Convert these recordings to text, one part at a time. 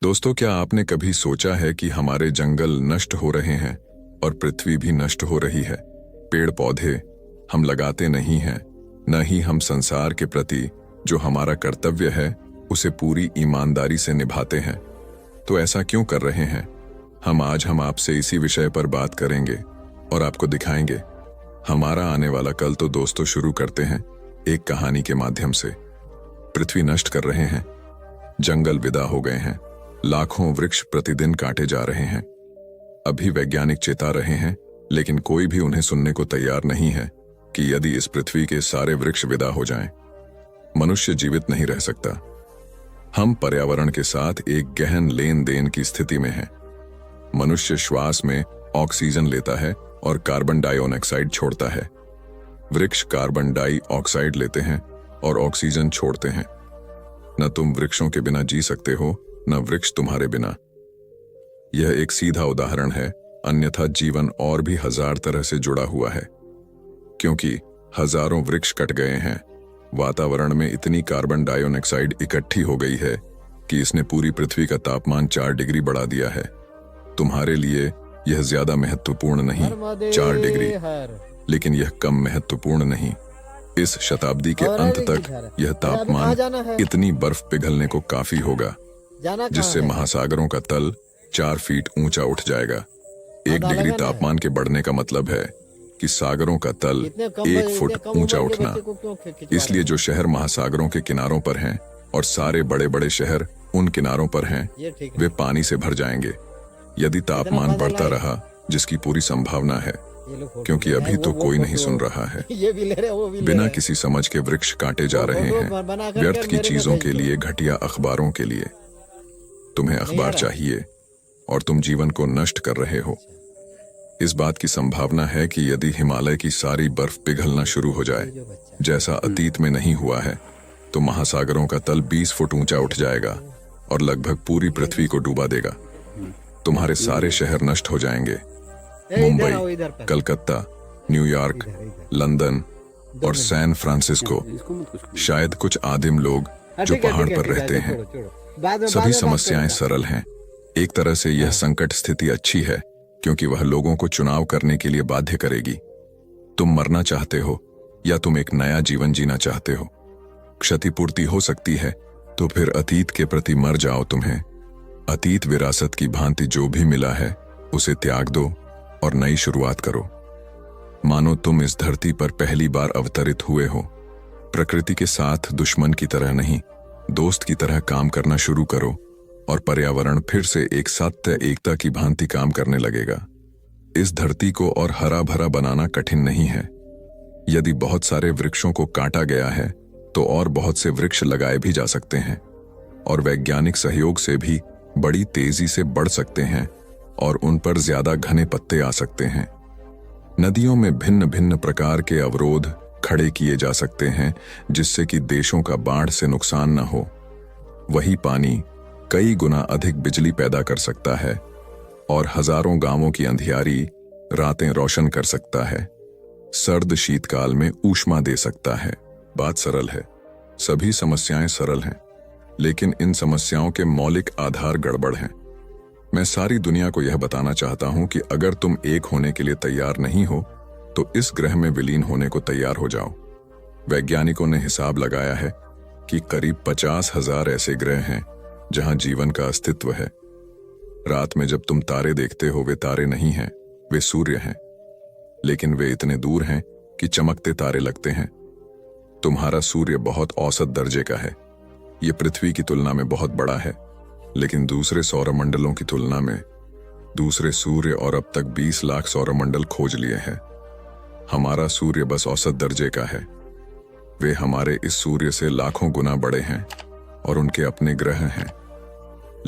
दोस्तों, क्या आपने कभी सोचा है कि हमारे जंगल नष्ट हो रहे हैं और पृथ्वी भी नष्ट हो रही है। पेड़ पौधे हम लगाते नहीं हैं, न ही हम संसार के प्रति जो हमारा कर्तव्य है उसे पूरी ईमानदारी से निभाते हैं। तो ऐसा क्यों कर रहे हैं? हम आपसे इसी विषय पर बात करेंगे और आपको दिखाएंगे हमारा आने वाला कल। तो दोस्तों, शुरू करते हैं एक कहानी के माध्यम से। पृथ्वी नष्ट कर रहे हैं, जंगल विदा हो गए हैं, लाखों वृक्ष प्रतिदिन काटे जा रहे हैं। अभी वैज्ञानिक चेता रहे हैं, लेकिन कोई भी उन्हें सुनने को तैयार नहीं है कि यदि इस पृथ्वी के सारे वृक्ष विदा हो जाएं, मनुष्य जीवित नहीं रह सकता। हम पर्यावरण के साथ एक गहन लेन देन की स्थिति में हैं। मनुष्य श्वास में ऑक्सीजन लेता है और कार्बन डाइऑक्साइड छोड़ता है। वृक्ष कार्बन डाइऑक्साइड लेते हैं और ऑक्सीजन छोड़ते हैं। न तुम वृक्षों के बिना जी सकते हो, न वृक्ष तुम्हारे बिना। यह एक सीधा उदाहरण है, अन्यथा जीवन और भी हजार तरह से जुड़ा हुआ है। क्योंकि हजारों वृक्ष कट गए हैं, वातावरण में इतनी कार्बन डाइऑक्साइड इकट्ठी हो गई है कि इसने पूरी पृथ्वी का तापमान 4 डिग्री बढ़ा दिया है। तुम्हारे लिए यह ज्यादा महत्वपूर्ण नहीं, 4 डिग्री, लेकिन यह कम महत्वपूर्ण नहीं। इस शताब्दी के अंत तक यह तापमान इतनी बर्फ पिघलने को काफी होगा जिससे महासागरों का तल 4 फीट ऊंचा उठ जाएगा। 1 डिग्री तापमान के बढ़ने का मतलब है कि सागरों का तल 1 फुट ऊंचा उठना। इसलिए जो शहर महासागरों के किनारों पर हैं और सारे बड़े बड़े शहर उन किनारों पर हैं, वे पानी से भर जाएंगे यदि तापमान बढ़ता रहा, जिसकी पूरी संभावना है, क्योंकि अभी तो कोई नहीं सुन रहा है। बिना किसी समझ के वृक्ष काटे जा रहे हैं, व्यर्थ की चीजों के लिए, घटिया अखबारों के लिए। तुम्हें अखबार चाहिए और तुम जीवन को नष्ट कर रहे हो। इस बात की संभावना है कि यदि हिमालय की सारी बर्फ पिघलना शुरू हो जाए, जैसा अतीत में नहीं हुआ है, तो महासागरों का तल 20 फुट ऊंचा उठ जाएगा और लगभग पूरी पृथ्वी को डुबा देगा। तुम्हारे सारे शहर नष्ट हो जाएंगे। मुंबई, कलकत्ता, न्यूयॉर्क, लंदन और सैन फ्रांसिस्को, शायद कुछ आदिम लोग जो पहाड़ पर रहते हैं। सभी समस्याएं सरल हैं। एक तरह से यह संकट स्थिति अच्छी है, क्योंकि वह लोगों को चुनाव करने के लिए बाध्य करेगी। तुम मरना चाहते हो या तुम एक नया जीवन जीना चाहते हो। क्षतिपूर्ति हो सकती है, तो फिर अतीत के प्रति मर जाओ। तुम्हें अतीत विरासत की भांति जो भी मिला है उसे त्याग दो और नई शुरुआत करो। मानो तुम इस धरती पर पहली बार अवतरित हुए हो। प्रकृति के साथ दुश्मन की तरह नहीं, दोस्त की तरह काम करना शुरू करो और पर्यावरण फिर से एक सत्य एकता की भांति काम करने लगेगा। इस धरती को और हरा भरा बनाना कठिन नहीं है। यदि बहुत सारे वृक्षों को काटा गया है, तो और बहुत से वृक्ष लगाए भी जा सकते हैं और वैज्ञानिक सहयोग से भी बड़ी तेजी से बढ़ सकते हैं और उन पर ज्यादा घने पत्ते आ सकते हैं। नदियों में भिन्न भिन्न प्रकार के अवरोध खड़े किए जा सकते हैं, जिससे कि देशों का बाढ़ से नुकसान न हो। वही पानी कई गुना अधिक बिजली पैदा कर सकता है और हजारों गांवों की अंधियारी रातें रोशन कर सकता है। सर्द शीतकाल में ऊष्मा दे सकता है। बात सरल है, सभी समस्याएं सरल हैं, लेकिन इन समस्याओं के मौलिक आधार गड़बड़ हैं। मैं सारी दुनिया को यह बताना चाहता हूं कि अगर तुम एक होने के लिए तैयार नहीं हो, तो इस ग्रह में विलीन होने को तैयार हो जाओ। वैज्ञानिकों ने हिसाब लगाया है कि करीब 50,000 ऐसे ग्रह हैं जहां जीवन का अस्तित्व है। रात में जब तुम तारे देखते हो, वे तारे नहीं हैं, वे सूर्य हैं, लेकिन वे इतने दूर हैं कि चमकते तारे लगते हैं। तुम्हारा सूर्य बहुत औसत दर्जे का है। ये पृथ्वी की तुलना में बहुत बड़ा है, लेकिन दूसरे सौरमंडलों की तुलना में दूसरे सूर्य और अब तक 20 लाख सौरमंडल खोज लिए हैं। हमारा सूर्य बस औसत दर्जे का है। वे हमारे इस सूर्य से लाखों गुना बड़े हैं और उनके अपने ग्रह हैं।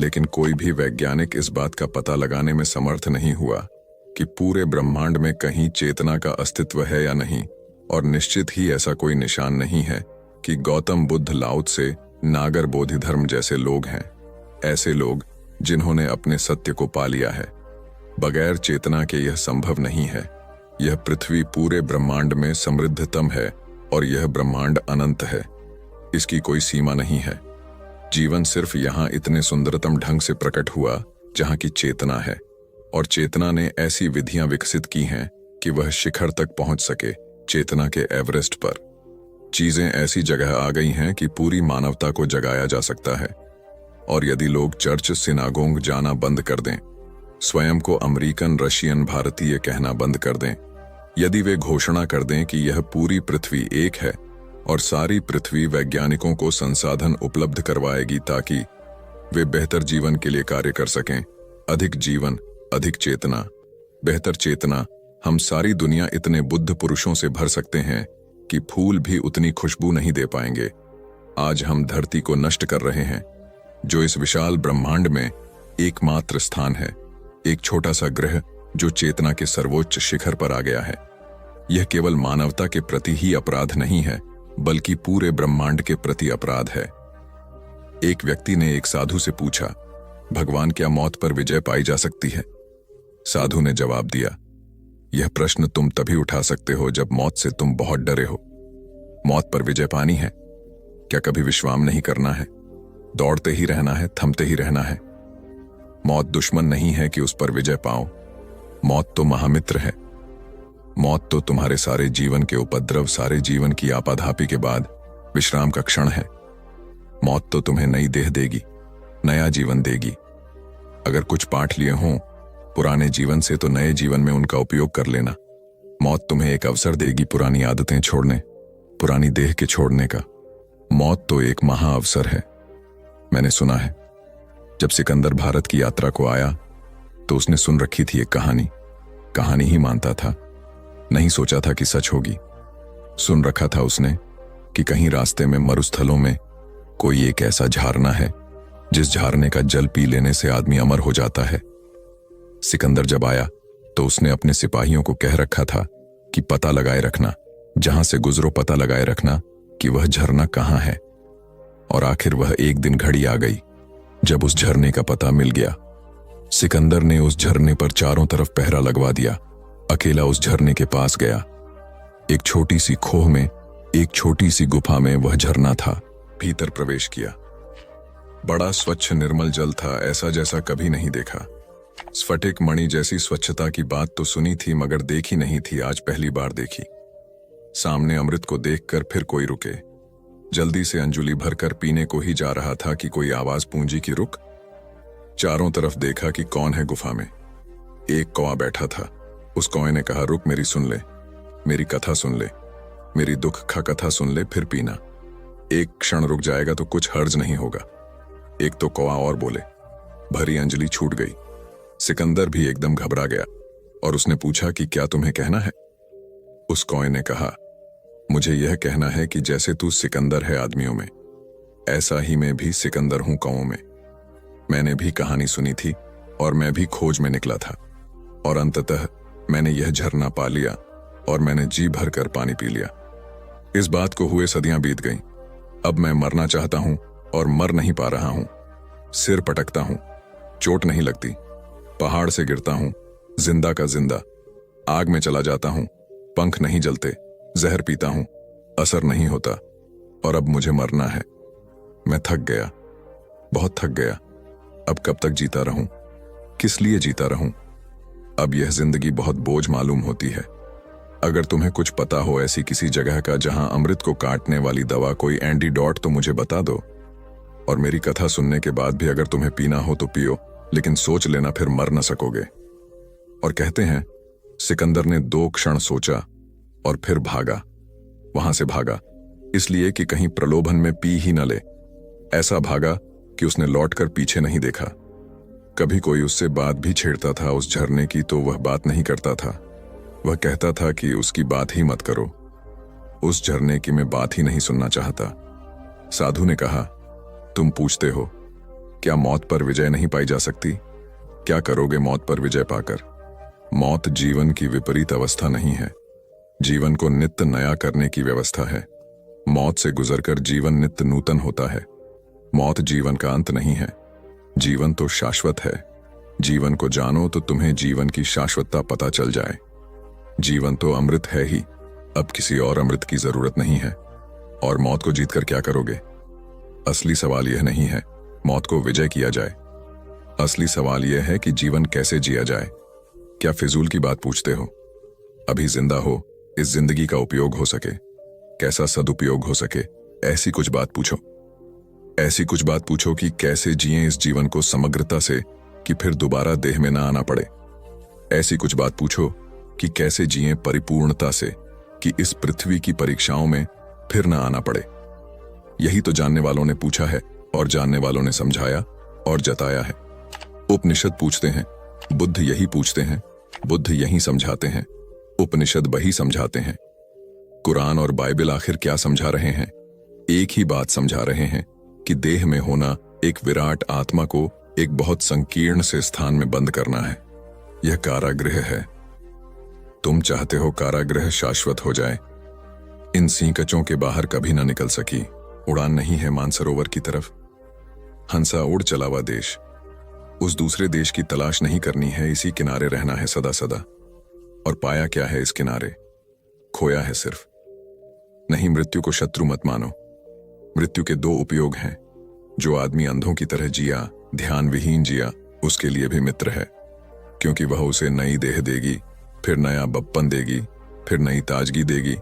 लेकिन कोई भी वैज्ञानिक इस बात का पता लगाने में समर्थ नहीं हुआ कि पूरे ब्रह्मांड में कहीं चेतना का अस्तित्व है या नहीं, और निश्चित ही ऐसा कोई निशान नहीं है कि गौतम बुद्ध, लाओ त्से, नागर बोधिधर्म जैसे लोग हैं। ऐसे लोग जिन्होंने अपने सत्य को पा लिया है। बगैर चेतना के यह संभव नहीं है। यह पृथ्वी पूरे ब्रह्मांड में समृद्धतम है और यह ब्रह्मांड अनंत है। इसकी कोई सीमा नहीं है। जीवन सिर्फ यहाँ इतने सुंदरतम ढंग से प्रकट हुआ जहाँ की चेतना है, और चेतना ने ऐसी विधियां विकसित की हैं कि वह शिखर तक पहुंच सके, चेतना के एवरेस्ट पर। चीजें ऐसी जगह आ गई हैं कि पूरी मानवता को जगाया जा सकता है। और यदि लोग चर्च सिनागोग जाना बंद कर दें, स्वयं को अमेरिकन, रशियन, भारतीय कहना बंद कर दें, यदि वे घोषणा कर दें कि यह पूरी पृथ्वी एक है और सारी पृथ्वी वैज्ञानिकों को संसाधन उपलब्ध करवाएगी ताकि वे बेहतर जीवन के लिए कार्य कर सकें, अधिक जीवन, अधिक चेतना, बेहतर चेतना, हम सारी दुनिया इतने बुद्ध पुरुषों से भर सकते हैं कि फूल भी उतनी खुशबू नहीं दे पाएंगे। आज हम धरती को नष्ट कर रहे हैं, जो इस विशाल ब्रह्मांड में एकमात्र स्थान है, एक छोटा सा ग्रह जो चेतना के सर्वोच्च शिखर पर आ गया है। यह केवल मानवता के प्रति ही अपराध नहीं है, बल्कि पूरे ब्रह्मांड के प्रति अपराध है। एक व्यक्ति ने एक साधु से पूछा, भगवान, क्या मौत पर विजय पाई जा सकती है? साधु ने जवाब दिया, यह प्रश्न तुम तभी उठा सकते हो जब मौत से तुम बहुत डरे हो। मौत पर विजय पानी है, क्या कभी विश्राम नहीं करना है? दौड़ते ही रहना है, थमते ही रहना है। मौत दुश्मन नहीं है कि उस पर विजय पाओ, मौत तो महामित्र है। मौत तो तुम्हारे सारे जीवन के उपद्रव, सारे जीवन की आपाधापी के बाद विश्राम का क्षण है। मौत तो तुम्हें नई देह देगी, नया जीवन देगी। अगर कुछ पाठ लिए हों पुराने जीवन से, तो नए जीवन में उनका उपयोग कर लेना। मौत तुम्हें एक अवसर देगी पुरानी आदतें छोड़ने, पुरानी देह के छोड़ने का। मौत तो एक महा अवसर है। मैंने सुना है, जब सिकंदर भारत की यात्रा को आया तो उसने सुन रखी थी एक कहानी ही मानता था, नहीं सोचा था कि सच होगी। सुन रखा था उसने कि कहीं रास्ते में मरुस्थलों में कोई एक ऐसा झरना है जिस झरने का जल पी लेने से आदमी अमर हो जाता है। सिकंदर जब आया तो उसने अपने सिपाहियों को कह रखा था कि पता लगाए रखना, जहां से गुजरो पता लगाए रखना कि वह झरना कहां है। और आखिर वह एक दिन घड़ी आ गई जब उस झरने का पता मिल गया। सिकंदर ने उस झरने पर चारों तरफ पहरा लगवा दिया, अकेला उस झरने के पास गया। एक छोटी सी खोह में, एक छोटी सी गुफा में वह झरना था। भीतर प्रवेश किया। बड़ा स्वच्छ निर्मल जल था, ऐसा जैसा कभी नहीं देखा। स्फटिक मणि जैसी स्वच्छता की बात तो सुनी थी मगर देखी नहीं थी, आज पहली बार देखी। सामने अमृत को देखकर फिर कोई रुके। जल्दी से अंजुली भरकर पीने को ही जा रहा था कि कोई आवाज पूंजी की रुक। चारों तरफ देखा कि कौन है गुफा में। एक कौवा बैठा था। उस कौवे ने कहा, रुक, मेरी सुन ले, मेरी कथा सुन ले, मेरी दुख का कथा सुन ले, फिर पीना। एक क्षण रुक जाएगा तो कुछ हर्ज नहीं होगा। एक तो कौवा और बोले। भरी अंजलि छूट गई। सिकंदर भी एकदम घबरा गया और उसने पूछा कि क्या तुम्हें कहना है? उस कौवे ने कहा, मुझे यह कहना है कि जैसे तू सिकंदर है आदमियों में, ऐसा ही मैं भी सिकंदर हूं कौवों में। मैंने भी कहानी सुनी थी और मैं भी खोज में निकला था, और अंततः मैंने यह झरना पा लिया और मैंने जी भर कर पानी पी लिया। इस बात को हुए सदियां बीत गईं। अब मैं मरना चाहता हूं और मर नहीं पा रहा हूं। सिर पटकता हूं, चोट नहीं लगती। पहाड़ से गिरता हूं, जिंदा का जिंदा। आग में चला जाता हूं, पंख नहीं जलते। जहर पीता हूं, असर नहीं होता। और अब मुझे मरना है। मैं थक गया, बहुत थक गया। अब कब तक जीता रहूं? किस लिए जीता रहूं? अब यह जिंदगी बहुत बोझ मालूम होती है। अगर तुम्हें कुछ पता हो ऐसी किसी जगह का जहां अमृत को काटने वाली दवा, कोई एंटीडोट, तो मुझे बता दो। और मेरी कथा सुनने के बाद भी अगर तुम्हें पीना हो तो पियो, लेकिन सोच लेना फिर मर न सकोगे। और कहते हैं सिकंदर ने 2 क्षण सोचा और फिर भागा। वहां से भागा इसलिए कि कहीं प्रलोभन में पी ही न ले। ऐसा भागा कि उसने लौटकर पीछे नहीं देखा। कभी कोई उससे बात भी छेड़ता था उस झरने की तो वह बात नहीं करता था। वह कहता था कि उसकी बात ही मत करो, उस झरने की मैं बात ही नहीं सुनना चाहता। साधु ने कहा, तुम पूछते हो क्या मौत पर विजय नहीं पाई जा सकती? क्या करोगे मौत पर विजय पाकर? मौत जीवन की विपरीत अवस्था नहीं है, जीवन को नित्य नया करने की व्यवस्था है। मौत से गुजरकर जीवन नित्य नूतन होता है। मौत जीवन का अंत नहीं है, जीवन तो शाश्वत है। जीवन को जानो तो तुम्हें जीवन की शाश्वतता पता चल जाए। जीवन तो अमृत है ही, अब किसी और अमृत की जरूरत नहीं है। और मौत को जीतकर क्या करोगे? असली सवाल यह नहीं है मौत को विजय किया जाए। असली सवाल यह है कि जीवन कैसे जिया जाए। क्या फिजूल की बात पूछते हो? अभी जिंदा हो, इस जिंदगी का उपयोग हो सके, कैसा सदुपयोग हो सके, ऐसी कुछ बात पूछो। ऐसी कुछ बात पूछो कि कैसे जिएं इस जीवन को समग्रता से कि फिर दोबारा देह में ना आना पड़े। ऐसी कुछ बात पूछो कि कैसे जिएं परिपूर्णता से कि इस पृथ्वी की परीक्षाओं में फिर ना आना पड़े। यही तो जानने वालों ने पूछा है और जानने वालों ने समझाया और जताया है। उपनिषद पूछते हैं, बुद्ध यही पूछते हैं, बुद्ध यही समझाते हैं, उपनिषद वही समझाते हैं। कुरान और बाइबल आखिर क्या समझा रहे हैं? एक ही बात समझा रहे हैं कि देह में होना एक विराट आत्मा को एक बहुत संकीर्ण से स्थान में बंद करना है। यह कारागृह है। तुम चाहते हो कारागृह शाश्वत हो जाए, इन सींकचों के बाहर कभी ना निकल सकी। उड़ान नहीं है मानसरोवर की तरफ। हंसा उड़ चलावा देश, उस दूसरे देश की तलाश नहीं करनी है, इसी किनारे रहना है सदा सदा। और पाया क्या है इस किनारे? खोया है सिर्फ। नहीं, मृत्यु को शत्रु मत मानो। मृत्यु के दो उपयोग हैं। जो आदमी अंधों की तरह जिया, ध्यान विहीन जिया, उसके लिए भी मित्र है, क्योंकि वह उसे नई देह देगी, फिर नया बप्पन देगी, फिर नई ताजगी देगी,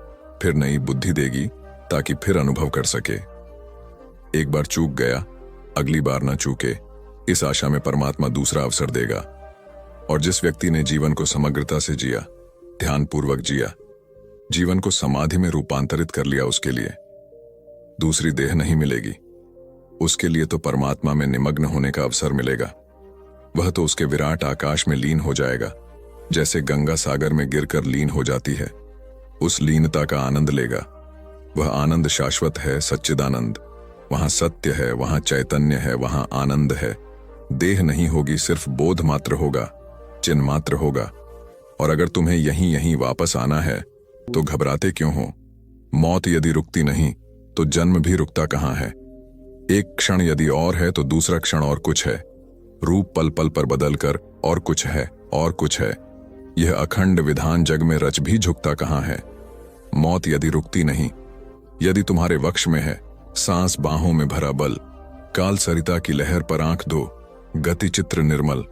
फिर नई बुद्धि देगी, ताकि फिर अनुभव कर सके। एक बार चूक गया, अगली बार ना चूके, इस आशा में परमात्मा दूसरा अवसर देगा। और जिस व्यक्ति ने जीवन को समग्रता से जिया, ध्यानपूर्वक जिया, जीवन को समाधि में रूपांतरित कर लिया, उसके लिए दूसरी देह नहीं मिलेगी। उसके लिए तो परमात्मा में निमग्न होने का अवसर मिलेगा। वह तो उसके विराट आकाश में लीन हो जाएगा, जैसे गंगा सागर में गिरकर लीन हो जाती है। उस लीनता का आनंद लेगा। वह आनंद शाश्वत है, सच्चिदानंद। वहां सत्य है, वहां चैतन्य है, वहां आनंद है। देह नहीं होगी, सिर्फ बोध मात्र होगा, चिन्ह मात्र होगा। और अगर तुम्हें यहीं यहीं वापस आना है तो घबराते क्यों हो? मौत यदि रुकती नहीं तो जन्म भी रुकता कहां है? एक क्षण यदि और है तो दूसरा क्षण और कुछ है। रूप पल पल पर बदलकर और कुछ है, और कुछ है। यह अखंड विधान जग में रच भी झुकता कहां है? मौत यदि रुकती नहीं, यदि तुम्हारे वक्ष में है सांस बाहों में भरा बल, काल सरिता की लहर पर आंख दो, गति चित्र निर्मल।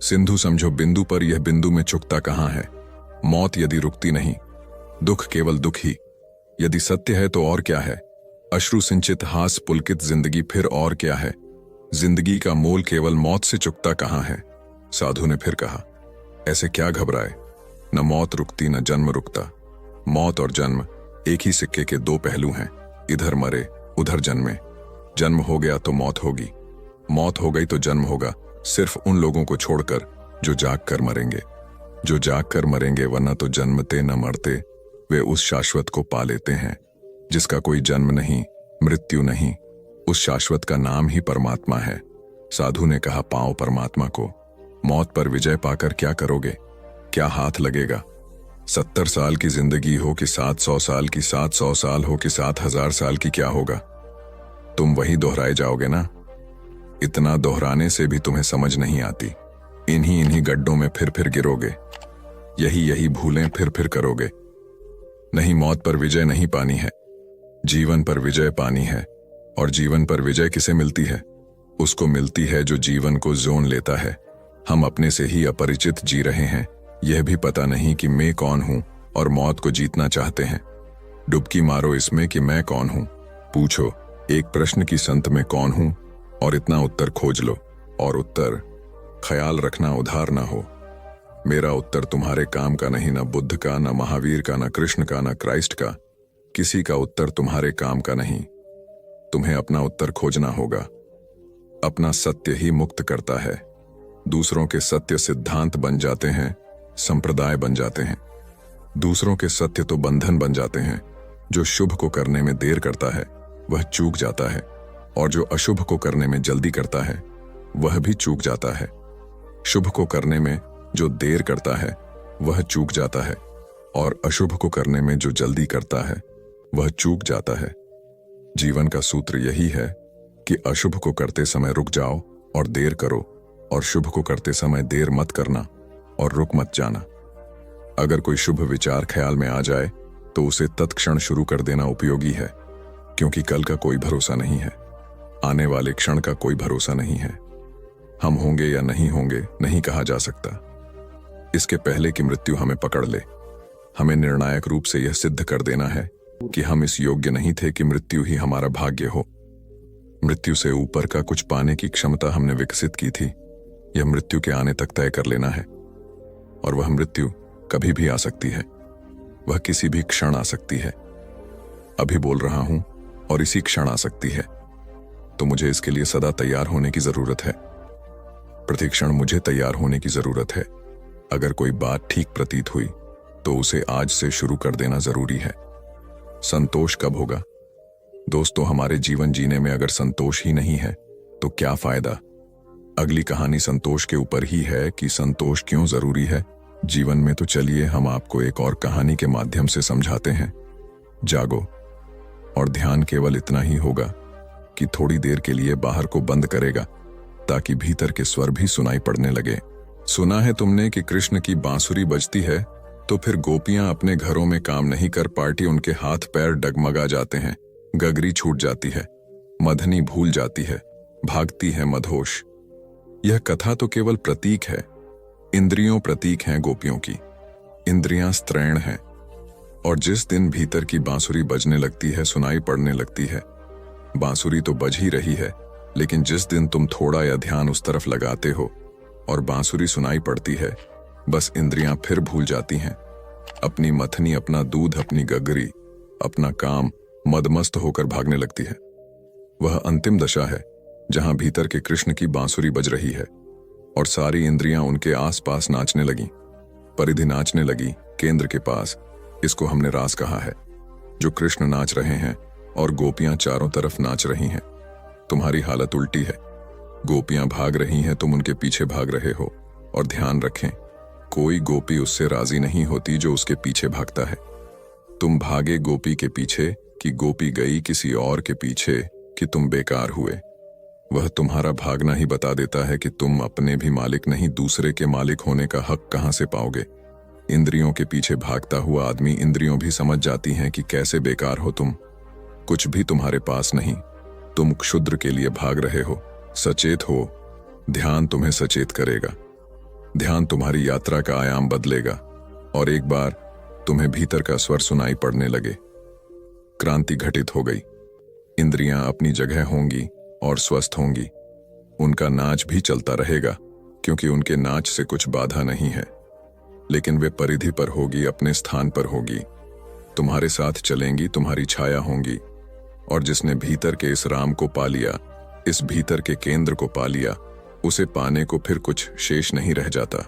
सिंधु समझो बिंदु पर, यह बिंदु में चुकता कहां है? मौत यदि रुकती नहीं, दुख केवल दुख ही। यदि सत्य है तो और क्या है? अश्रु सिंचित हास पुलकित जिंदगी, फिर और क्या है? जिंदगी का मोल केवल मौत से चुकता कहां है? साधु ने फिर कहा, ऐसे क्या घबराए? न मौत रुकती न जन्म रुकता। मौत और जन्म एक ही सिक्के के दो पहलू हैं। इधर मरे उधर जन्मे। जन्म हो गया तो मौत होगी, मौत हो गई तो जन्म होगा, सिर्फ उन लोगों को छोड़कर जो जाग कर मरेंगे। जो जाग कर मरेंगे, वरना तो जन्मते न मरते, वे उस शाश्वत को पा लेते हैं जिसका कोई जन्म नहीं, मृत्यु नहीं। उस शाश्वत का नाम ही परमात्मा है। साधु ने कहा, पाओ परमात्मा को। मौत पर विजय पाकर क्या करोगे? क्या हाथ लगेगा? 70 साल की जिंदगी हो कि 700 साल की, 700 साल हो कि 7000 साल की, क्या होगा? तुम वही दोहराए जाओगे ना। इतना दोहराने से भी तुम्हें समझ नहीं आती। इन्हीं इन्हीं गड्ढों में फिर गिरोगे। यही यही भूलें फिर करोगे। नहीं, मौत पर विजय नहीं पानी है, जीवन पर विजय पानी है। और जीवन पर विजय किसे मिलती है? उसको मिलती है जो जीवन को जोन लेता है। हम अपने से ही अपरिचित जी रहे हैं, यह भी पता नहीं कि मैं कौन हूं, और मौत को जीतना चाहते हैं। डुबकी मारो इसमें कि मैं कौन हूं। पूछो एक प्रश्न की संत में कौन हूं, और इतना उत्तर खोज लो। और उत्तर, ख्याल रखना उधार ना हो। मेरा उत्तर तुम्हारे काम का नहीं, ना बुद्ध का, ना महावीर का, ना कृष्ण का, ना क्राइस्ट का। किसी का उत्तर तुम्हारे काम का नहीं। तुम्हें अपना उत्तर खोजना होगा। अपना सत्य ही मुक्त करता है। दूसरों के सत्य सिद्धांत बन जाते हैं, संप्रदाय बन जाते हैं। दूसरों के सत्य तो बंधन बन जाते हैं। जो शुभ को करने में देर करता है वह चूक जाता है, और जो अशुभ को करने में जल्दी करता है वह भी चूक जाता है। शुभ को करने में जो देर करता है वह चूक जाता है, और अशुभ को करने में जो जल्दी करता है वह चूक जाता है। जीवन का सूत्र यही है कि अशुभ को करते समय रुक जाओ और देर करो, और शुभ को करते समय देर मत करना और रुक मत जाना। अगर कोई शुभ विचार ख्याल में आ जाए तो उसे तत्क्षण शुरू कर देना उपयोगी है, क्योंकि कल का कोई भरोसा नहीं है। आने वाले क्षण का कोई भरोसा नहीं है। हम होंगे या नहीं होंगे नहीं कहा जा सकता। इसके पहले कि मृत्यु हमें पकड़ ले, हमें निर्णायक रूप से यह सिद्ध कर देना है कि हम इस योग्य नहीं थे कि मृत्यु ही हमारा भाग्य हो। मृत्यु से ऊपर का कुछ पाने की क्षमता हमने विकसित की थी। यह मृत्यु के आने तक तय कर लेना है, और वह मृत्यु कभी भी आ सकती है। वह किसी भी क्षण आ सकती है। अभी बोल रहा हूं और इसी क्षण आ सकती है, तो मुझे इसके लिए सदा तैयार होने की जरूरत है। प्रतिक्षण मुझे तैयार होने की जरूरत है। अगर कोई बात ठीक प्रतीत हुई तो उसे आज से शुरू कर देना जरूरी है। संतोष कब होगा? दोस्तों, हमारे जीवन जीने में अगर संतोष ही नहीं है तो क्या फायदा? अगली कहानी संतोष के ऊपर ही है कि संतोष क्यों जरूरी है जीवन में। तो चलिए हम आपको एक और कहानी के माध्यम से समझाते हैं। जागो, और ध्यान केवल इतना ही होगा कि थोड़ी देर के लिए बाहर को बंद करेगा ताकि भीतर के स्वर भी सुनाई पड़ने लगे। सुना है तुमने कि कृष्ण की बांसुरी बजती है तो फिर गोपियां अपने घरों में काम नहीं कर पाती, उनके हाथ पैर डगमगा जाते हैं, गगरी छूट जाती है, मधनी भूल जाती है, भागती है मधोश। यह कथा तो केवल प्रतीक है। इंद्रियों प्रतीक हैं गोपियों की। इंद्रियां स्त्रैण हैं, और जिस दिन भीतर की बांसुरी बजने लगती है, सुनाई पड़ने लगती है। बांसुरी तो बज ही रही है, लेकिन जिस दिन तुम थोड़ा या ध्यान उस तरफ लगाते हो और बांसुरी सुनाई पड़ती है, बस इंद्रियां फिर भूल जाती हैं अपनी मथनी, अपना दूध, अपनी गगरी, अपना काम, मदमस्त होकर भागने लगती है। वह अंतिम दशा है जहां भीतर के कृष्ण की बांसुरी बज रही है और सारी इंद्रियां उनके आसपास नाचने लगी, परिधि नाचने लगी केंद्र के पास। इसको हमने रास कहा है। जो कृष्ण नाच रहे हैं और गोपियां चारों तरफ नाच रही हैं। तुम्हारी हालत उल्टी है। गोपियां भाग रही हैं, तुम उनके पीछे भाग रहे हो। और ध्यान रखें, कोई गोपी उससे राजी नहीं होती जो उसके पीछे भागता है। तुम भागे गोपी के पीछे कि गोपी गई किसी और के पीछे कि तुम बेकार हुए। वह तुम्हारा भागना ही बता देता है कि तुम अपने भी मालिक नहीं, दूसरे के मालिक होने का हक कहां से पाओगे। इंद्रियों के पीछे भागता हुआ आदमी, इंद्रियों भी समझ जाती हैं कि कैसे बेकार हो तुम। कुछ भी तुम्हारे पास नहीं, तुम क्षुद्र के लिए भाग रहे हो। सचेत हो, ध्यान तुम्हें सचेत करेगा। ध्यान तुम्हारी यात्रा का आयाम बदलेगा और एक बार तुम्हें भीतर का स्वर सुनाई पड़ने लगे। क्रांति घटित हो गई। इंद्रियां अपनी जगह होंगी और स्वस्थ होंगी। उनका नाच भी चलता रहेगा क्योंकि उनके नाच से कुछ बाधा नहीं है, लेकिन वे परिधि पर होगी, अपने स्थान पर होगी, तुम्हारे साथ चलेंगी, तुम्हारी छाया होंगी। और जिसने भीतर के इस राम को पा लिया, इस भीतर के केंद्र को पा लिया, उसे पाने को फिर कुछ शेष नहीं रह जाता।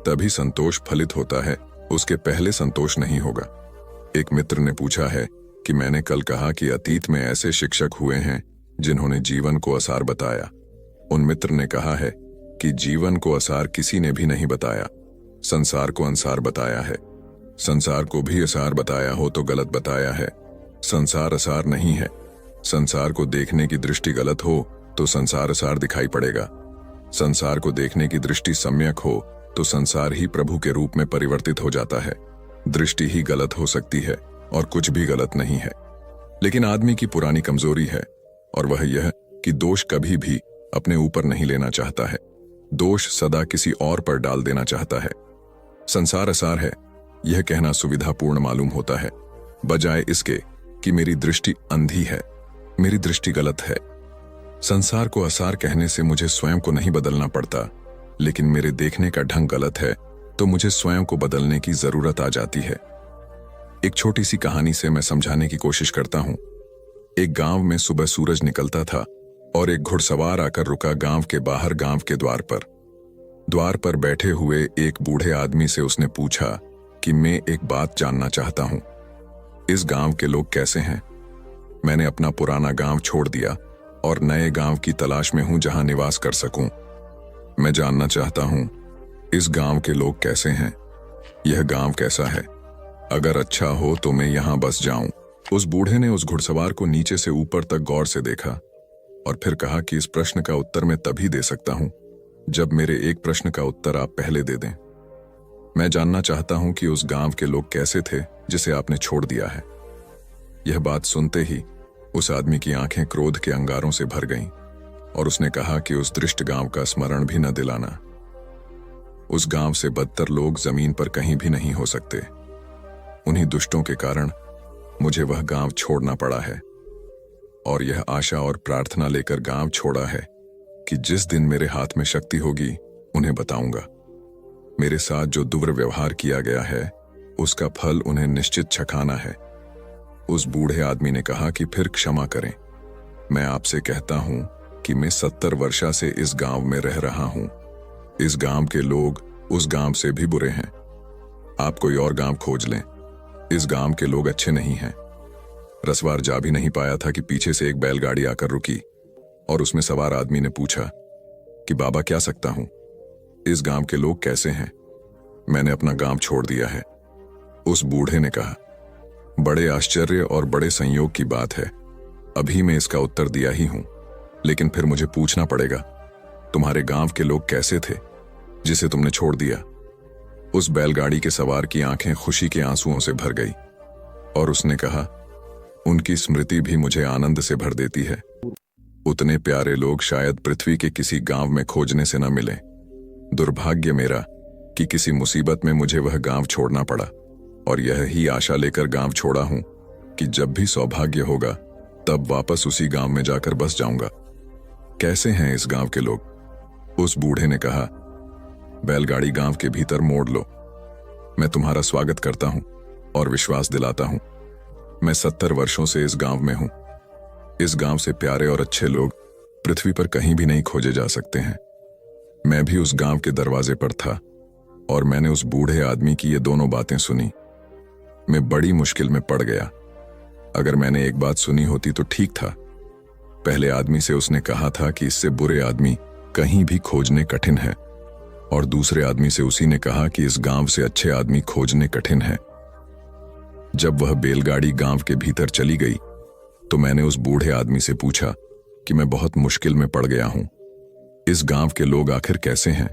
तभी संतोष फलित होता है, उसके पहले संतोष नहीं होगा। एक मित्र ने पूछा है कि मैंने कल कहा कि अतीत में ऐसे शिक्षक हुए हैं जिन्होंने जीवन को असार बताया। उन मित्र ने कहा है कि जीवन को असार किसी ने भी नहीं बताया, संसार को अंसार बताया है। संसार को भी असार बताया हो तो गलत बताया है। संसार असार नहीं है। संसार को देखने की दृष्टि गलत हो तो संसार असार दिखाई पड़ेगा। संसार को देखने की दृष्टि सम्यक हो तो संसार ही प्रभु के रूप में परिवर्तित हो जाता है। दृष्टि ही गलत हो सकती है और कुछ भी गलत नहीं है। लेकिन आदमी की पुरानी कमजोरी है, और वह यह कि दोष कभी भी अपने ऊपर नहीं लेना चाहता है। दोष सदा किसी और पर डाल देना चाहता है। संसार असार है, यह कहना सुविधापूर्ण मालूम होता है, बजाय इसके कि मेरी दृष्टि अंधी है, मेरी दृष्टि गलत है। संसार को असार कहने से मुझे स्वयं को नहीं बदलना पड़ता, लेकिन मेरे देखने का ढंग गलत है तो मुझे स्वयं को बदलने की जरूरत आ जाती है। एक छोटी सी कहानी से मैं समझाने की कोशिश करता हूं। एक गांव में सुबह सूरज निकलता था और एक घुड़सवार आकर रुका गांव के बाहर, गांव के द्वार पर। द्वार पर बैठे हुए एक बूढ़े आदमी से उसने पूछा कि मैं एक बात जानना चाहता हूं, इस गांव के लोग कैसे हैं? मैंने अपना पुराना गांव छोड़ दिया और नए गांव की तलाश में हूं जहां निवास कर सकूं। मैं जानना चाहता हूं, इस गांव के लोग कैसे हैं? यह गांव कैसा है? अगर अच्छा हो तो मैं यहां बस जाऊं। उस बूढ़े ने उस घुड़सवार को नीचे से ऊपर तक गौर से देखा और फिर कहा कि इस प्रश्न का उत्तर मैं तभी दे सकता हूं जब मेरे एक प्रश्न का उत्तर आप पहले दे दें। मैं जानना चाहता हूं कि उस गांव के लोग कैसे थे जिसे आपने छोड़ दिया है। यह बात सुनते ही उस आदमी की आंखें क्रोध के अंगारों से भर गईं और उसने कहा कि उस दृष्ट गांव का स्मरण भी न दिलाना। उस गांव से बदतर लोग जमीन पर कहीं भी नहीं हो सकते। उन्हीं दुष्टों के कारण मुझे वह गांव छोड़ना पड़ा है और यह आशा और प्रार्थना लेकर गांव छोड़ा है कि जिस दिन मेरे हाथ में शक्ति होगी उन्हें बताऊंगा। मेरे साथ जो दुर्व्यवहार किया गया है उसका फल उन्हें निश्चित चखाना है। उस बूढ़े आदमी ने कहा कि फिर क्षमा करें, मैं आपसे कहता हूं कि मैं 70 वर्षा से इस गांव में रह रहा हूं। इस गांव के लोग उस गांव से भी बुरे हैं। आप कोई और गांव खोज लें, इस गांव के लोग अच्छे नहीं हैं। रसवार जा भी नहीं पाया था कि पीछे से एक बैलगाड़ी आकर रुकी और उसमें सवार आदमी ने पूछा कि बाबा क्या सकता हूं, इस गांव के लोग कैसे हैं? मैंने अपना गांव छोड़ दिया है। उस बूढ़े ने कहा, बड़े आश्चर्य और बड़े संयोग की बात है। अभी मैं इसका उत्तर दिया ही हूं, लेकिन फिर मुझे पूछना पड़ेगा, तुम्हारे गांव के लोग कैसे थे जिसे तुमने छोड़ दिया? उस बैलगाड़ी के सवार की आंखें खुशी के आंसुओं से भर गई और उसने कहा, उनकी स्मृति भी मुझे आनंद से भर देती है। उतने प्यारे लोग शायद पृथ्वी के किसी गांव में खोजने से न मिले। दुर्भाग्य मेरा कि किसी मुसीबत में मुझे वह गांव छोड़ना पड़ा और यह ही आशा लेकर गांव छोड़ा हूं कि जब भी सौभाग्य होगा तब वापस उसी गांव में जाकर बस जाऊंगा। कैसे हैं इस गांव के लोग? उस बूढ़े ने कहा, बैलगाड़ी गांव के भीतर मोड़ लो। मैं तुम्हारा स्वागत करता हूं और विश्वास दिलाता हूं, मैं 70 वर्षों से इस गांव में हूं। इस गांव से प्यारे और अच्छे लोग पृथ्वी पर कहीं भी नहीं खोजे जा सकते हैं। मैं भी उस गांव के दरवाजे पर था और मैंने उस बूढ़े आदमी की ये दोनों बातें सुनी। मैं बड़ी मुश्किल में पड़ गया। अगर मैंने एक बात सुनी होती तो ठीक था। पहले आदमी से उसने कहा था कि इससे बुरे आदमी कहीं भी खोजने कठिन है, और दूसरे आदमी से उसी ने कहा कि इस गांव से अच्छे आदमी खोजने कठिन है। जब वह बैलगाड़ी गांव के भीतर चली गई तो मैंने उस बूढ़े आदमी से पूछा कि मैं बहुत मुश्किल में पड़ गया हूं, इस गांव के लोग आखिर कैसे हैं?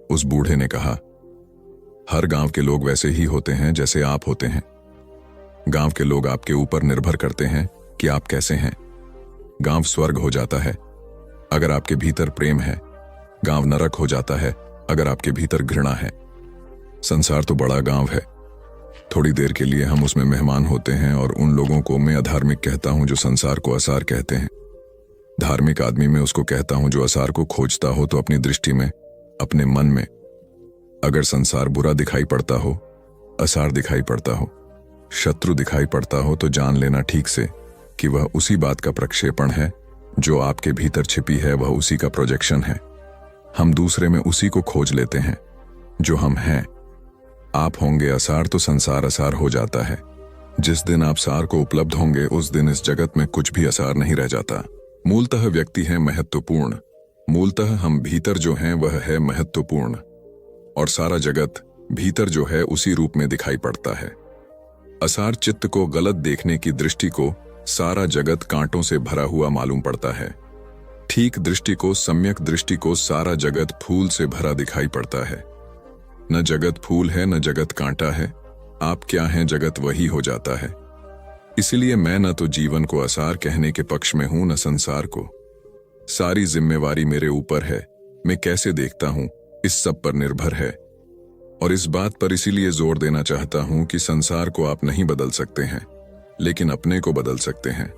उस बूढ़े ने कहा, हर गांव के लोग वैसे ही होते हैं जैसे आप होते हैं। गांव के लोग आपके ऊपर निर्भर करते हैं कि आप कैसे हैं। गांव स्वर्ग हो जाता है अगर आपके भीतर प्रेम है, गांव नरक हो जाता है अगर आपके भीतर घृणा है। संसार तो बड़ा गांव है, थोड़ी देर के लिए हम उसमें मेहमान होते हैं और उन लोगों को मैं अधार्मिक कहता हूं जो संसार को असार कहते हैं। धार्मिक आदमी मैं उसको कहता हूं जो असार को खोजता हो तो अपनी दृष्टि में, अपने मन में। अगर संसार बुरा दिखाई पड़ता हो, असार दिखाई पड़ता हो, शत्रु दिखाई पड़ता हो तो जान लेना ठीक से कि वह उसी बात का प्रक्षेपण है जो आपके भीतर छिपी है, वह उसी का प्रोजेक्शन है। हम दूसरे में उसी को खोज लेते हैं जो हम हैं। आप होंगे असार तो संसार असार हो जाता है। जिस दिन आप सार को उपलब्ध होंगे उस दिन इस जगत में कुछ भी असार नहीं रह जाता। मूलतः व्यक्ति है महत्वपूर्ण, मूलतः हम भीतर जो हैं वह है महत्वपूर्ण, और सारा जगत भीतर जो है उसी रूप में दिखाई पड़ता है। असार चित्त को गलत देखने की दृष्टि को सारा जगत कांटों से भरा हुआ मालूम पड़ता है। ठीक दृष्टि को, सम्यक दृष्टि को सारा जगत फूल से भरा दिखाई पड़ता है। न जगत फूल है न जगत कांटा है, आप क्या हैं जगत वही हो जाता है। इसलिए मैं न तो जीवन को असार कहने के पक्ष में हूं न संसार को। सारी जिम्मेवारी मेरे ऊपर है, मैं कैसे देखता हूं इस सब पर निर्भर है। और इस बात पर इसीलिए जोर देना चाहता हूं कि संसार को आप नहीं बदल सकते हैं, लेकिन अपने को बदल सकते हैं।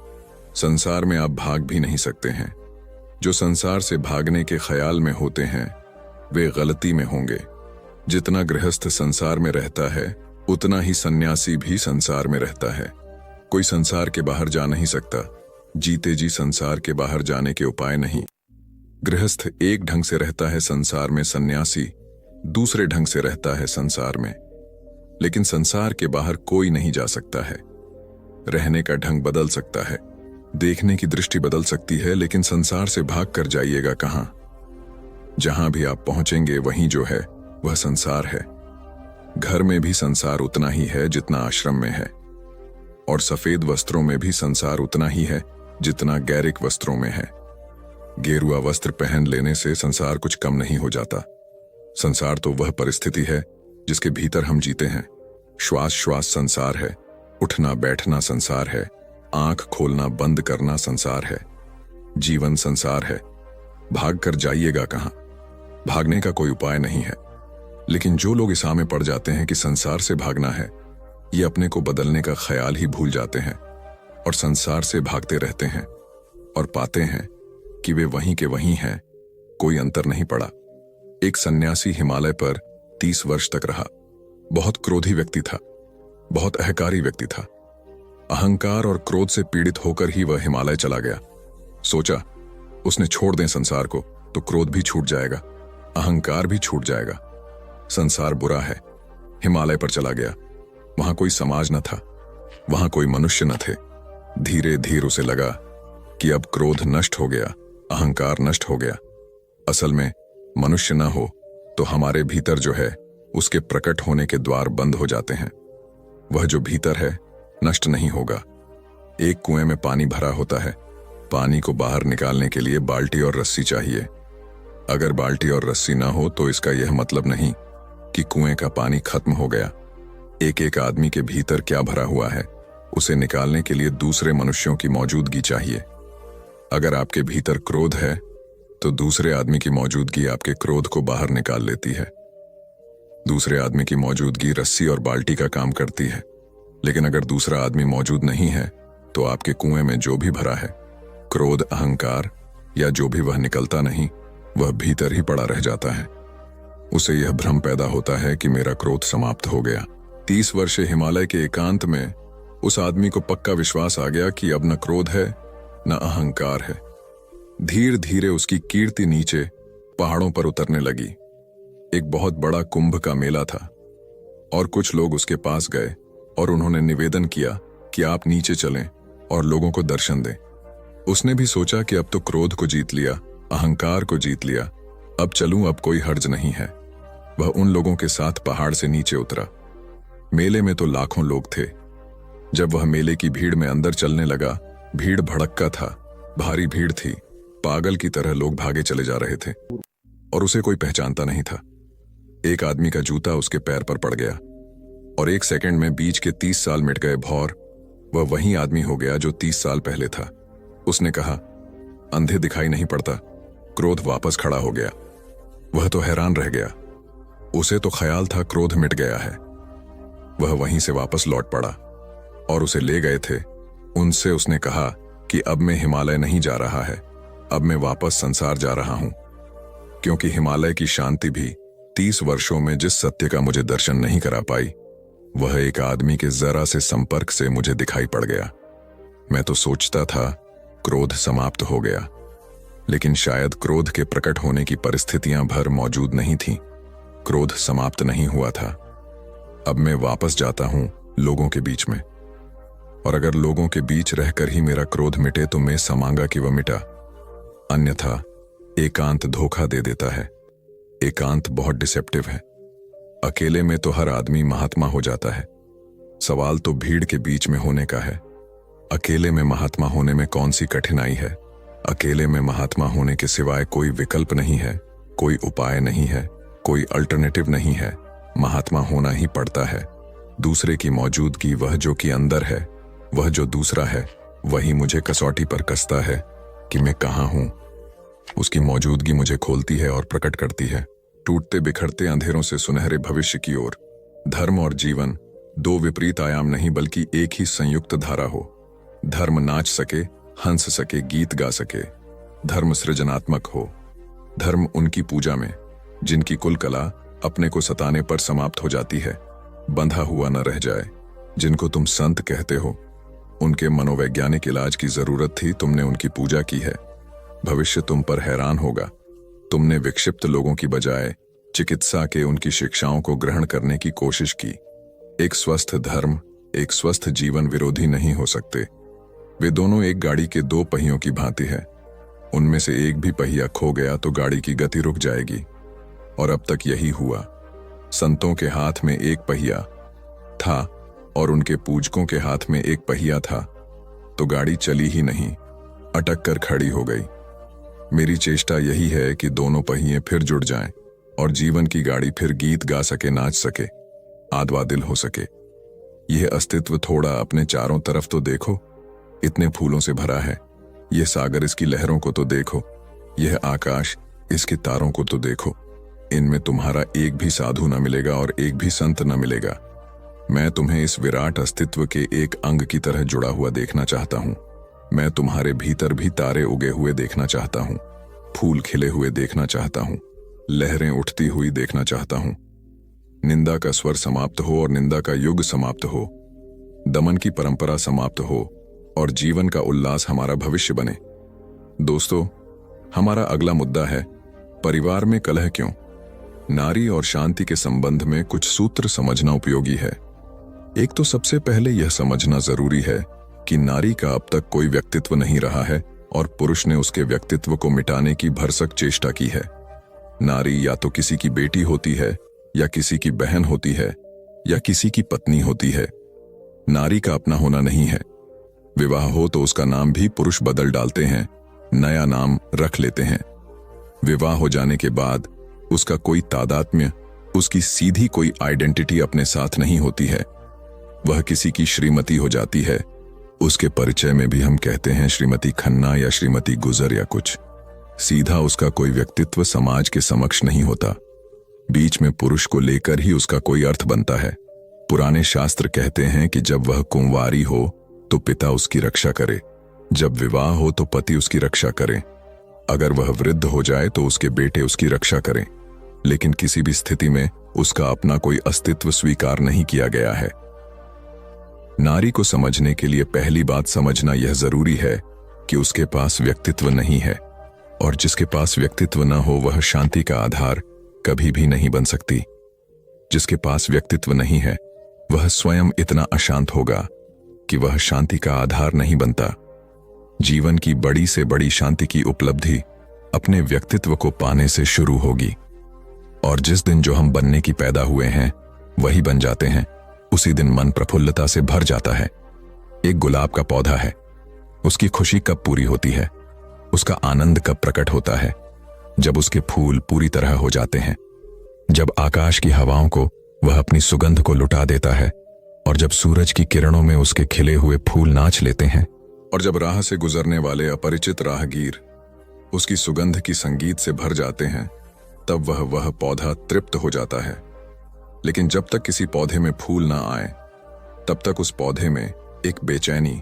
संसार में आप भाग भी नहीं सकते हैं। जो संसार से भागने के ख्याल में होते हैं वे गलती में होंगे। जितना गृहस्थ संसार में रहता है उतना ही सन्यासी भी संसार में रहता है। कोई संसार के बाहर जा नहीं सकता, जीते जी संसार के बाहर जाने के उपाय नहीं। गृहस्थ एक ढंग से रहता है संसार में, सन्यासी दूसरे ढंग से रहता है संसार में। लेकिन संसार के बाहर कोई नहीं जा सकता है। रहने का ढंग बदल सकता है, देखने की दृष्टि बदल सकती है, लेकिन संसार से भाग कर जाइएगा कहां? जहां भी आप पहुंचेंगे वहीं जो है वह संसार है। घर में भी संसार उतना ही है जितना आश्रम में है, और सफेद वस्त्रों में भी संसार उतना ही है जितना गैरिक वस्त्रों में है। गेरुआ वस्त्र पहन लेने से संसार कुछ कम नहीं हो जाता। संसार तो वह परिस्थिति है जिसके भीतर हम जीते हैं। श्वास श्वास संसार है, उठना बैठना संसार है, आंख खोलना बंद करना संसार है। जीवन संसार है। भाग कर जाइएगा कहां? भागने का कोई उपाय नहीं है। लेकिन जो लोग इस में पड़ जाते हैं कि संसार से भागना है, ये अपने को बदलने का ख्याल ही भूल जाते हैं और संसार से भागते रहते हैं और पाते हैं कि वे वहीं के वहीं हैं, कोई अंतर नहीं पड़ा। एक सन्यासी हिमालय पर 30 वर्ष तक रहा। बहुत क्रोधी व्यक्ति था, बहुत अहंकारी व्यक्ति था। अहंकार और क्रोध से पीड़ित होकर ही वह हिमालय चला गया। सोचा उसने छोड़ दें संसार को तो क्रोध भी छूट जाएगा, अहंकार भी छूट जाएगा। संसार बुरा है। हिमालय पर चला गया। वहां कोई समाज न था, वहां कोई मनुष्य न थे। धीरे धीरे उसे लगा कि अब क्रोध नष्ट हो गया, अहंकार नष्ट हो गया। असल में मनुष्य न हो तो हमारे भीतर जो है उसके प्रकट होने के द्वार बंद हो जाते हैं। वह जो भीतर है नष्ट नहीं होगा। एक कुएं में पानी भरा होता है। पानी को बाहर निकालने के लिए बाल्टी और रस्सी चाहिए। अगर बाल्टी और रस्सी ना हो तो इसका यह मतलब नहीं कि कुएं का पानी खत्म हो गया। एक एक आदमी के भीतर क्या भरा हुआ है उसे निकालने के लिए दूसरे मनुष्यों की मौजूदगी चाहिए। अगर आपके भीतर क्रोध है तो दूसरे आदमी की मौजूदगी आपके क्रोध को बाहर निकाल लेती है। दूसरे आदमी की मौजूदगी रस्सी और बाल्टी का काम करती है। लेकिन अगर दूसरा आदमी मौजूद नहीं है तो आपके कुएं में जो भी भरा है, क्रोध, अहंकार या जो भी, वह निकलता नहीं, वह भीतर ही पड़ा रह जाता है। उसे यह भ्रम पैदा होता है कि मेरा क्रोध समाप्त हो गया। 30 वर्ष हिमालय के एकांत में उस आदमी को पक्का विश्वास आ गया कि अब न क्रोध है न अहंकार है। धीरे धीरे उसकी कीर्ति नीचे पहाड़ों पर उतरने लगी। एक बहुत बड़ा कुंभ का मेला था और कुछ लोग उसके पास गए और उन्होंने निवेदन किया कि आप नीचे चलें और लोगों को दर्शन दें। उसने भी सोचा कि अब तो क्रोध को जीत लिया, अहंकार को जीत लिया, अब चलूं, अब कोई हर्ज नहीं है। वह उन लोगों के साथ पहाड़ से नीचे उतरा। मेले में तो लाखों लोग थे। जब वह मेले की भीड़ में अंदर चलने लगा, भीड़ भड़क्का था, भारी भीड़ थी। पागल की तरह लोग भागे चले जा रहे थे और उसे कोई पहचानता नहीं था। एक आदमी का जूता उसके पैर पर पड़ गया और एक सेकंड में बीच के 30 साल मिट गए भौर। वह वही आदमी हो गया जो 30 साल पहले था। उसने कहा, अंधे दिखाई नहीं पड़ता। क्रोध वापस खड़ा हो गया। वह तो हैरान रह गया। उसे तो ख्याल था क्रोध मिट गया है। वह वहीं से वापस लौट पड़ा और उसे ले गए थे। उनसे उसने कहा कि अब मैं हिमालय नहीं जा रहा है, अब मैं वापस संसार जा रहा हूं, क्योंकि हिमालय की शांति भी 30 वर्षों में जिस सत्य का मुझे दर्शन नहीं करा पाई, वह एक आदमी के जरा से संपर्क से मुझे दिखाई पड़ गया। मैं तो सोचता था क्रोध समाप्त हो गया, लेकिन शायद क्रोध के प्रकट होने की परिस्थितियां भर मौजूद नहीं थीं। क्रोध समाप्त नहीं हुआ था। अब मैं वापस जाता हूं लोगों के बीच में, और अगर लोगों के बीच रहकर ही मेरा क्रोध मिटे तो मैं समांगा कि वह मिटा। अन्यथा एकांत धोखा दे देता है। एकांत बहुत डिसेप्टिव है। अकेले में तो हर आदमी महात्मा हो जाता है। सवाल तो भीड़ के बीच में होने का है। अकेले में महात्मा होने में कौन सी कठिनाई है? अकेले में महात्मा होने के सिवाय कोई विकल्प नहीं है, कोई उपाय नहीं है, कोई अल्टरनेटिव नहीं है। महात्मा होना ही पड़ता है। दूसरे की मौजूदगी, वह जो कि अंदर है, वह जो दूसरा है, वही मुझे कसौटी पर कसता है कि मैं कहाँ हूं। उसकी मौजूदगी मुझे खोलती है और प्रकट करती है, टूटते बिखरते अंधेरों से सुनहरे भविष्य की ओर। धर्म और जीवन दो विपरीत आयाम नहीं बल्कि एक ही संयुक्त धारा हो। धर्म नाच सके, हंस सके, गीत गा सके। धर्म सृजनात्मक हो। धर्म उनकी पूजा में जिनकी कुल कला अपने को सताने पर समाप्त हो जाती है, बंधा हुआ न रह जाए। जिनको तुम संत कहते हो, उनके मनोवैज्ञानिक इलाज की जरूरत थी, तुमने उनकी पूजा की है। भविष्य तुम पर हैरान होगा। तुमने विक्षिप्त लोगों की बजाय चिकित्सा के उनकी शिक्षाओं को ग्रहण करने की कोशिश की। एक स्वस्थ धर्म, एक स्वस्थ जीवन विरोधी नहीं हो सकते। वे दोनों एक गाड़ी के दो पहियों की भांति है। उनमें से एक भी पहिया खो गया तो गाड़ी की गति रुक जाएगी, और अब तक यही हुआ। संतों के हाथ में एक पहिया था और उनके पूजकों के हाथ में एक पहिया था, तो गाड़ी चली ही नहीं, अटक कर खड़ी हो गई। मेरी चेष्टा यही है कि दोनों पहिए फिर जुड़ जाएं और जीवन की गाड़ी फिर गीत गा सके, नाच सके, आदवा दिल हो सके। यह अस्तित्व थोड़ा अपने चारों तरफ तो देखो। इतने फूलों से भरा है। यह सागर इसकी लहरों को तो देखो, यह आकाश इसके तारों को तो देखो। इनमें तुम्हारा एक भी साधु न मिलेगा और एक भी संत न मिलेगा। मैं तुम्हें इस विराट अस्तित्व के एक अंग की तरह जुड़ा हुआ देखना चाहता हूं। मैं तुम्हारे भीतर भी तारे उगे हुए देखना चाहता हूं, फूल खिले हुए देखना चाहता हूं, लहरें उठती हुई देखना चाहता हूं। निंदा का स्वर समाप्त हो और निंदा का युग समाप्त हो, दमन की परंपरा समाप्त हो और जीवन का उल्लास हमारा भविष्य बने। दोस्तों, हमारा अगला मुद्दा है परिवार में कलह क्यों। नारी और शांति के संबंध में कुछ सूत्र समझना उपयोगी है। एक तो सबसे पहले यह समझना जरूरी है कि नारी का अब तक कोई व्यक्तित्व नहीं रहा है और पुरुष ने उसके व्यक्तित्व को मिटाने की भरसक चेष्टा की है। नारी या तो किसी की बेटी होती है, या किसी की बहन होती है, या किसी की पत्नी होती है। नारी का अपना होना नहीं है। विवाह हो तो उसका नाम भी पुरुष बदल डालते हैं, नया नाम रख लेते हैं। विवाह हो जाने के बाद उसका कोई तादात्म्य, उसकी सीधी कोई आइडेंटिटी अपने साथ नहीं होती है। वह किसी की श्रीमती हो जाती है। उसके परिचय में भी हम कहते हैं श्रीमती खन्ना या श्रीमती गुजर या कुछ। सीधा उसका कोई व्यक्तित्व समाज के समक्ष नहीं होता। बीच में पुरुष को लेकर ही उसका कोई अर्थ बनता है। पुराने शास्त्र कहते हैं कि जब वह कुंवारी हो तो पिता उसकी रक्षा करे, जब विवाह हो तो पति उसकी रक्षा करे, अगर वह वृद्ध हो जाए तो उसके बेटे उसकी रक्षा करें। लेकिन किसी भी स्थिति में उसका अपना कोई अस्तित्व स्वीकार नहीं किया गया है। नारी को समझने के लिए पहली बात समझना यह जरूरी है कि उसके पास व्यक्तित्व नहीं है, और जिसके पास व्यक्तित्व न हो वह शांति का आधार कभी भी नहीं बन सकती। जिसके पास व्यक्तित्व नहीं है वह स्वयं इतना अशांत होगा कि वह शांति का आधार नहीं बनता। जीवन की बड़ी से बड़ी शांति की उपलब्धि अपने व्यक्तित्व को पाने से शुरू होगी, और जिस दिन जो हम बनने की पैदा हुए हैं वही बन जाते हैं, उसी दिन मन प्रफुल्लता से भर जाता है। एक गुलाब का पौधा है, उसकी खुशी कब पूरी होती है, उसका आनंद कब प्रकट होता है? जब उसके फूल पूरी तरह हो जाते हैं, जब आकाश की हवाओं को वह अपनी सुगंध को लुटा देता है, और जब सूरज की किरणों में उसके खिले हुए फूल नाच लेते हैं, और जब राह से गुजरने वाले अपरिचित राहगीर उसकी सुगंध की संगीत से भर जाते हैं, तब वह पौधा तृप्त हो जाता है। लेकिन जब तक किसी पौधे में फूल ना आए तब तक उस पौधे में एक बेचैनी,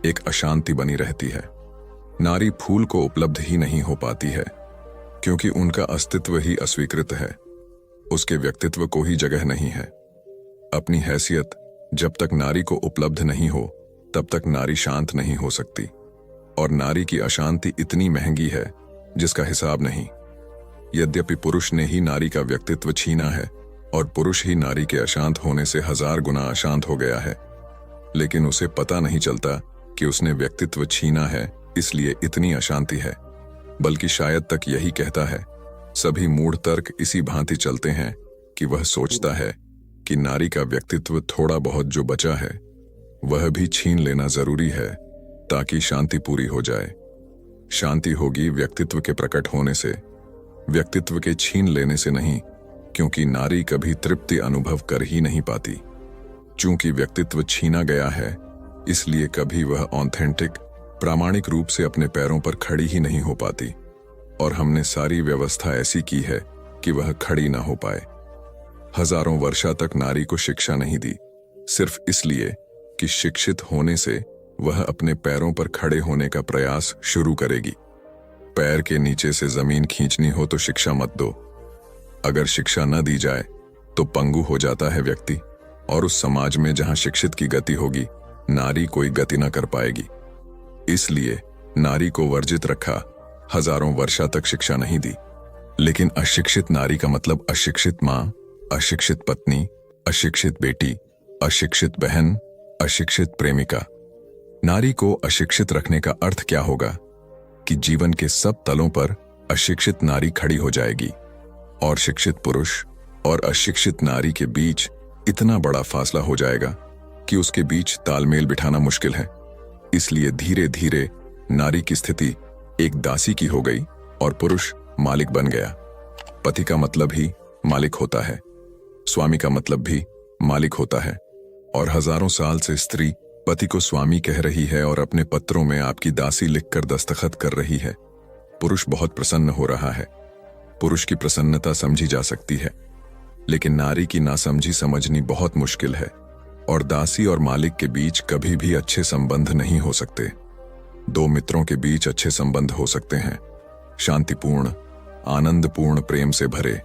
एक अशांति बनी रहती है। नारी फूल को उपलब्ध ही नहीं हो पाती है क्योंकि उनका अस्तित्व ही अस्वीकृत है, उसके व्यक्तित्व को ही जगह नहीं है। अपनी हैसियत जब तक नारी को उपलब्ध नहीं हो तब तक नारी शांत नहीं हो सकती, और नारी की अशांति इतनी महंगी है जिसका हिसाब नहीं। यद्यपि पुरुष ने ही नारी का व्यक्तित्व छीना है और पुरुष ही नारी के अशांत होने से 1000 गुना अशांत हो गया है, लेकिन उसे पता नहीं चलता कि उसने व्यक्तित्व छीना है इसलिए इतनी अशांति है, बल्कि शायद तक यही कहता है। सभी मूढ़ तर्क इसी भांति चलते हैं कि वह सोचता है कि नारी का व्यक्तित्व थोड़ा बहुत जो बचा है वह भी छीन लेना जरूरी है ताकि शांति पूरी हो जाए। शांति होगी व्यक्तित्व के प्रकट होने से, व्यक्तित्व के छीन लेने से नहीं, क्योंकि नारी कभी तृप्ति अनुभव कर ही नहीं पाती। चूंकि व्यक्तित्व छीना गया है इसलिए कभी वह ऑथेंटिक, प्रामाणिक रूप से अपने पैरों पर खड़ी ही नहीं हो पाती, और हमने सारी व्यवस्था ऐसी की है कि वह खड़ी ना हो पाए। हजारों वर्षों तक नारी को शिक्षा नहीं दी, सिर्फ इसलिए कि शिक्षित होने से वह अपने पैरों पर खड़े होने का प्रयास शुरू करेगी। पैर के नीचे से जमीन खींचनी हो तो शिक्षा मत दो। अगर शिक्षा न दी जाए तो पंगु हो जाता है व्यक्ति, और उस समाज में जहां शिक्षित की गति होगी नारी कोई गति न कर पाएगी। इसलिए नारी को वर्जित रखा, हजारों वर्षों तक शिक्षा नहीं दी। लेकिन अशिक्षित नारी का मतलब अशिक्षित मां, अशिक्षित पत्नी, अशिक्षित बेटी, अशिक्षित बहन, अशिक्षित प्रेमिका। नारी को अशिक्षित रखने का अर्थ क्या होगा कि जीवन के सब तलों पर अशिक्षित नारी खड़ी हो जाएगी, और शिक्षित पुरुष और अशिक्षित नारी के बीच इतना बड़ा फासला हो जाएगा कि उसके बीच तालमेल बिठाना मुश्किल है। इसलिए धीरे धीरे नारी की स्थिति एक दासी की हो गई और पुरुष मालिक बन गया। पति का मतलब ही मालिक होता है, स्वामी का मतलब भी मालिक होता है, और हजारों साल से स्त्री पति को स्वामी कह रही है और अपने पत्रों में आपकी दासी लिखकर दस्तखत कर रही है। पुरुष बहुत प्रसन्न हो रहा है। पुरुष की प्रसन्नता समझी जा सकती है, लेकिन नारी की नासमझी समझनी बहुत मुश्किल है। और दासी और मालिक के बीच कभी भी अच्छे संबंध नहीं हो सकते। दो मित्रों के बीच अच्छे संबंध हो सकते हैं, शांतिपूर्ण, आनंदपूर्ण, प्रेम से भरे,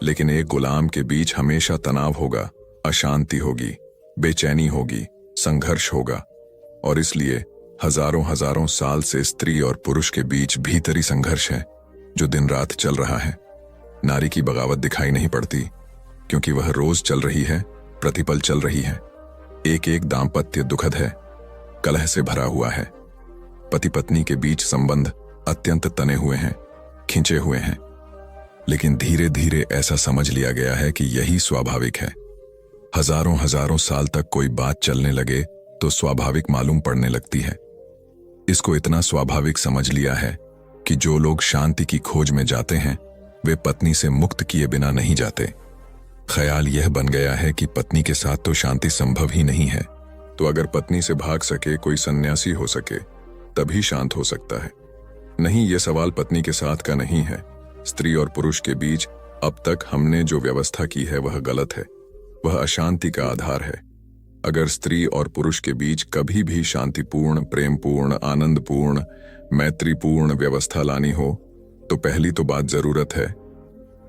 लेकिन एक गुलाम के बीच हमेशा तनाव होगा, अशांति होगी, बेचैनी होगी, संघर्ष होगा। और इसलिए हजारों हजारों साल से स्त्री और पुरुष के बीच भीतरी संघर्ष है जो दिन रात चल रहा है। नारी की बगावत दिखाई नहीं पड़ती क्योंकि वह रोज चल रही है, प्रतिपल चल रही है। एक एक दाम्पत्य दुखद है, कलह से भरा हुआ है। पति पत्नी के बीच संबंध अत्यंत तने हुए हैं, खिंचे हुए हैं, लेकिन धीरे धीरे ऐसा समझ लिया गया है कि यही स्वाभाविक है। हजारों हजारों साल तक कोई बात चलने लगे तो स्वाभाविक मालूम पड़ने लगती है। इसको इतना स्वाभाविक समझ लिया है कि जो लोग शांति की खोज में जाते हैं वे पत्नी से मुक्त किए बिना नहीं जाते। ख्याल यह बन गया है कि पत्नी के साथ तो शांति संभव ही नहीं है, तो अगर पत्नी से भाग सके कोई सन्यासी हो सके तभी शांत हो सकता है। नहीं, यह सवाल पत्नी के साथ का नहीं है। स्त्री और पुरुष के बीच अब तक हमने जो व्यवस्था की है वह गलत है, वह अशांति का आधार है। अगर स्त्री और पुरुष के बीच कभी भी शांतिपूर्ण, प्रेमपूर्ण, आनंदपूर्ण, मैत्रीपूर्ण व्यवस्था लानी हो तो पहली तो बात जरूरत है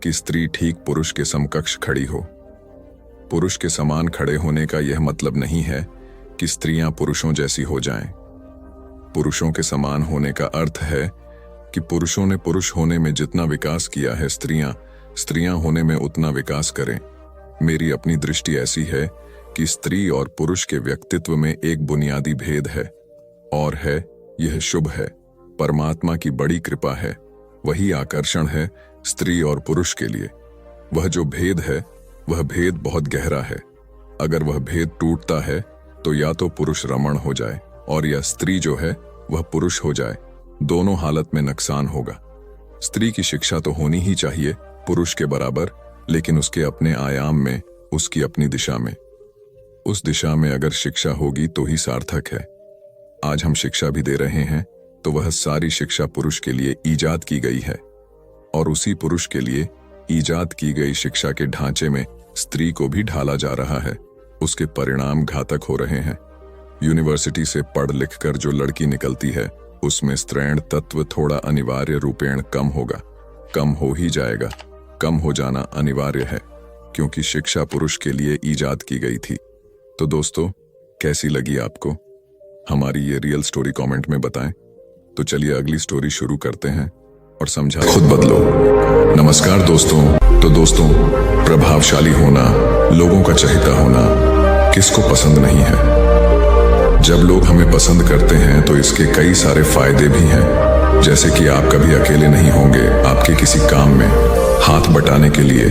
कि स्त्री ठीक पुरुष के समकक्ष खड़ी हो। पुरुष के समान खड़े होने का यह मतलब नहीं है कि स्त्रियां पुरुषों जैसी हो जाएं। पुरुषों के समान होने का अर्थ है कि पुरुषों ने पुरुष होने में जितना विकास किया है स्त्रियां होने में उतना विकास करें। मेरी अपनी दृष्टि ऐसी है कि स्त्री और पुरुष के व्यक्तित्व में एक बुनियादी भेद है, और है यह शुभ है, परमात्मा की बड़ी कृपा है। वही आकर्षण है स्त्री और पुरुष के लिए। वह जो भेद है वह भेद बहुत गहरा है। अगर वह भेद टूटता है तो या तो पुरुष रमण हो जाए और या स्त्री जो है वह पुरुष हो जाए। दोनों हालत में नुकसान होगा। स्त्री की शिक्षा तो होनी ही चाहिए पुरुष के बराबर, लेकिन उसके अपने आयाम में, उसकी अपनी दिशा में। उस दिशा में अगर शिक्षा होगी तो ही सार्थक है। आज हम शिक्षा भी दे रहे हैं तो वह सारी शिक्षा पुरुष के लिए ईजाद की गई है, और उसी पुरुष के लिए ईजाद की गई शिक्षा के ढांचे में स्त्री को भी ढाला जा रहा है। उसके परिणाम घातक हो रहे हैं। यूनिवर्सिटी से पढ़ लिख कर जो लड़की निकलती है उसमें स्त्रैण तत्व थोड़ा अनिवार्य रूपेण कम होगा, कम हो ही जाएगा। कम हो जाना अनिवार्य है क्योंकि शिक्षा पुरुष के लिए ईजाद की गई थी। तो दोस्तों, कैसी लगी आपको हमारी ये रियल स्टोरी कमेंट में बताएं। तो चलिए अगली स्टोरी शुरू करते हैं और समझा खुद बदलो। नमस्कार दोस्तों। तो दोस्तों, प्रभावशाली होना, लोगों का चहेता होना किसको पसंद नहीं है। जब लोग हमें पसंद करते हैं तो इसके कई सारे फायदे भी हैं, जैसे कि आप कभी अकेले नहीं होंगे आपके किसी काम में हाथ बटाने के लिए,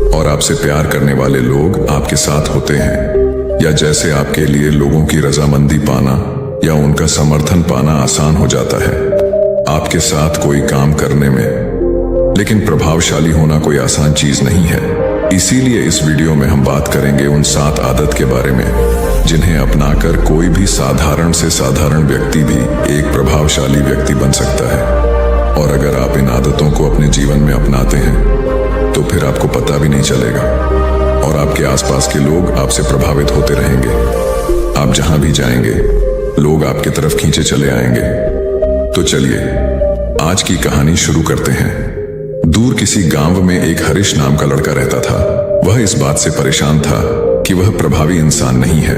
और आपसे प्यार करने वाले लोग आपके साथ होते हैं, या जैसे आपके लिए लोगों की रजामंदी पाना या उनका समर्थन पाना आसान हो जाता है आपके साथ कोई काम करने में। लेकिन प्रभावशाली होना कोई आसान चीज नहीं है। इसीलिए इस वीडियो में हम बात करेंगे उन 7 आदत के बारे में जिन्हें अपनाकर कोई भी साधारण से साधारण व्यक्ति भी एक प्रभावशाली व्यक्ति बन सकता है। और अगर आप इन आदतों को अपने जीवन में अपनाते हैं तो फिर आपको पता भी नहीं चलेगा और आपके आसपास के लोग आपसे प्रभावित होते रहेंगे। आप जहां भी जाएंगे लोग आपकी तरफ खींचे चले आएंगे। तो चलिए आज की कहानी शुरू करते हैं। दूर किसी गांव में एक हरीश नाम का लड़का रहता था। वह इस बात से परेशान था कि वह प्रभावी इंसान नहीं है।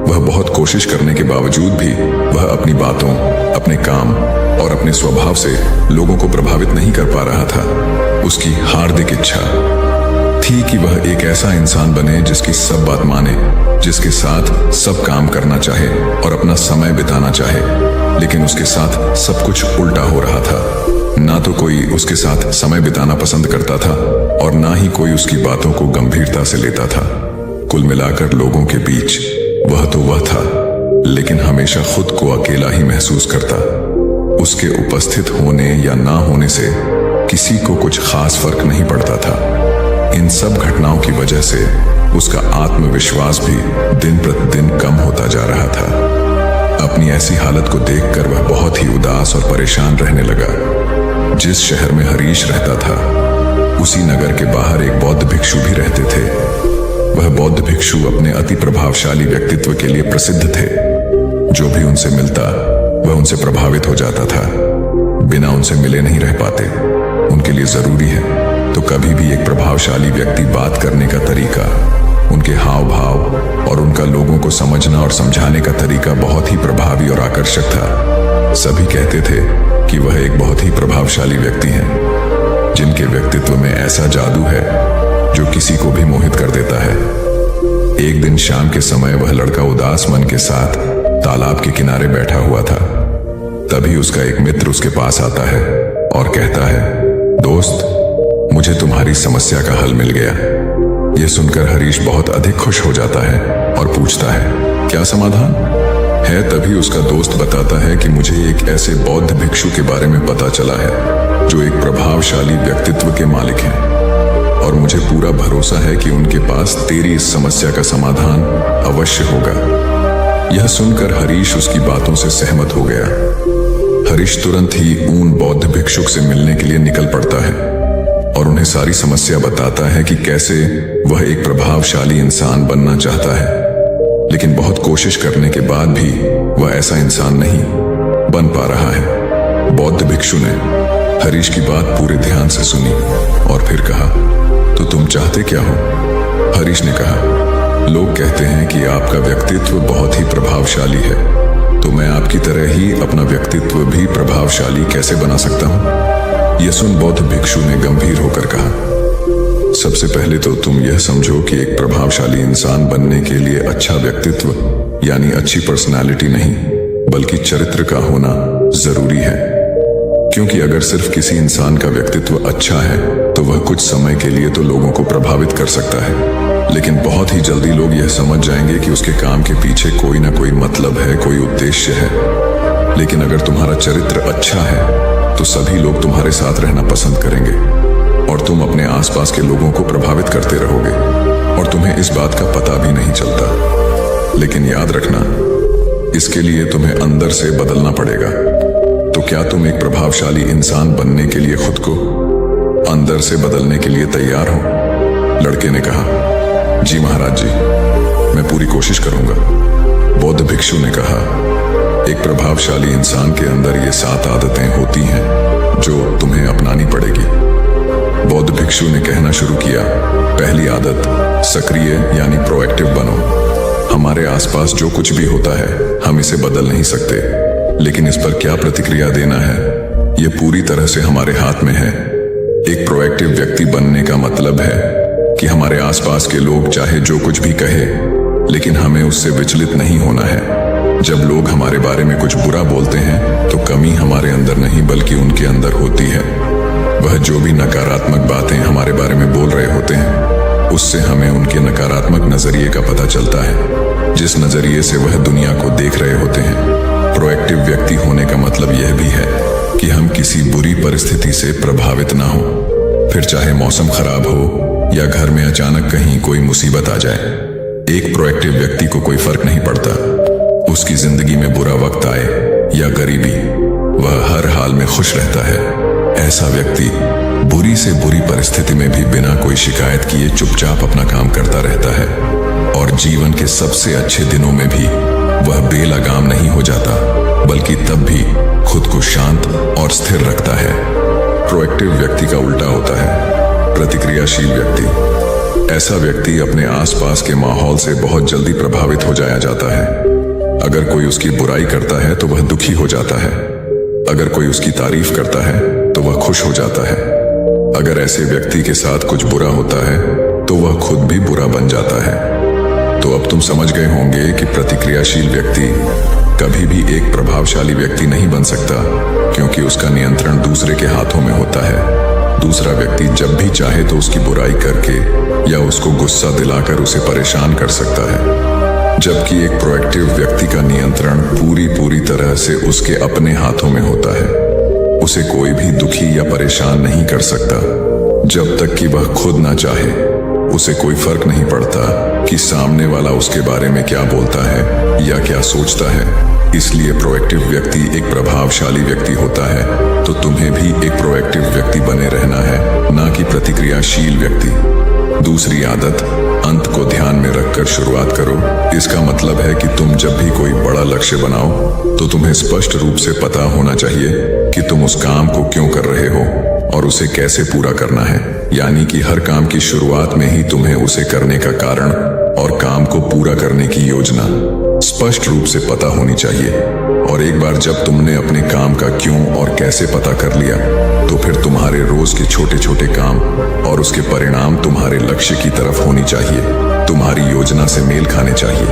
वह बहुत कोशिश करने के बावजूद भी वह अपनी बातों, अपने काम और अपने स्वभाव से लोगों को प्रभावित नहीं कर पा रहा था। उसकी हार्दिक इच्छा थी कि वह एक ऐसा इंसान बने जिसकी सब बात माने, जिसके साथ सब काम करना चाहे और अपना समय बिताना चाहे। लेकिन उसके साथ सब कुछ उल्टा हो रहा था। ना तो कोई उसके साथ समय बिताना पसंद करता था और ना ही कोई उसकी बातों को गंभीरता से लेता था। कुल मिलाकर लोगों के बीच वह तो वह था, लेकिन हमेशा खुद को अकेला ही महसूस करता। उसके उपस्थित होने या ना होने से किसी को कुछ खास फर्क नहीं पड़ता था। इन सब घटनाओं की वजह से उसका आत्मविश्वास भी दिन प्रतिदिन कम होता जा रहा था। अपनी ऐसी हालत को देखकर वह बहुत ही उदास और परेशान रहने लगा। जिस शहर में हरीश रहता था, उसी नगर के बाहर एक बौद्ध भिक्षु भी रहते थे। वह बौद्ध भिक्षु अपने अति प्रभावशाली व्यक्तित्व के लिए प्रसिद्ध थे। जो भी उनसे मिलता, वह उनसे प्रभावित हो जाता था। बिना उनसे मिले नहीं रह पाते। उनके लिए जरूरी है तो कभी भी एक प्रभावशाली व्यक्ति बात करने का तरीका, उनके हाव भाव और उनका लोगों को समझना और समझाने का तरीका बहुत ही प्रभावी और आकर्षक था। सभी कहते थे कि वह एक बहुत ही प्रभावशाली व्यक्ति हैं, जिनके व्यक्तित्व में ऐसा जादू है जो किसी को भी मोहित कर देता है। एक दिन शाम के समय वह लड़का उदास मन के साथ तालाब के किनारे बैठा हुआ था। तभी उसका एक मित्र उसके पास आता है और कहता है, दोस्त, मुझे तुम्हारी समस्या का हल मिल गया। यह सुनकर हरीश बहुत अधिक खुश हो जाता है और पूछता है, क्या समाधान है? तभी उसका दोस्त बताता है कि मुझे एक ऐसे बौद्ध भिक्षु के बारे में पता चला है जो एक प्रभावशाली व्यक्तित्व के मालिक हैं, और मुझे पूरा भरोसा है कि उनके पास तेरी इस समस्या का समाधान अवश्य होगा। यह सुनकर हरीश उसकी बातों से सहमत हो गया। हरीश तुरंत ही उन बौद्ध भिक्षुक से मिलने के लिए निकल पड़ता है और उन्हें सारी समस्या बताता है कि कैसे वह एक प्रभावशाली इंसान बनना चाहता है, लेकिन बहुत कोशिश करने के बाद भी वह ऐसा इंसान नहीं बन पा रहा है। बौद्ध भिक्षु ने हरीश की बात पूरे ध्यान से सुनी और फिर कहा, तो तुम चाहते क्या हो? हरीश ने कहा, लोग कहते हैं कि आपका व्यक्तित्व बहुत ही प्रभावशाली है, तो मैं आपकी तरह ही अपना व्यक्तित्व भी प्रभावशाली कैसे बना सकता हूं? यह सुन बौद्ध भिक्षु ने गंभीर होकर कहा, सबसे पहले तो तुम यह समझो कि एक प्रभावशाली इंसान बनने के लिए अच्छा व्यक्तित्व यानी अच्छी पर्सनालिटी नहीं, बल्कि चरित्र का होना जरूरी है। क्योंकि अगर सिर्फ किसी इंसान का व्यक्तित्व अच्छा है तो वह कुछ समय के लिए तो लोगों को प्रभावित कर सकता है, लेकिन बहुत ही जल्दी लोग यह समझ जाएंगे कि उसके काम के पीछे कोई ना कोई मतलब है, कोई उद्देश्य है। लेकिन अगर तुम्हारा चरित्र अच्छा है तो सभी लोग तुम्हारे साथ रहना पसंद करेंगे और तुम अपने आसपास के लोगों को प्रभावित करते रहोगे और तुम्हें इस बात का पता भी नहीं चलता। लेकिन याद रखना, इसके लिए तुम्हें अंदर से बदलना पड़ेगा। तो क्या तुम एक प्रभावशाली इंसान बनने के लिए खुद को अंदर से बदलने के लिए तैयार हो? लड़के ने कहा, जी महाराज जी, मैं पूरी कोशिश करूंगा। बौद्ध भिक्षु ने कहा, एक प्रभावशाली इंसान के अंदर ये 7 आदतें होती हैं जो तुम्हें अपनानी पड़ेगी। बौद्ध भिक्षु ने कहना शुरू किया, पहली आदत, सक्रिय यानी प्रोएक्टिव बनो। हमारे आसपास जो कुछ भी होता है हम इसे बदल नहीं सकते, लेकिन इस पर क्या प्रतिक्रिया देना है यह पूरी तरह से हमारे हाथ में है। एक प्रोएक्टिव व्यक्ति बनने का मतलब है कि हमारे आसपास के लोग चाहे जो कुछ भी कहे, लेकिन हमें उससे विचलित नहीं होना है। जब लोग हमारे बारे में कुछ बुरा बोलते हैं तो कमी हमारे अंदर नहीं बल्कि उनके अंदर होती है। वह जो भी नकारात्मक बातें हमारे बारे में बोल रहे होते हैं, उससे हमें उनके नकारात्मक नजरिए का पता चलता है, जिस नजरिए से वह दुनिया को देख रहे होते हैं। प्रोएक्टिव व्यक्ति होने का मतलब यह भी है कि हम किसी बुरी परिस्थिति से प्रभावित ना हो, फिर चाहे मौसम खराब हो या घर में अचानक कहीं कोई मुसीबत आ जाए। एक प्रोएक्टिव व्यक्ति को कोई फर्क नहीं पड़ता, उसकी जिंदगी में बुरा वक्त आए या गरीबी, वह हर हाल में खुश रहता है। ऐसा व्यक्ति बुरी से बुरी परिस्थिति में भी बिना कोई शिकायत किए चुपचाप अपना काम करता रहता है, और जीवन के सबसे अच्छे दिनों में भी वह बेलगाम नहीं हो जाता, बल्कि तब भी खुद को शांत और स्थिर रखता है। प्रोएक्टिव व्यक्ति का उल्टा होता है प्रतिक्रियाशील व्यक्ति। ऐसा व्यक्ति अपने आसपास के माहौल से बहुत जल्दी प्रभावित हो जाया जाता है। अगर कोई उसकी बुराई करता है तो वह दुखी हो जाता है, अगर कोई उसकी तारीफ करता है तो वह खुश हो जाता है। अगर ऐसे व्यक्ति के साथ कुछ बुरा होता है तो वह खुद भी बुरा बन जाता है। तो अब तुम समझ गए होंगे कि प्रतिक्रियाशील व्यक्ति कभी भी एक प्रभावशाली व्यक्ति नहीं बन सकता, क्योंकि उसका नियंत्रण दूसरे के हाथों में होता है। दूसरा व्यक्ति जब भी चाहे तो उसकी बुराई करके या उसको गुस्सा दिलाकर उसे परेशान कर सकता है, जबकि एक प्रोएक्टिव व्यक्ति का नियंत्रण पूरी तरह से उसके अपने हाथों में होता है। उसे कोई भी दुखी या परेशान नहीं कर सकता जब तक कि वह खुद ना चाहे। उसे कोई फर्क नहीं पड़ता कि सामने वाला उसके बारे में क्या बोलता है या क्या सोचता है। इसलिए प्रोएक्टिव व्यक्ति एक प्रभावशाली व्यक्ति होता है। तो तुम्हें भी एक प्रोएक्टिव व्यक्ति बने रहना है, ना कि प्रतिक्रियाशील व्यक्ति। दूसरी आदत, अंत को ध्यान में रखकर शुरुआत करो। इसका मतलब है कि तुम जब भी कोई बड़ा लक्ष्य बनाओ तो तुम्हें स्पष्ट रूप से पता होना चाहिए कि तुम उस काम को क्यों कर रहे हो और उसे कैसे पूरा करना है। यानी कि हर काम की शुरुआत में ही तुम्हें उसे करने का कारण और काम को पूरा करने की योजना स्पष्ट रूप से पता होनी चाहिए। और एक बार जब तुमने अपने काम का क्यों और कैसे पता कर लिया तो फिर तुम्हारे रोज के छोटे छोटे काम और उसके परिणाम तुम्हारे लक्ष्य की तरफ होनी चाहिए, तुम्हारी योजना से मेल खाने चाहिए।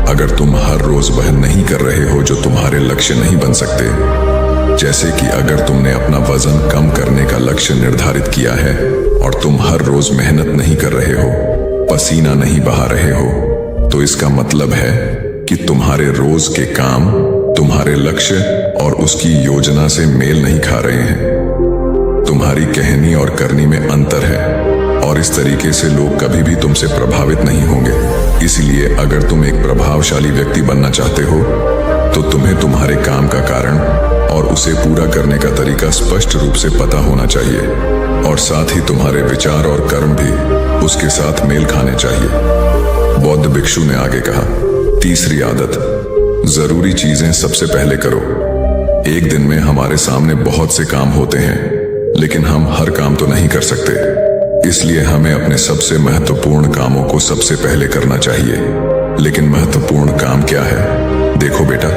अगर तुम हर रोज वह नहीं कर रहे हो जो तुम्हारे लक्ष्य नहीं बन सकते, जैसे कि अगर तुमने अपना वजन कम करने का लक्ष्य निर्धारित किया है और तुम हर रोज मेहनत नहीं कर रहे हो, पसीना नहीं बहा रहे हो, तो इसका मतलब है कि तुम्हारे रोज के काम तुम्हारे लक्ष्य और उसकी योजना से मेल नहीं खा रहे हैं। तुम्हारी कहनी और करनी में अंतर है और इस तरीके से लोग कभी भी तुमसे प्रभावित नहीं होंगे। इसलिए अगर तुम एक प्रभावशाली व्यक्ति बनना चाहते हो तो तुम्हें तुम्हारे काम का कारण और उसे पूरा करने का तरीका स्पष्ट रूप से पता होना चाहिए और साथ ही तुम्हारे विचार और कर्म भी उसके साथ मेल खाने चाहिए। बौद्ध भिक्षु ने आगे कहा, तीसरी आदत, जरूरी चीजें सबसे पहले करो। एक दिन में हमारे सामने बहुत से काम होते हैं लेकिन हम हर काम तो नहीं कर सकते। इसलिए हमें अपने सबसे महत्वपूर्ण कामों को सबसे पहले करना चाहिए। लेकिन महत्वपूर्ण काम क्या है? देखो बेटा,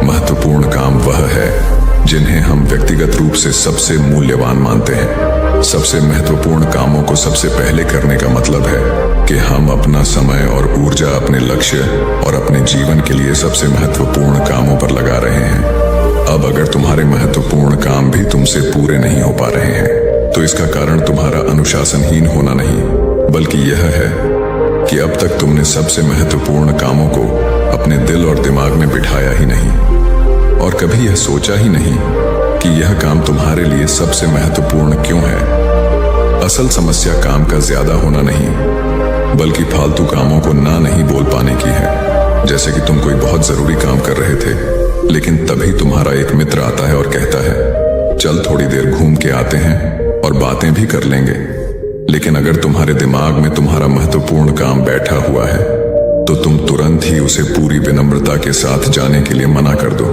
महत्वपूर्ण काम वह है जिन्हें हम व्यक्तिगत रूप से सबसे मूल्यवान मानते हैं। सबसे महत्वपूर्ण कामों को सबसे पहले करने का मतलब है कि हम अपना समय और ऊर्जा अपने लक्ष्य और अपने जीवन के लिए सबसे महत्वपूर्ण कामों पर लगा रहे हैं। अब अगर तुम्हारे महत्वपूर्ण काम भी तुमसे पूरे नहीं हो पा रहे हैं तो इसका कारण तुम्हारा अनुशासनहीन होना नहीं, बल्कि यह है कि अब तक तुमने सबसे महत्वपूर्ण कामों को अपने दिल और दिमाग में बिठाया ही नहीं और कभी यह सोचा ही नहीं कि यह काम तुम्हारे लिए सबसे महत्वपूर्ण क्यों है। असल समस्या काम का ज्यादा होना नहीं, बल्कि फालतू कामों को ना नहीं बोल पाने की है। जैसे कि तुम कोई बहुत जरूरी काम कर रहे थे लेकिन तभी तुम्हारा एक मित्र आता है और कहता है, चल थोड़ी देर घूम के आते हैं और बातें भी कर लेंगे। लेकिन अगर तुम्हारे दिमाग में तुम्हारा महत्वपूर्ण काम बैठा हुआ है तो तुम तुरंत ही उसे पूरी विनम्रता के साथ जाने के लिए मना कर दो।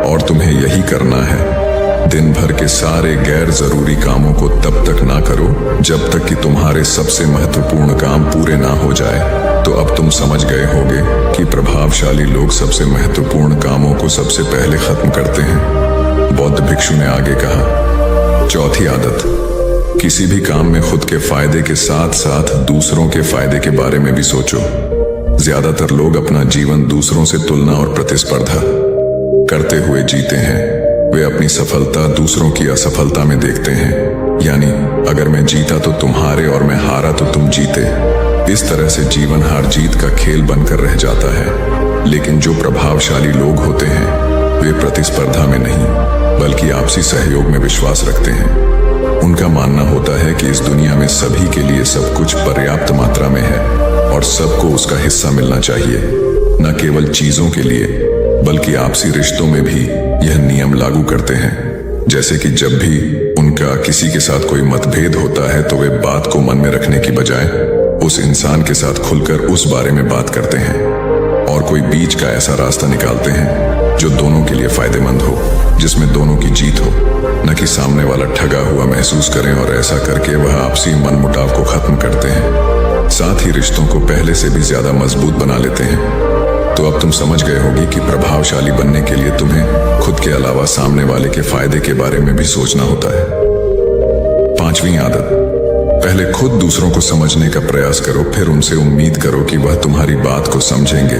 और तुम्हें यही करना है। दिन भर के सारे गैर जरूरी कामों को तब तक ना करो जब तक कि तुम्हारे सबसे महत्वपूर्ण काम पूरे ना हो जाए। तो अब तुम समझ गए होगे कि प्रभावशाली लोग सबसे महत्वपूर्ण कामों को सबसे पहले खत्म करते हैं। बौद्ध भिक्षु ने आगे कहा, चौथी आदत, किसी भी काम में खुद के फायदे के साथ साथ दूसरों के फायदे के बारे में भी सोचो। ज्यादातर लोग अपना जीवन दूसरों से तुलना और प्रतिस्पर्धा करते हुए जीते हैं। वे अपनी सफलता दूसरों की असफलता में देखते हैं। यानी अगर मैं जीता तो तुम्हारे और मैं हारा तो तुम जीते। इस तरह से जीवन हार जीत का खेल बनकर रह जाता है। लेकिन जो प्रभावशाली लोग होते हैं वे प्रतिस्पर्धा में नहीं बल्कि आपसी सहयोग में विश्वास रखते हैं। उनका मानना होता है कि इस दुनिया में सभी के लिए सब कुछ पर्याप्त मात्रा में है और सबको उसका हिस्सा मिलना चाहिए। न केवल चीजों के लिए बल्कि आपसी रिश्तों में भी यह नियम लागू करते हैं। जैसे कि जब भी उनका किसी के साथ कोई मतभेद होता है तो वे बात को मन में रखने की बजाय उस इंसान के साथ खुलकर उस बारे में बात करते हैं और कोई बीच का ऐसा रास्ता निकालते हैं जो दोनों के लिए फायदेमंद हो, जिसमें दोनों की जीत हो, न कि सामने वाला ठगा हुआ महसूस करें। और ऐसा करके वह आपसी मनमुटाव को खत्म करते हैं, साथ ही रिश्तों को पहले से भी ज्यादा मजबूत बना लेते हैं। तो अब तुम समझ गए होगी कि प्रभावशाली बनने के लिए तुम्हें खुद के अलावा सामने वाले के फायदे के बारे में भी सोचना होता है। पांचवी आदत, पहले खुद दूसरों को समझने का प्रयास करो, फिर उनसे उम्मीद करो कि वह तुम्हारी बात को समझेंगे।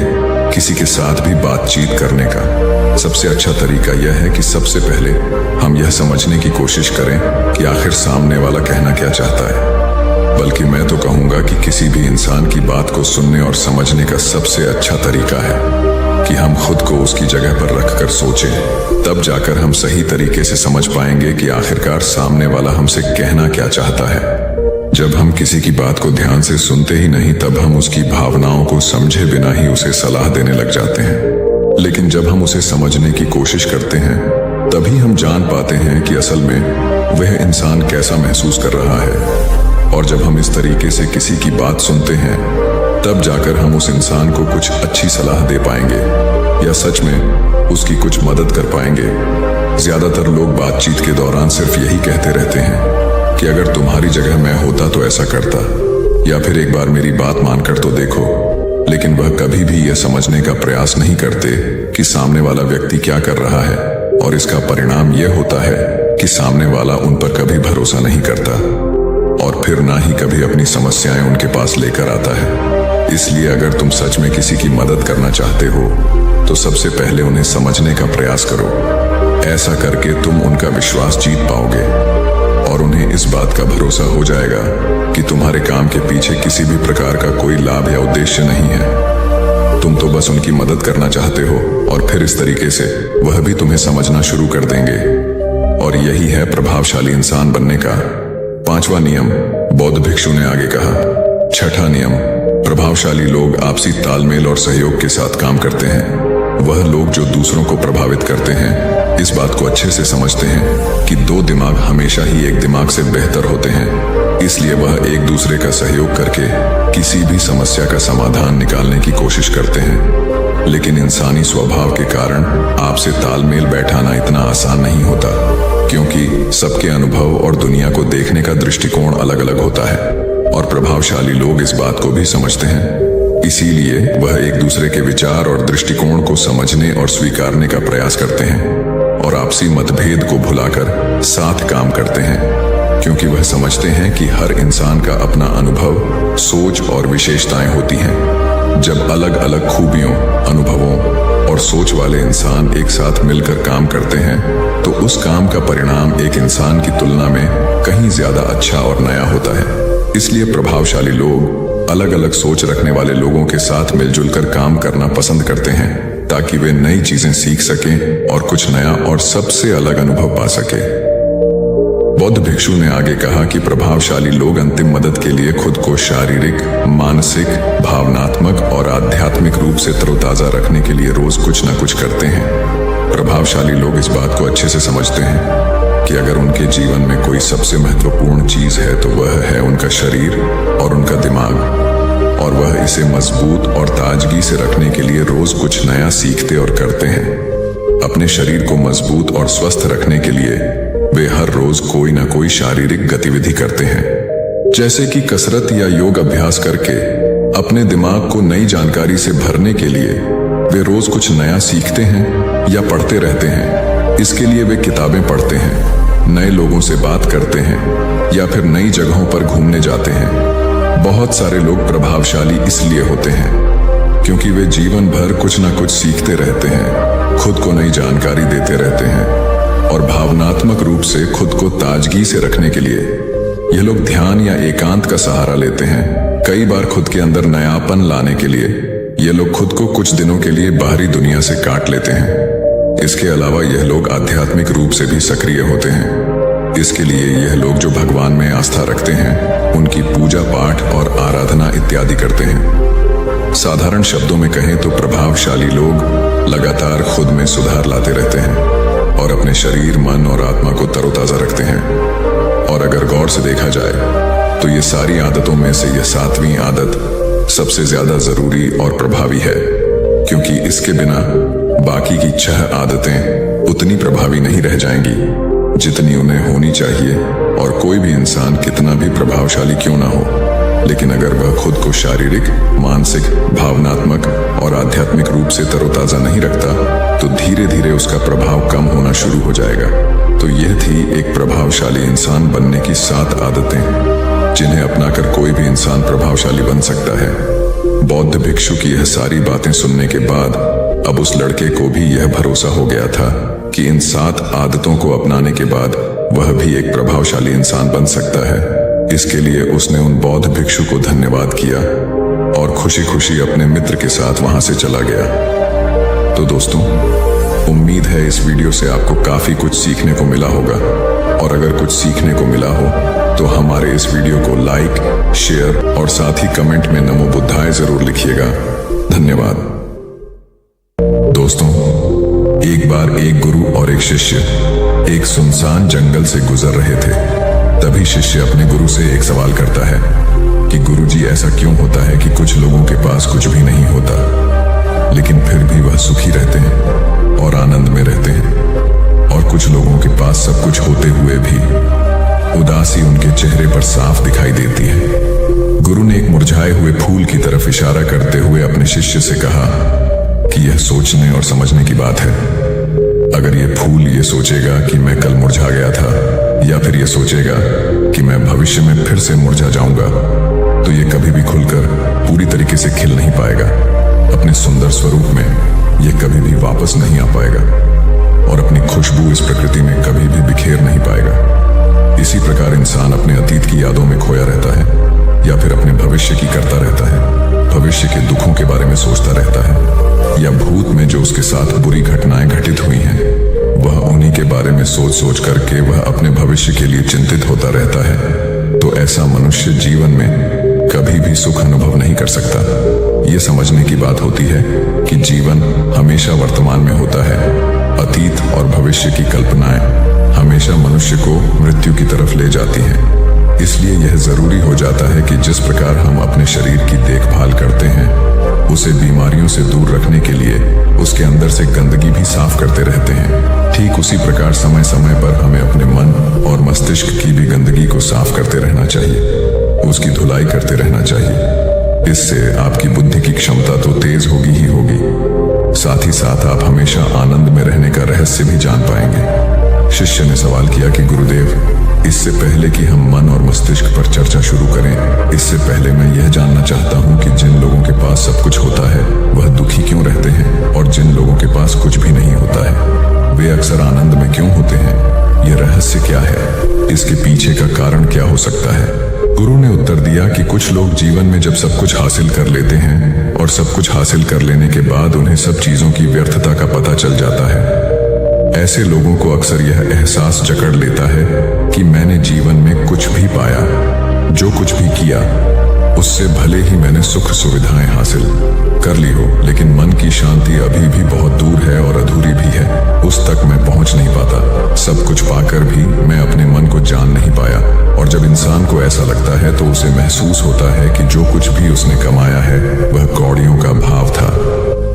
किसी के साथ भी बातचीत करने का सबसे अच्छा तरीका यह है कि सबसे पहले हम यह समझने की कोशिश करें कि आखिर सामने वाला कहना क्या चाहता है। बल्कि मैं तो कहूंगा कि किसी भी इंसान की बात को सुनने और समझने का सबसे अच्छा तरीका है कि हम खुद को उसकी जगह पर रखकर सोचें। तब जाकर हम सही तरीके से समझ पाएंगे कि आखिरकार सामने वाला हमसे कहना क्या चाहता है। जब हम किसी की बात को ध्यान से सुनते ही नहीं, तब हम उसकी भावनाओं को समझे बिना ही उसे सलाह देने लग जाते हैं। लेकिन जब हम उसे समझने की कोशिश करते हैं, तभी हम जान पाते हैं कि असल में वह इंसान कैसा महसूस कर रहा है। और जब हम इस तरीके से किसी की बात सुनते हैं, तब जाकर हम उस इंसान को कुछ अच्छी सलाह दे पाएंगे या सच में उसकी कुछ मदद कर पाएंगे। ज्यादातर लोग बातचीत के दौरान सिर्फ यही कहते रहते हैं कि अगर तुम्हारी जगह मैं होता तो ऐसा करता, या फिर एक बार मेरी बात मानकर तो देखो। लेकिन वह कभी भी यह समझने का प्रयास नहीं करते कि सामने वाला व्यक्ति क्या कर रहा है, और इसका परिणाम यह होता है कि सामने वाला उन पर कभी भरोसा नहीं करता और फिर ना ही कभी अपनी समस्याएं उनके पास लेकर आता है। इसलिए अगर तुम सच में किसी की मदद करना चाहते हो, तो सबसे पहले उन्हें समझने का प्रयास करो। ऐसा करके तुम उनका विश्वास जीत पाओगे और उन्हें इस बात का भरोसा हो जाएगा कि तुम्हारे काम के पीछे किसी भी प्रकार का कोई लाभ या उद्देश्य नहीं है। तुम तो बस उनकी मदद करना चाहते हो, और फिर इस तरीके से वह भी तुम्हें समझना शुरू कर देंगे। और यही है प्रभावशाली इंसान बनने का 5वां नियम। बौद्ध भिक्षु ने आगे कहा, 6ठा नियम, प्रभावशाली लोग आपसी तालमेल और सहयोग के साथ काम करते हैं। वह लोग जो दूसरों को प्रभावित करते हैं, इस बात को अच्छे से समझते हैं कि 2 दिमाग हमेशा ही एक दिमाग से बेहतर होते हैं। इसलिए वह एक दूसरे का सहयोग करके किसी भी समस्या का समाधान निकालने की कोशिश करते हैं। लेकिन इंसानी स्वभाव के कारण आपसे तालमेल बैठाना इतना आसान नहीं होता, क्योंकि सबके अनुभव और दुनिया को देखने का दृष्टिकोण अलग अलग होता है, और प्रभावशाली लोग इस बात को भी समझते हैं। इसीलिए वह एक दूसरे के विचार और दृष्टिकोण को समझने और स्वीकारने का प्रयास करते हैं, और आपसी मतभेद को भुलाकर साथ काम करते हैं, क्योंकि वह समझते हैं कि हर इंसान का अपना अनुभव, सोच और विशेषताएं होती हैं। जब अलग अलग खूबियों, अनुभवों और सोच वाले इंसान एक साथ मिलकर काम करते हैं, तो उस काम का परिणाम एक इंसान की तुलना में कहीं ज्यादा अच्छा और नया होता है। इसलिए प्रभावशाली लोग अलग अलग सोच रखने वाले लोगों के साथ मिलजुल कर काम करना पसंद करते हैं, ताकि वे नई चीजें सीख सकें और कुछ नया और सबसे अलग अनुभव पा सके। बौद्ध भिक्षु ने आगे कहा कि प्रभावशाली लोग अंतिम मदद के लिए खुद को शारीरिक, मानसिक, भावनात्मक और आध्यात्मिक रूप से तरोताजा रखने के लिए रोज कुछ न कुछ करते हैं। प्रभावशाली लोग इस बात को अच्छे से समझते हैं कि अगर उनके जीवन में कोई सबसे महत्वपूर्ण चीज है, तो वह है उनका शरीर और उनका दिमाग, और वह इसे मजबूत और ताजगी से रखने के लिए रोज कुछ नया सीखते और करते हैं। अपने शरीर को मजबूत और स्वस्थ रखने के लिए वे हर रोज कोई ना कोई शारीरिक गतिविधि करते हैं, जैसे कि कसरत या योग अभ्यास करके। अपने दिमाग को नई जानकारी से भरने के लिए वे रोज कुछ नया सीखते हैं या पढ़ते रहते हैं। इसके लिए वे किताबें पढ़ते हैं, नए लोगों से बात करते हैं या फिर नई जगहों पर घूमने जाते हैं। बहुत सारे लोग प्रभावशाली इसलिए होते हैं क्योंकि वे जीवन भर कुछ ना कुछ सीखते रहते हैं, खुद को नई जानकारी देते रहते हैं, और भावनात्मक रूप से खुद को ताजगी से रखने के लिए ये लोग ध्यान या एकांत का सहारा लेते हैं। कई बार खुद के अंदर नयापन लाने के लिए ये लोग खुद को कुछ दिनों के लिए बाहरी दुनिया से काट लेते हैं। इसके अलावा यह लोग आध्यात्मिक रूप से भी सक्रिय होते हैं। इसके लिए यह लोग जो भगवान में आस्था रखते हैं, उनकी पूजा पाठ और आराधना इत्यादि करते हैं। साधारण शब्दों में कहें तो प्रभावशाली लोग लगातार खुद में सुधार लाते रहते हैं और अपने शरीर, मन और आत्मा को तरोताजा रखते हैं। और अगर गौर से देखा जाए तो ये सारी आदतों में से यह 7वीं आदत सबसे ज्यादा जरूरी और प्रभावी है, क्योंकि इसके बिना बाकी की 6 आदतें उतनी प्रभावी नहीं रह जाएंगी जितनी उन्हें होनी चाहिए। और कोई भी इंसान कितना भी प्रभावशाली क्यों ना हो, लेकिन अगर वह खुद को शारीरिक, मानसिक, भावनात्मक और आध्यात्मिक रूप से तरोताजा नहीं रखता, तो धीरे धीरे उसका प्रभाव कम होना शुरू हो जाएगा। तो यह थी एक प्रभावशाली इंसान बनने की 7 आदतें, जिन्हें अपनाकर कोई भी इंसान प्रभावशाली बन सकता है। बौद्ध भिक्षु की यह सारी बातें सुनने के बाद अब उस लड़के को भी यह भरोसा हो गया था कि इन 7 आदतों को अपनाने के बाद वह भी एक प्रभावशाली इंसान बन सकता है। इसके लिए उसने उन बौद्ध भिक्षु को धन्यवाद किया और खुशी खुशी अपने मित्र के साथ वहां से चला गया। तो दोस्तों, उम्मीद है इस वीडियो से आपको काफी कुछ सीखने को मिला होगा, और अगर कुछ सीखने को मिला हो तो हमारे इस वीडियो को लाइक, शेयर और साथ ही कमेंट में नमो बुद्धाय जरूर लिखिएगा। धन्यवाद। दोस्तों, एक बार एक गुरु और एक शिष्य एक सुनसान जंगल से गुजर रहे थे। तभी शिष्य अपने गुरु से एक सवाल करता है कि गुरुजी, ऐसा क्यों होता है कि कुछ लोगों के पास कुछ भी नहीं होता लेकिन फिर भी वह सुखी रहते हैं और आनंद में रहते हैं, और कुछ लोगों के पास सब कुछ होते हुए भी उदासी उनके चेहरे पर साफ दिखाई देती है। गुरु ने एक मुरझाए हुए फूल की तरफ इशारा करते हुए अपने शिष्य से कहा कि यह सोचने और समझने की बात है। अगर यह फूल ये सोचेगा कि मैं कल मुरझा गया था, या फिर यह सोचेगा कि मैं भविष्य में फिर से मुरझा जाऊंगा, तो यह कभी भी खुलकर पूरी तरीके से खिल नहीं पाएगा। अपने सुंदर स्वरूप में यह कभी भी वापस नहीं आ पाएगा और अपनी खुशबू इस प्रकृति में कभी भी बिखेर नहीं पाएगा। इसी प्रकार इंसान अपने अतीत की यादों में खोया रहता है, या फिर अपने भविष्य की करता रहता है, भविष्य के दुखों के बारे में सोचता रहता है, या भूत में जो उसके साथ बुरी घटनाएं घटित हुई हैं, वह उन्हीं के बारे में सोच सोच करके वह अपने भविष्य के लिए चिंतित होता रहता है। तो ऐसा मनुष्य जीवन में कभी भी सुख अनुभव नहीं कर सकता। ये समझने की बात होती है कि जीवन हमेशा वर्तमान में होता है। अतीत और भविष्य की कल्पनाएं हमेशा मनुष्य को मृत्यु की तरफ ले जाती हैं। इसलिए यह जरूरी हो जाता है कि जिस प्रकार हम अपने शरीर की देखभाल करते हैं, उसे बीमारियों से दूर रखने के लिए उसके अंदर से गंदगी भी साफ करते रहते हैं। ठीक उसी प्रकार समय समय पर हमें अपने मन और मस्तिष्क की भी गंदगी को साफ करते रहना चाहिए, उसकी धुलाई करते रहना चाहिए। इससे आपकी बुद्धि की क्षमता तो तेज होगी ही होगी, साथ ही साथ आप हमेशा आनंद में रहने का रहस्य भी जान पाएंगे। शिष्य ने सवाल किया कि गुरुदेव, इससे पहले कि हम मन और मस्तिष्क पर चर्चा शुरू करें, इससे पहले मैं यह जानना चाहता हूं कि जिन लोगों के पास सब कुछ होता है वह दुखी क्यों रहते हैं, और जिन लोगों के पास कुछ भी नहीं होता है वे अक्सर आनंद में क्यों होते हैं? यह रहस्य क्या है? इसके पीछे का कारण क्या हो सकता है? गुरु ने उत्तर दिया कि कुछ लोग जीवन में जब सब कुछ हासिल कर लेते हैं और सब कुछ हासिल कर लेने के बाद उन्हें सब चीजों की व्यर्थता का पता चल जाता है। ऐसे लोगों को अक्सर यह एहसास जकड़ लेता है कि मैंने जीवन में कुछ भी पाया, जो कुछ भी किया उससे भले ही मैंने सुख सुविधाएं हासिल कर ली हो, लेकिन मन की शांति अभी भी बहुत दूर है और अधूरी भी है। उस तक मैं पहुंच नहीं पाता। सब कुछ पाकर भी मैं अपने मन को जान नहीं पाया। और जब इंसान को ऐसा लगता है तो उसे महसूस होता है कि जो कुछ भी उसने कमाया है वह कौड़ियों का भाव था।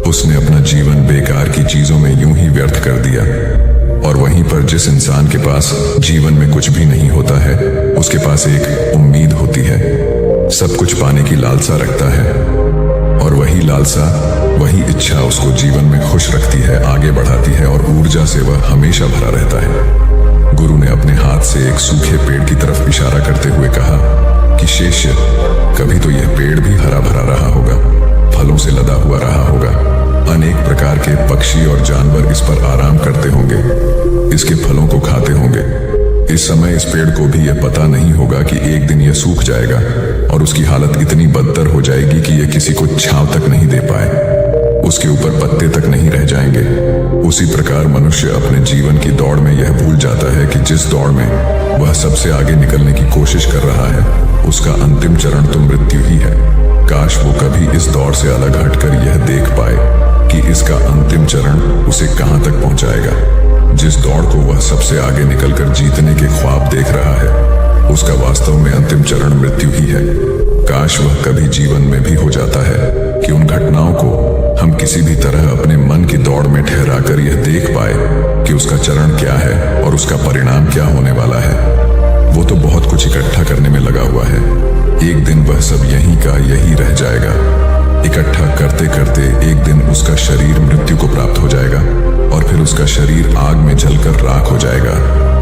उसने अपना जीवन बेकार की चीजों में यूं ही व्यर्थ कर दिया। और वहीं पर जिस इंसान के पास जीवन में कुछ भी नहीं होता है, उसके पास एक उम्मीद होती है, सब कुछ पाने की लालसा रखता है, और वही लालसा, वही इच्छा उसको जीवन में खुश रखती है, आगे बढ़ाती है और ऊर्जा से वह हमेशा भरा रहता है। गुरु ने अपने हाथ से एक सूखे पेड़ की तरफ इशारा करते हुए कहा कि शिष्य, कभी तो यह पेड़ भी हरा भरा रहा होगा, फलों से लदा हुआ रहा होगा, अनेक प्रकार के पक्षी और जानवर इस पर आराम करते होंगे, इसके फलों को खाते होंगे। इस समय इस पेड़ को भी यह पता नहीं होगा कि एक दिन यह सूख जाएगा और उसकी हालत इतनी बदतर हो जाएगी कि यह किसी को छांव तक नहीं दे पाए, उसके ऊपर पत्ते तक नहीं रह जाएंगे। उसी प्रकार मनुष्य अपने जीवन की दौड़ में यह भूल जाता है कि जिस दौड़ में वह सबसे आगे निकलने की कोशिश कर रहा है, उसका अंतिम चरण तो मृत्यु ही है। काश वो कभी इस दौड़ से अलग हटकर यह देख पाए कि इसका अंतिम चरण उसे कहां तक पहुंचाएगा। जिस दौड़ को वह सबसे आगे निकलकर जीतने के ख्वाब देख रहा है, उसका वास्तव में अंतिम चरण मृत्यु ही है। काश वह कभी जीवन में भी हो जाता है कि उन घटनाओं को हम किसी भी तरह अपने मन की दौड़ में ठहरा कर यह देख पाए कि उसका चरण क्या है और उसका परिणाम क्या होने वाला है। वो तो बहुत कुछ इकट्ठा करने में लगा हुआ है, एक दिन वह सब यहीं का यही रह जाएगा। इकट्ठा करते करते एक दिन उसका शरीर मृत्यु को प्राप्त हो जाएगा और फिर उसका शरीर आग में जलकर राख हो जाएगा,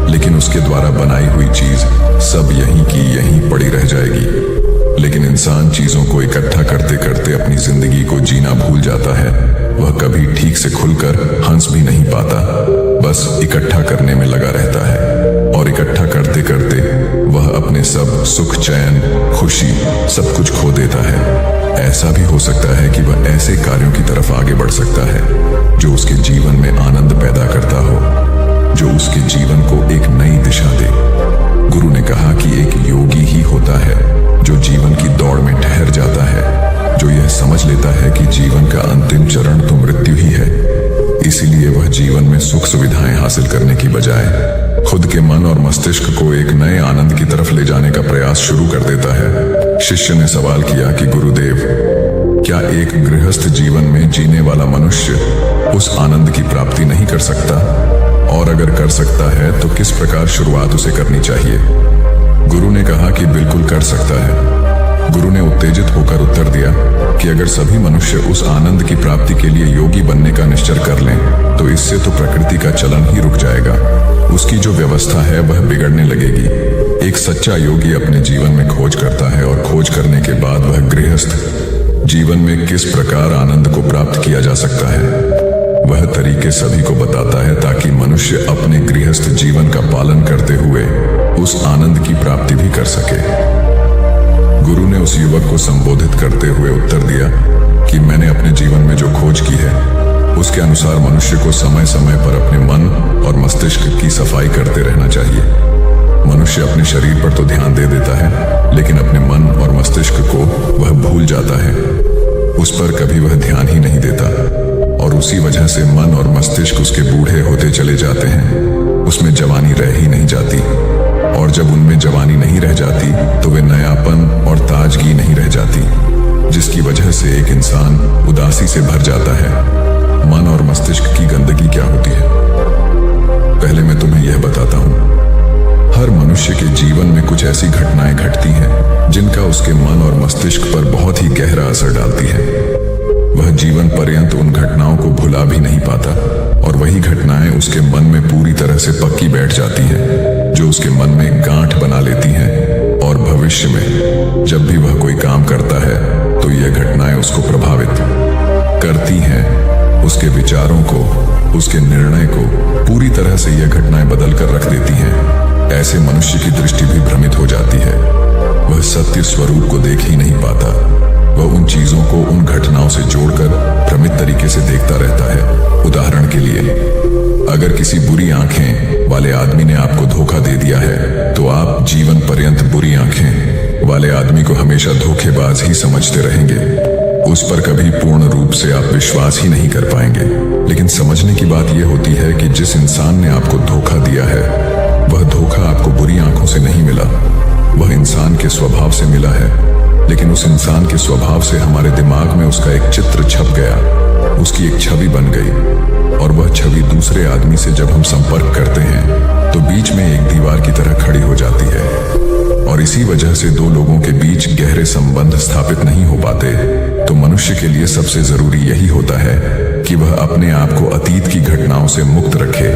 लेकिन उसके द्वारा बनाई हुई चीज सब यहीं की यहीं पड़ी रह जाएगी। लेकिन इंसान चीजों को इकट्ठा करते करते अपनी जिंदगी को जीना भूल जाता है। वह कभी ठीक से खुलकर हंस भी नहीं पाता, बस इकट्ठा करने में लगा रहता है, और इकट्ठा करते करते वह अपने सब सुख, चैन, खुशी सब कुछ खो देता है। ऐसा भी हो सकता है कि वह ऐसे कार्यों की तरफ आगे बढ़ सकता है जो उसके जीवन में आनंद पैदा करता हो, जो उसके जीवन को एक नई दिशा दे। गुरु ने कहा कि एक योगी ही होता है जो जीवन की दौड़ में ठहर जाता है, जो यह समझ लेता है कि जीवन का अंतिम चरण तो मृत्यु ही है। इसीलिए वह जीवन में सुख सुविधाएं हासिल करने की बजाय खुद के मन और मस्तिष्क को एक नए आनंद की तरफ ले जाने का प्रयास शुरू कर देता है। शिष्य ने सवाल किया कि गुरुदेव, क्या एक गृहस्थ जीवन में जीने वाला मनुष्य उस आनंद की प्राप्ति नहीं कर सकता? और अगर कर सकता है तो किस प्रकार शुरुआत उसे करनी चाहिए? गुरु ने कहा कि बिल्कुल कर सकता है। गुरु ने उत्तेजित होकर उत्तर दिया कि अगर सभी मनुष्य उस आनंद की प्राप्ति के लिए योगी बनने का निश्चय कर लें तो इससे तो प्रकृति का चलन ही रुक जाएगा, उसकी जो व्यवस्था है वह बिगड़ने लगेगी। एक सच्चा योगी अपने जीवन में खोज करता है और खोज करने के बाद वह गृहस्थ जीवन में किस प्रकार आनंद को प्राप्त किया जा सकता है वह तरीके सभी को बताता है, ताकि मनुष्य अपने गृहस्थ जीवन का पालन करते हुए उस आनंद की प्राप्ति भी कर सके। गुरु ने उस युवक को संबोधित करते हुए उत्तर दिया कि मैंने अपने जीवन में जो खोज की है उसके अनुसार मनुष्य को समय समय पर अपने मन और मस्तिष्क की सफाई करते रहना चाहिए। मनुष्य अपने शरीर पर तो ध्यान दे देता है, लेकिन अपने मन और मस्तिष्क को वह भूल जाता है, उस पर कभी वह ध्यान ही नहीं देता और उसी वजह से मन और मस्तिष्क उसके बूढ़े होते चले जाते हैं। उसमें जवानी रह ही नहीं जाती और जब उनमें जवानी नहीं रह जाती तो वे नयापन और ताजगी नहीं रह जाती, जिसकी वजह से एक इंसान उदासी से भर जाता है। मन और मस्तिष्क की गंदगी क्या होती है? पहले मैं तुम्हें यह बताता हूँ। हर मनुष्य के जीवन में कुछ ऐसी घटनाएं घटती हैं जिनका उसके मन और मस्तिष्क पर बहुत ही गहरा असर डालती है। वह जीवन पर्यंत उन घटनाओं को भुला भी नहीं पाता और वही घटनाएं उसके मन में पूरी तरह से पक्की बैठ जाती हैं, जो उसके मन में गांठ बना लेती हैं और भविष्य में जब भी वह कोई काम करता है तो यह घटनाएं उसको प्रभावित करती हैं। उसके विचारों को, उसके निर्णय को पूरी तरह से यह घटनाएं बदल कर रख देती हैं। ऐसे मनुष्य की दृष्टि भी भ्रमित हो जाती है। वह सत्य स्वरूप को देख ही नहीं पाता। वह उन चीजों को उन घटनाओं से जोड़कर भ्रमित तरीके से देखता रहता है। उदाहरण के लिए, अगर किसी बुरी आंखें वाले आदमी ने आपको धोखा दे दिया है तो आप जीवन पर्यंत बुरी आंखें वाले आदमी को हमेशा धोखेबाज ही समझते रहेंगे। उस पर कभी पूर्ण रूप से आप विश्वास ही नहीं कर पाएंगे। लेकिन समझने की बात यह होती है कि जिस इंसान ने आपको धोखा दिया है वह धोखा आपको बुरी आंखों से नहीं मिला, वह इंसान के स्वभाव से मिला है। लेकिन उस इंसान के स्वभाव से हमारे दिमाग में उसका एक चित्र छप गया, उसकी एक छवि बन गई और वह छवि दूसरे आदमी से जब हम संपर्क करते हैं तो बीच में एक दीवार की तरह खड़ी हो जाती है और इसी वजह से दो लोगों के बीच गहरे संबंध स्थापित नहीं हो पाते। तो मनुष्य के लिए सबसे जरूरी यही होता है कि वह अपने आप को अतीत की घटनाओं से मुक्त रखे।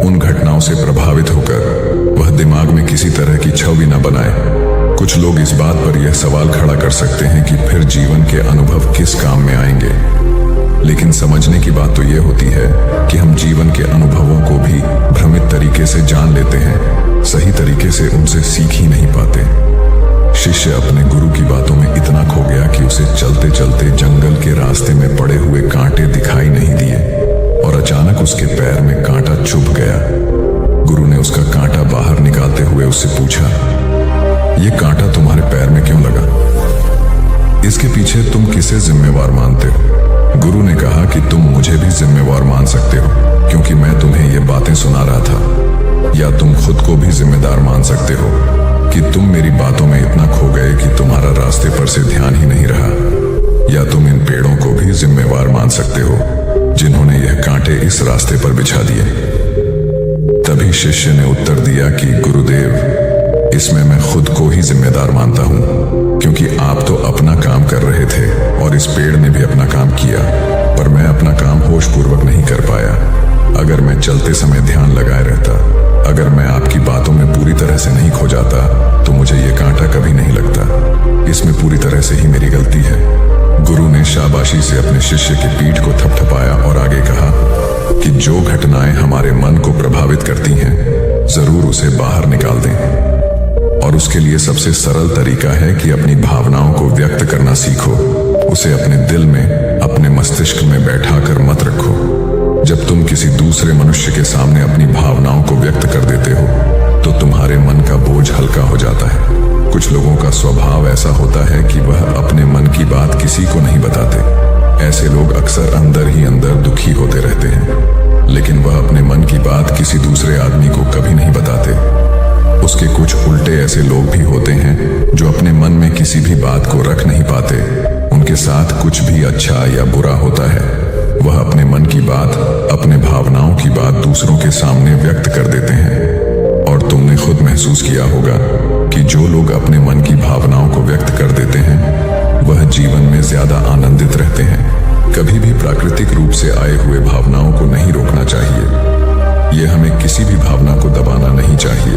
उन घटनाओं से प्रभावित होकर वह दिमाग में किसी तरह की छवि न बनाए। कुछ लोग इस बात पर यह सवाल खड़ा कर सकते हैं कि फिर जीवन के अनुभव किस काम में आएंगे, लेकिन समझने की बात तो यह होती है कि हम जीवन के अनुभवों को भी भ्रमित तरीके से जान लेते हैं, सही तरीके से उनसे सीख ही नहीं पाते। शिष्य अपने गुरु की बातों में इतना खो गया कि उसे चलते चलते जंगल के रास्ते में पड़े हुए कांटे दिखाई नहीं दिए और अचानक उसके पैर में कांटा चुभ गया। गुरु ने उसका कांटा बाहर निकालते हुए उससे पूछा, यह कांटा तुम्हारे पैर में क्यों लगा? इसके पीछे तुम किसे जिम्मेवार मानते हो? गुरु ने कहा कि तुम मुझे भी जिम्मेवार मान सकते हो, क्योंकि मैं तुम्हें ये बातें सुना रहा था। या तुम खुद को भी जिम्मेदार मान सकते हो कि तुम मेरी बातों में इतना खो गए कि तुम्हारा रास्ते पर से ध्यान ही नहीं रहा। या तुम इन पेड़ों को भी जिम्मेवार मान सकते हो जिन्होंने यह कांटे इस रास्ते पर बिछा दिए। तभी शिष्य ने उत्तर दिया कि गुरुदेव, इसमें मैं खुद को ही जिम्मेदार मानता हूँ, क्योंकि आप तो अपना काम कर रहे थे और इस पेड़ ने भी अपना काम किया, पर मैं अपना काम होशपूर्वक नहीं कर पाया। अगर मैं चलते समय ध्यान लगाए रहता, अगर मैं आपकी बातों में पूरी तरह से नहीं खो जाता, तो मुझे ये कांटा कभी नहीं लगता। इसमें पूरी तरह से ही मेरी गलती है। गुरु ने शाबाशी से अपने शिष्य की पीठ को थपथपाया और आगे कहा कि जो घटनाएं हमारे मन को प्रभावित करती हैं, जरूर उसे बाहर निकाल दें। और उसके लिए सबसे सरल तरीका है कि अपनी भावनाओं को व्यक्त करना सीखो। उसे अपने दिल में, अपने मस्तिष्क में बैठाकर मत रखो। जब तुम किसी दूसरे मनुष्य के सामने अपनी भावनाओं को व्यक्त कर देते हो तो तुम्हारे मन का बोझ हल्का हो जाता है। कुछ लोगों का स्वभाव ऐसा होता है कि वह अपने मन की बात किसी को नहीं बताते। ऐसे लोग अक्सर अंदर ही अंदर दुखी होते रहते हैं, लेकिन वह अपने मन की बात किसी दूसरे आदमी को कभी नहीं बताते। उसके कुछ उल्टे ऐसे लोग भी होते हैं जो अपने मन में किसी भी बात को रख नहीं पाते। उनके साथ कुछ भी अच्छा या बुरा होता है, वह अपने मन की बात, अपने भावनाओं की बात दूसरों के सामने व्यक्त कर देते हैं। और तुमने खुद महसूस किया होगा कि जो लोग अपने मन की भावनाओं को व्यक्त कर देते हैं वह जीवन में ज्यादा आनंदित रहते हैं। कभी भी प्राकृतिक रूप से आए हुए भावनाओं को नहीं रोकना चाहिए। यह हमें किसी भी भावना को दबाना नहीं चाहिए।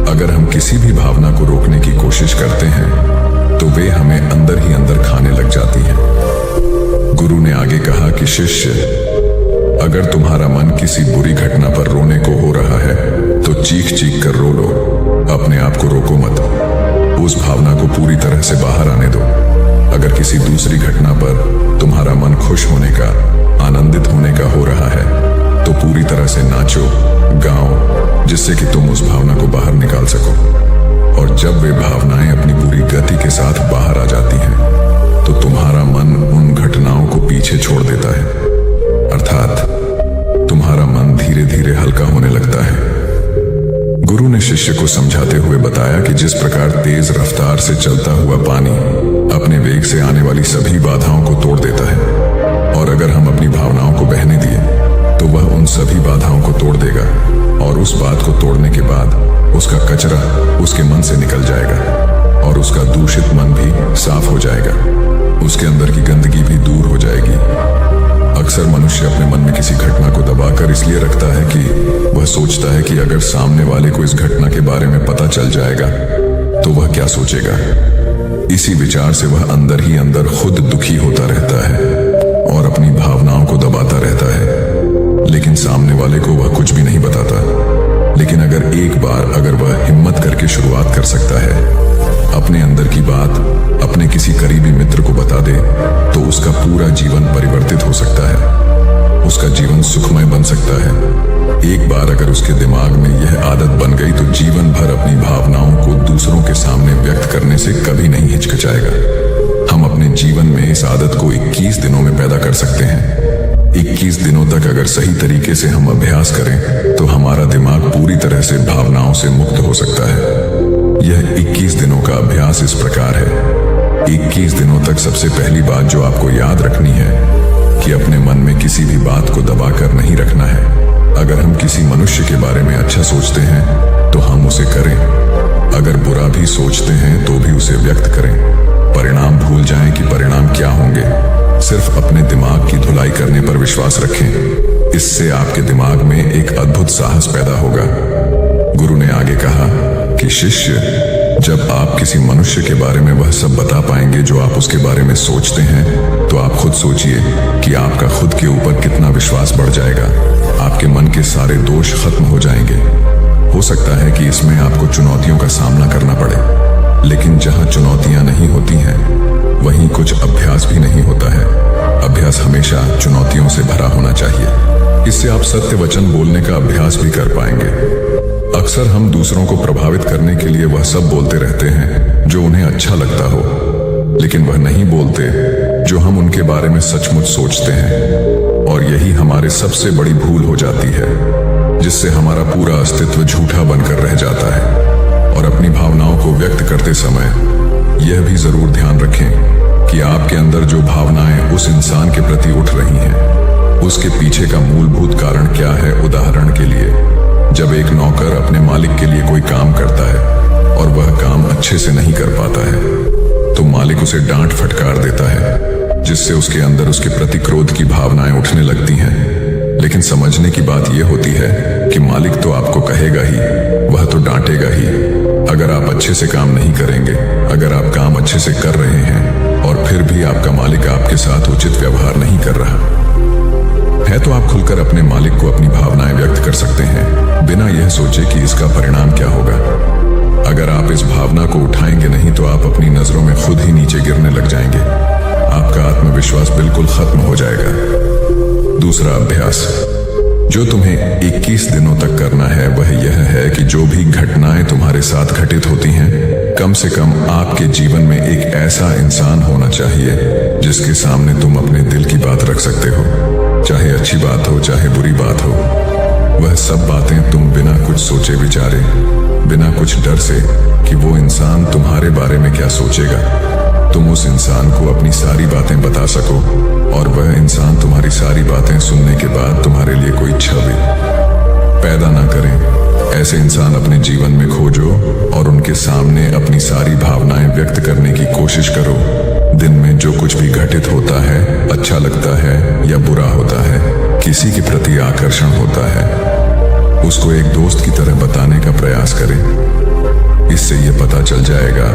अगर हम किसी भी भावना को रोकने की कोशिश करते हैं तो वे हमें अंदर ही अंदर खाने लग जाती हैं। गुरु ने आगे कहा कि शिष्य, अगर तुम्हारा मन किसी बुरी घटना पर रोने को हो रहा है तो चीख चीख कर रो लो, अपने आप को रोको मत। उस भावना को पूरी तरह से बाहर आने दो। अगर किसी दूसरी घटना पर तुम्हारा मन खुश होने का, आनंदित होने का हो रहा है तो पूरी तरह से नाचो, गाओ, जिससे कि तुम उस भावना को बाहर निकाल सको। और जब वे भावनाएं अपनी पूरी गति के साथ बाहर आ जाती हैं तो तुम्हारा मन उन घटनाओं को पीछे छोड़ देता है, अर्थात तुम्हारा मन धीरे धीरे हल्का होने लगता है। गुरु ने शिष्य को समझाते हुए बताया कि जिस प्रकार तेज रफ्तार से चलता हुआ पानी अपने वेग से आने वाली सभी बाधाओं को तोड़ देता है, और अगर हम अपनी भावनाओं को बहने दिए तो वह उन सभी बाधाओं को तोड़ देगा, और उस बात को तोड़ने के बाद उसका कचरा उसके मन से निकल जाएगा और उसका दूषित मन भी साफ हो जाएगा। उसके अंदर की गंदगी भी दूर हो जाएगी। अक्सर मनुष्य अपने मन में किसी घटना को दबाकर इसलिए रखता है कि वह सोचता है कि अगर सामने वाले को इस घटना के बारे में पता चल जाएगा तो वह क्या सोचेगा। इसी विचार से वह अंदर ही अंदर खुद दुखी होता रहता है और अपनी भावनाओं को दबाता रहता है, लेकिन सामने वाले को वह कुछ भी नहीं बताता। लेकिन अगर वह हिम्मत करके शुरुआत कर सकता है, अपने अंदर की बात अपने किसी करीबी मित्र को बता दे, तो उसका पूरा जीवन परिवर्तित हो सकता है। उसका जीवन सुखमय बन सकता है। एक बार अगर उसके दिमाग में यह आदत बन गई तो जीवन भर अपनी भावनाओं को दूसरों के सामने व्यक्त करने से कभी नहीं हिचकिचाएगा। हम अपने जीवन में इस आदत को 21 दिनों में पैदा कर सकते हैं। 21 दिनों तक अगर सही तरीके से हम अभ्यास करें तो हमारा दिमाग पूरी तरह से भावनाओं से मुक्त हो सकता है। यह 21 दिनों का अभ्यास इस प्रकार है। 21 दिनों तक सबसे पहली बात जो आपको याद रखनी है कि अपने मन में किसी भी बात को दबाकर नहीं रखना है। अगर हम किसी मनुष्य के बारे में अच्छा सोचते हैं तो हम उसे करें, अगर बुरा भी सोचते हैं तो भी उसे व्यक्त करें। परिणाम भूल जाएं कि परिणाम क्या होंगे। सिर्फ अपने दिमाग की धुलाई करने पर विश्वास रखें। इससे आपके दिमाग में एक अद्भुत साहस पैदा होगा। गुरु ने आगे कहा कि शिष्य, जब आप किसी मनुष्य के बारे में वह सब बता पाएंगे जो आप उसके बारे में सोचते हैं, तो आप खुद सोचिए कि आपका खुद के ऊपर कितना विश्वास बढ़ जाएगा। आपके मन के सारे दोष खत्म हो जाएंगे। हो सकता है कि इसमें आपको चुनौतियों का सामना करना पड़े, लेकिन जहां चुनौतियां नहीं होती हैं वहीं कुछ अभ्यास भी नहीं होता है। अभ्यास हमेशा चुनौतियों से भरा होना चाहिए। इससे आप सत्य वचन बोलने का अभ्यास भी कर पाएंगे। अक्सर हम दूसरों को प्रभावित करने के लिए वह सब बोलते रहते हैं जो उन्हें अच्छा लगता हो, लेकिन वह नहीं बोलते जो हम उनके बारे में सचमुच सोचते हैं। और यही हमारे सबसे बड़ी भूल हो जाती है, जिससे हमारा पूरा अस्तित्व झूठा बनकर रह जाता है। और अपनी भावनाओं को व्यक्त करते समय यह भी जरूर ध्यान रखें कि आपके अंदर जो भावनाएं उस इंसान के प्रति उठ रही हैं, उसके पीछे का मूलभूत कारण क्या है। उदाहरण के लिए, जब एक नौकर अपने मालिक के लिए कोई काम करता है और वह काम अच्छे से नहीं कर पाता है, तो मालिक उसे डांट फटकार देता है, जिससे उसके अंदर उसके प्रति क्रोध की भावनाएं उठने लगती हैं। लेकिन समझने की बात यह होती है कि मालिक तो आपको कहेगा ही, वह तो डांटेगा ही। अगर आप अच्छे से काम नहीं करेंगे, अगर आप काम अच्छे से कर रहे हैं और फिर भी आपका मालिक आपके साथ उचित व्यवहार नहीं कर रहा है, तो आप खुलकर अपने मालिक को अपनी भावनाएं व्यक्त कर सकते हैं, बिना यह सोचे कि इसका परिणाम क्या होगा। अगर आप इस भावना को उठाएंगे नहीं तो आप अपनी नजरों में खुद ही नीचे गिरने लग जाएंगे। आपका आत्मविश्वास बिल्कुल खत्म हो जाएगा। दूसरा अभ्यास, जो तुम्हें 21 दिनों तक करना है वह यह है कि जो भी घटनाएं तुम्हारे साथ घटित होती हैं, कम से कम आपके जीवन में एक ऐसा इंसान होना चाहिए जिसके सामने तुम अपने दिल की बात रख सकते हो। चाहे अच्छी बात हो चाहे बुरी बात हो, वह सब बातें तुम बिना कुछ सोचे विचारे, बिना कुछ डर से कि वो इंसान तुम्हारे बारे में क्या सोचेगा, तुम उस इंसान को अपनी सारी बातें बता सको और वह इंसान तुम्हारी सारी बातें सुनने के बाद तुम्हारे लिए कोई छवि पैदा ना करें। ऐसे इंसान अपने जीवन में खोजो और उनके सामने अपनी सारी भावनाएं व्यक्त करने की कोशिश करो। दिन में जो कुछ भी घटित होता है, अच्छा लगता है या बुरा होता है, किसी के प्रति आकर्षण होता है, उसको एक दोस्त की तरह बताने का प्रयास करें। इससे यह पता चल जाएगा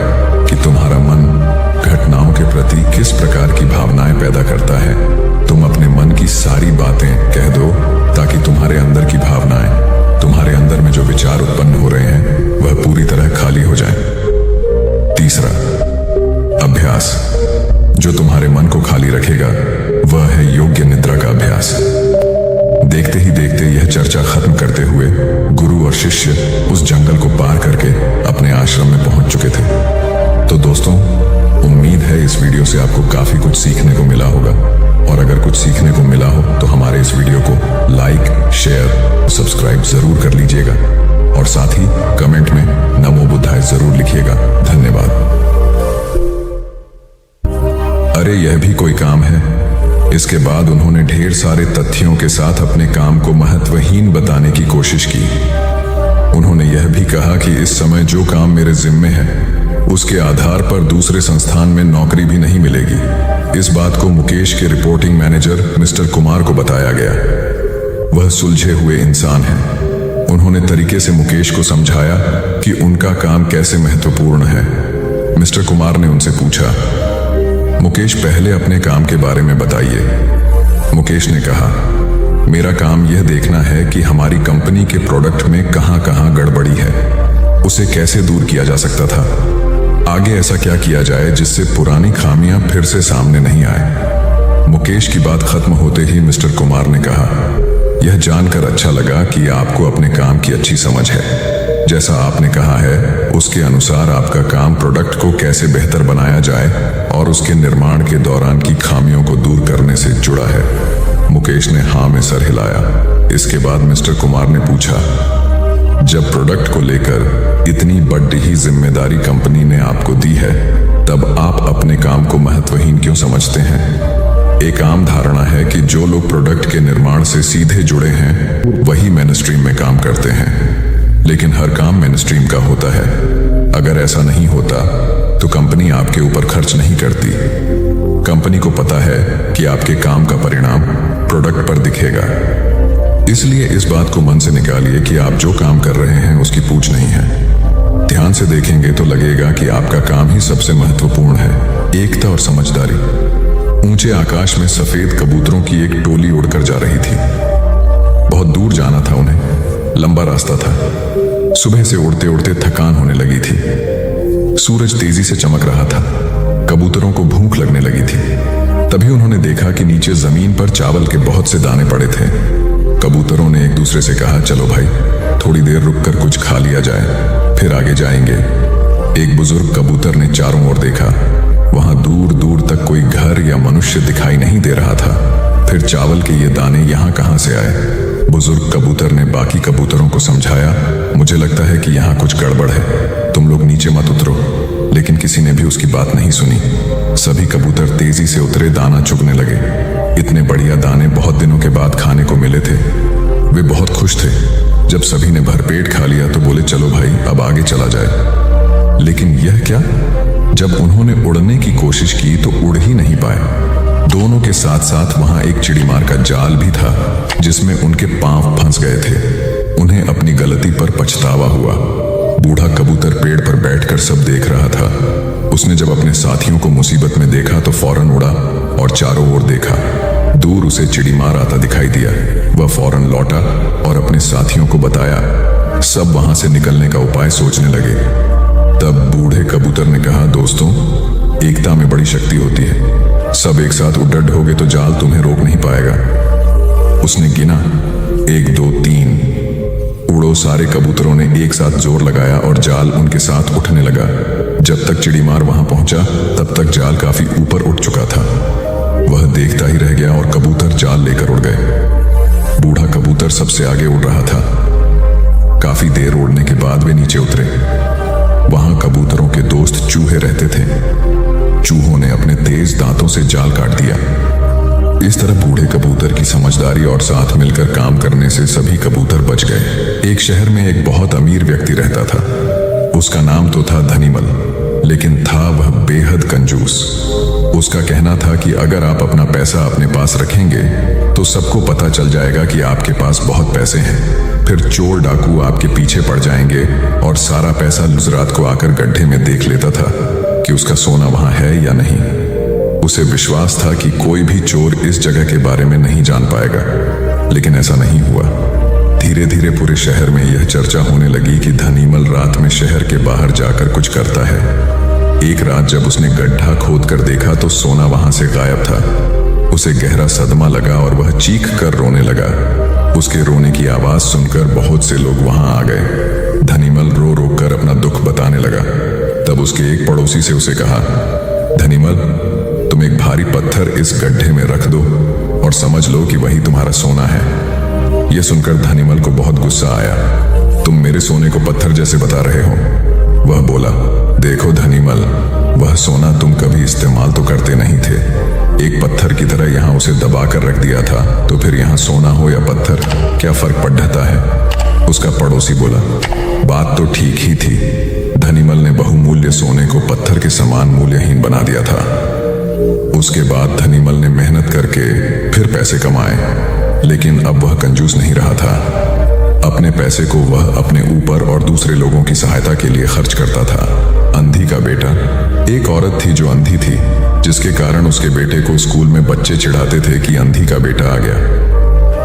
कि तुम्हारा मन घटनाओं के प्रति किस प्रकार की भावनाएं पैदा करता है। तुम अपने मन की सारी बातें कह दो ताकि तुम्हारे अंदर की भावनाएं, तुम्हारे अंदर में जो विचार उत्पन्न हो रहे हैं, वह पूरी तरह खाली हो जाएं। तीसरा, अभ्यास जो तुम्हारे मन को खाली रखेगा वह है योग्य निद्रा का अभ्यास। देखते ही देखते यह चर्चा खत्म करते हुए गुरु और शिष्य उस जंगल को पार करके अपने आश्रम में पहुंच चुके थे। तो दोस्तों, उम्मीद है इस वीडियो से आपको काफी कुछ सीखने को मिला होगा, और अगर कुछ सीखने को मिला हो तो हमारे इस वीडियो को लाइक, शेयर, सब्सक्राइब जरूर कर लीजिएगा और साथ ही कमेंट में नमो बुद्धाय जरूर लिखिएगा। धन्यवाद। अरे यह भी कोई काम है। इसके बाद उन्होंने ढेर सारे तथ्यों के साथ अपने काम को महत्वहीन बताने की कोशिश की। उन्होंने यह भी कहा कि इस समय जो काम मेरे जिम्मे है उसके आधार पर दूसरे संस्थान में नौकरी भी नहीं मिलेगी। इस बात को मुकेश के रिपोर्टिंग मैनेजर मिस्टर कुमार को बताया गया। वह सुलझे हुए इंसान हैं। उन्होंने तरीके से मुकेश को समझाया कि उनका काम कैसे महत्वपूर्ण है। मिस्टर कुमार ने उनसे पूछा, मुकेश पहले अपने काम के बारे में बताइए। मुकेश ने कहा, मेरा काम यह देखना है कि हमारी कंपनी के प्रोडक्ट में कहां-कहां गड़बड़ी है, उसे कैसे दूर किया जा सकता था, आगे ऐसा क्या किया जाए जिससे पुरानी खामियां फिर से सामने नहीं आए। मुकेश की बात खत्म होते ही मिस्टर कुमार ने कहा, यह जानकर अच्छा लगा कि आपको अपने काम की अच्छी समझ है। जैसा आपने कहा है उसके अनुसार आपका काम प्रोडक्ट को कैसे बेहतर बनाया जाए और उसके निर्माण के दौरान की खामियों को दूर करने से जुड़ा है। मुकेश ने हाँ में सर हिलाया। इसके बाद मिस्टर कुमार ने पूछा, जब प्रोडक्ट को लेकर इतनी बड़ी ही जिम्मेदारी कंपनी ने आपको दी है, तब आप अपने काम को महत्वहीन क्यों समझते हैं? एक आम धारणा है कि जो लोग प्रोडक्ट के निर्माण से सीधे जुड़े हैं वही मेनस्ट्रीम में काम करते हैं, लेकिन हर काम मेनस्ट्रीम का होता है। अगर ऐसा नहीं होता तो कंपनी आपके ऊपर खर्च नहीं करती। कंपनी को पता है कि आपके काम का परिणाम प्रोडक्ट पर दिखेगा। इसलिए इस बात को मन से निकालिए कि आप जो काम कर रहे हैं उसकी पूछ नहीं है। ध्यान से देखेंगे तो लगेगा कि आपका काम ही सबसे महत्वपूर्ण है। एकता और समझदारी। ऊंचे आकाश में सफेद कबूतरों की एक टोली उड़कर जा रही थी। बहुत दूर जाना था उन्हें, लंबा रास्ता था। सुबह से उड़ते उड़ते थकान होने लगी थी। सूरज तेजी से चमक रहा था। कबूतरों को भूख लगने लगी थी। तभी उन्होंने देखा कि नीचे जमीन पर चावल के बहुत से दाने पड़े थे। कबूतरों ने एक दूसरे से कहा, चलो भाई थोड़ी देर रुककर कुछ खा लिया जाए, फिर आगे जाएंगे। एक बुजुर्ग कबूतर ने चारों ओर देखा। वहां दूर दूर तक कोई घर या मनुष्य दिखाई नहीं दे रहा था। फिर चावल के ये दाने यहाँ कहाँ से आए? बुजुर्ग कबूतर ने बाकी कबूतरों को समझाया, मुझे लगता है कि यहाँ कुछ गड़बड़ है, तुम लोग नीचे मत उतरो। लेकिन किसी ने भी उसकी बात नहीं सुनी। सभी कबूतर तेजी से उतरे, दाना चुगने लगे। इतने बढ़िया दाने बहुत दिनों के बाद खाने को मिले थे। वे बहुत खुश थे। जब सभी ने भरपेट खा लिया तो बोले, चलो भाई अब आगे चला जाए। लेकिन यह क्या? जब उन्होंने उड़ने की कोशिश की तो उड़ ही नहीं पाए। दोनों के साथ साथ वहां एक चिड़ीमार का जाल भी था जिसमें उनके पांव फंस गए थे। उन्हें अपनी गलती पर पछतावा हुआ। बूढ़ा कबूतर पेड़ पर बैठकर सब देख रहा था। उसने जब अपने साथियों को मुसीबत में देखा तो फौरन उड़ा और चारों ओर देखा। दूर उसे चिड़ीमार आता दिखाई दिया। वह फौरन लौटा और अपने साथियों को बताया। सब वहां से निकलने का उपाय सोचने लगे। तब बूढ़े कबूतर ने कहा, दोस्तों, एकता में बड़ी शक्ति होती है। सब एक साथ उड्डट होगे तो जाल तुम्हें रोक नहीं पाएगा। उसने गिना, 1 2 3। उड़ो। सारे कबूतरों ने एक साथ जोर लगाया और जाल उनके साथ उठने लगा। जब तक चिड़ीमार वहां पहुंचा तब तक जाल काफी ऊपर उठ चुका था। वह देखता ही रह गया और कबूतर जाल लेकर उड़ गए। बूढ़ा कबूतर सबसे आगे उड़ रहा था। काफी देर उड़ने के बाद वे नीचे उतरे। वहां कबूतरों के दोस्त चूहे रहते थे। चूहों ने अपने तेज दांतों से जाल काट दिया। इस तरह बूढ़े कबूतर की समझदारी और साथ मिलकर काम करने से सभी कबूतर बच गए। एक शहर में एक बहुत अमीर व्यक्ति रहता था। उसका नाम तो था धनीमल, लेकिन था वह बेहद कंजूस। उसका कहना था कि अगर आप अपना पैसा अपने पास रखेंगे तो सबको पता चल जाएगा कि आपके पास बहुत पैसे हैं। फिर चोर डाकू आपके पीछे पड़ जाएंगे और सारा पैसा गुजरात को आकर गड्ढे में देख लेता था कि उसका सोना वहां है या नहीं। उसे विश्वास था कि कोई भी चोर इस जगह के बारे में नहीं जान पाएगा, लेकिन ऐसा नहीं हुआ। धीरे धीरे पूरे शहर में यह चर्चा होने लगी कि धनीमल रात में शहर के बाहर जाकर कुछ करता है। एक रात जब उसने गड्ढा खोद कर देखा तो सोना वहां से गायब था। उसे गहरा सदमा लगा और वह चीख कर रोने लगा। उसके रोने की आवाज सुनकर बहुत से लोग वहां आ गए। धनीमल रो रो कर अपना दुख बताने लगा। तब उसके एक पड़ोसी से उसे कहा, धनीमल, तुम एक भारी पत्थर इस गड्ढे में रख दो और समझ लो कि वही तुम्हारा सोना है। यह सुनकर धनीमल को बहुत गुस्सा आया। तुम मेरे सोने को पत्थर जैसे बता रहे हो। वह बोला, देखो धनीमल, वह सोना तुम कभी इस्तेमाल तो करते नहीं थे। एक पत्थर की तरह यहाँ उसे दबा कर रख दिया था, तो फिर यहाँ सोना हो या पत्थर क्या फर्क पड़ जाता है। उसका पड़ोसी बोला, बात तो ठीक ही थी। धनीमल ने बहुमूल्य सोने को पत्थर के समान मूल्यहीन बना दिया था। उसके बाद धनीमल ने मेहनत करके फिर पैसे कमाए, लेकिन अब वह कंजूस नहीं रहा था। अपने पैसे को वह अपने ऊपर और दूसरे लोगों की सहायता के लिए खर्च करता था। अंधी का बेटा। एक औरत थी जो अंधी थी, जिसके कारण उसके बेटे को स्कूल में बच्चे चिढ़ाते थे कि अंधी का बेटा आ गया।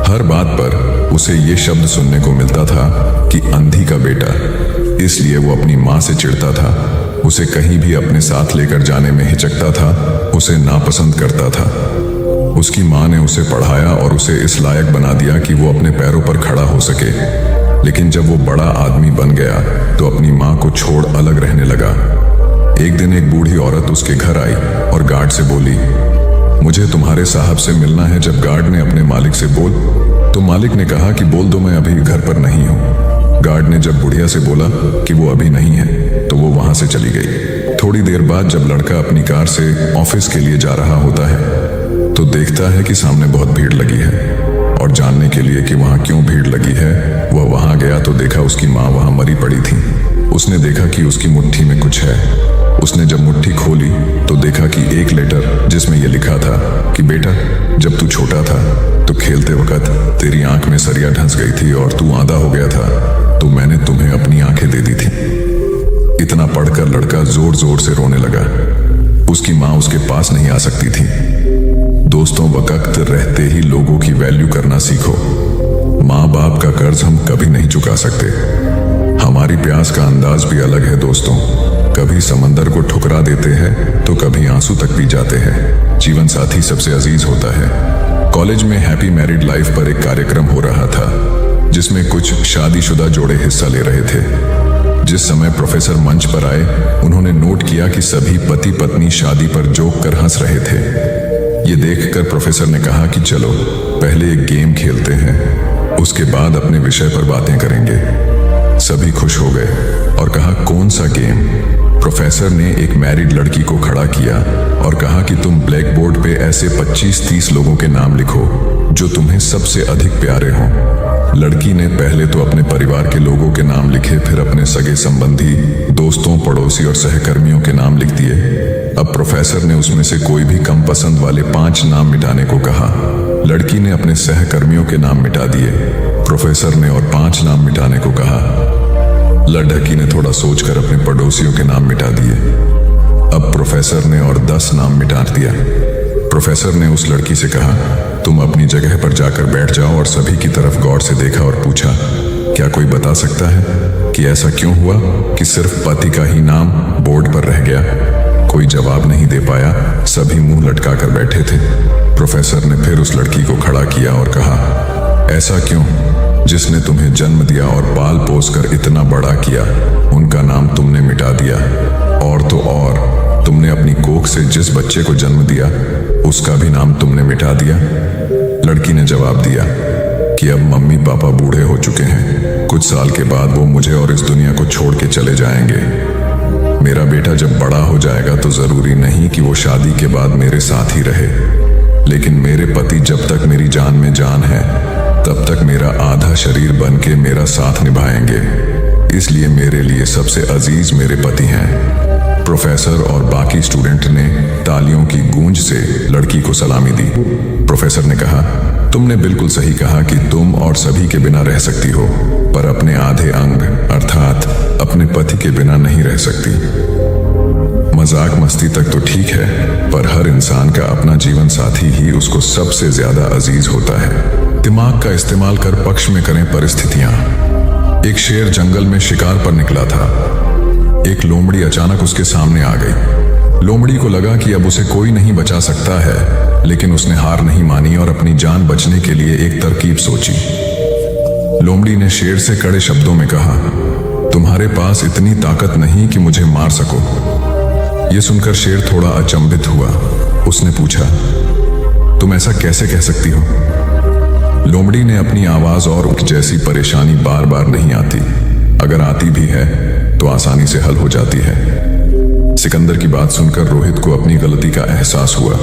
हर बात पर उसे ये शब्द सुनने को मिलता था कि अंधी का बेटा। इसलिए वो अपनी माँ से चिढ़ता था। उसे कहीं भी अपने साथ लेकर जाने में हिचकता था। उसे नापसंद करता था। उसकी माँ ने उसे पढ़ाया और उसे इस लायक बना दिया कि वो अपने पैरों पर खड़ा हो सके। लेकिन जब वो बड़ा आदमी बन गया तो अपनी माँ को छोड़ अलग रहने लगा। एक दिन एक बूढ़ी औरत उसके घर आई और गार्ड से बोली, मुझे तुम्हारे साहब से मिलना है। जब गार्ड ने अपने मालिक से बोल तो मालिक ने कहा कि बोल दो मैं अभी घर पर नहीं हूँ। गार्ड ने जब बुढ़िया से बोला कि वो अभी नहीं है तो वो वहां से चली गई। थोड़ी देर बाद जब लड़का अपनी कार से ऑफिस के लिए जा रहा होता है तो देखता है कि सामने बहुत भीड़ लगी है, और जानने के लिए कि वहां क्यों भीड़ लगी है वह वहां गया तो देखा उसकी माँ वहां मरी पड़ी थी। उसने देखा कि उसकी मुट्ठी में कुछ है। उसने जब मुट्ठी खोली तो देखा कि एक लेटर जिसमें यह लिखा था कि बेटा, जब तू छोटा था तो खेलते वक्त तेरी आंख में सरिया ढंस गई थी और तू आंधा हो गया था, तो मैंने तुम्हें अपनी आंखें दे दी थी। इतना पढ़कर लड़का जोर जोर से रोने लगा। उसकी माँ उसके पास नहीं आ सकती थी। दोस्तों, वक्त रहते ही लोगों की वैल्यू करना सीखो। माँ बाप का कर्ज हम कभी नहीं चुका सकते। हमारी प्यास का अंदाज भी अलग है दोस्तों। कभी समंदर को ठुकरा देते हैं तो कभी आंसू तक पी जाते हैं। जीवन साथी सबसे अजीज होता है। कॉलेज में हैप्पी मैरिड लाइफ पर एक कार्यक्रम हो रहा था जिसमें कुछ शादीशुदा जोड़े हिस्सा ले रहे थे। जिस समय प्रोफेसर मंच पर आए उन्होंने नोट किया कि सभी पति पत्नी शादी पर जोक कर हंस रहे थे। ये देखकर प्रोफेसर ने कहा कि चलो पहले एक गेम खेलते हैं, उसके बाद अपने विषय पर बातें करेंगे। सभी खुश हो गए और कहा, कौन सा गेम? प्रोफेसर ने एक मैरिड लड़की को खड़ा किया और कहा कि तुम ब्लैक बोर्ड पे ऐसे 25-30 लोगों के नाम लिखो जो तुम्हें सबसे अधिक प्यारे हों। लड़की ने पहले तो अपने परिवार के लोगों के नाम लिखे, फिर अपने सगे संबंधी, दोस्तों, पड़ोसी और सहकर्मियों के नाम लिख दिए। अब प्रोफेसर ने उसमें से कोई भी कम पसंद वाले 5 नाम मिटाने को कहा। लड़की ने अपने सहकर्मियों के नाम मिटा दिए। प्रोफेसर ने और 5 नाम मिटाने को कहा। लड़की ने थोड़ा सोचकर अपने पड़ोसियों के नाम मिटा दिए। अब प्रोफेसर ने और 10 नाम मिटा दिया। प्रोफेसर ने उस लड़की से कहा, तुम अपनी जगह पर जाकर बैठ जाओ, और सभी की तरफ गौर से देखा और पूछा, क्या कोई बता सकता है कि ऐसा क्यों हुआ कि सिर्फ पति का ही नाम बोर्ड पर रह गया? कोई जवाब नहीं दे पाया। सभी मुंह लटका कर बैठे थे। प्रोफेसर ने फिर उस लड़की को खड़ा किया और कहा, ऐसा क्यों? जिसने तुम्हें जन्म दिया और पाल पोस कर इतना बड़ा किया, उनका नाम तुमने मिटा दिया। और तो और तुमने अपनी कोख से जिस बच्चे को जन्म दिया, उसका भी नाम तुमने मिटा दिया। लड़की ने जवाब दिया कि अब मम्मी पापा बूढ़े हो चुके हैं, कुछ साल के बाद वो मुझे और इस दुनिया को छोड़ के चले जाएंगे। मेरा बेटा जब बड़ा हो जाएगा तो जरूरी नहीं कि वो शादी के बाद मेरे साथ ही रहे, लेकिन मेरे पति जब तक मेरी जान में जान है तब तक मेरा आधा शरीर बन के मेरा साथ निभाएंगे। इसलिए मेरे लिए सबसे अजीज मेरे पति हैं। प्रोफेसर और बाकी स्टूडेंट ने तालियों की गूंज से लड़की को सलामी दी। प्रोफेसर ने कहा, तुमने बिल्कुल सही कहा कि तुम और सभी के बिना रह सकती हो, पर अपने आधे अंग अर्थात अपने पति के बिना नहीं रह सकती। मजाक मस्ती तक तो ठीक है, पर हर इंसान का अपना जीवन साथी ही उसको सबसे ज्यादा अजीज होता है। दिमाग का इस्तेमाल कर पक्ष में करें परिस्थितियां। एक शेर जंगल में शिकार पर निकला था। एक लोमड़ी अचानक उसके सामने आ गई। लोमड़ी को लगा कि अब उसे कोई नहीं बचा सकता है, लेकिन उसने हार नहीं मानी और अपनी जान बचने के लिए एक तरकीब सोची। लोमड़ी ने शेर से कड़े शब्दों में कहा, तुम्हारे पास इतनी ताकत नहीं कि मुझे मार सको। यह सुनकर शेर थोड़ा अचंभित हुआ। उसने पूछा, तुम ऐसा कैसे कह सकती हो? लोमड़ी ने अपनी आवाज और जैसी परेशानी बार बार नहीं आती, अगर आती भी है तो आसानी से हल हो जाती है। सिकंदर की बात सुनकर रोहित को अपनी गलती का एहसास हुआ।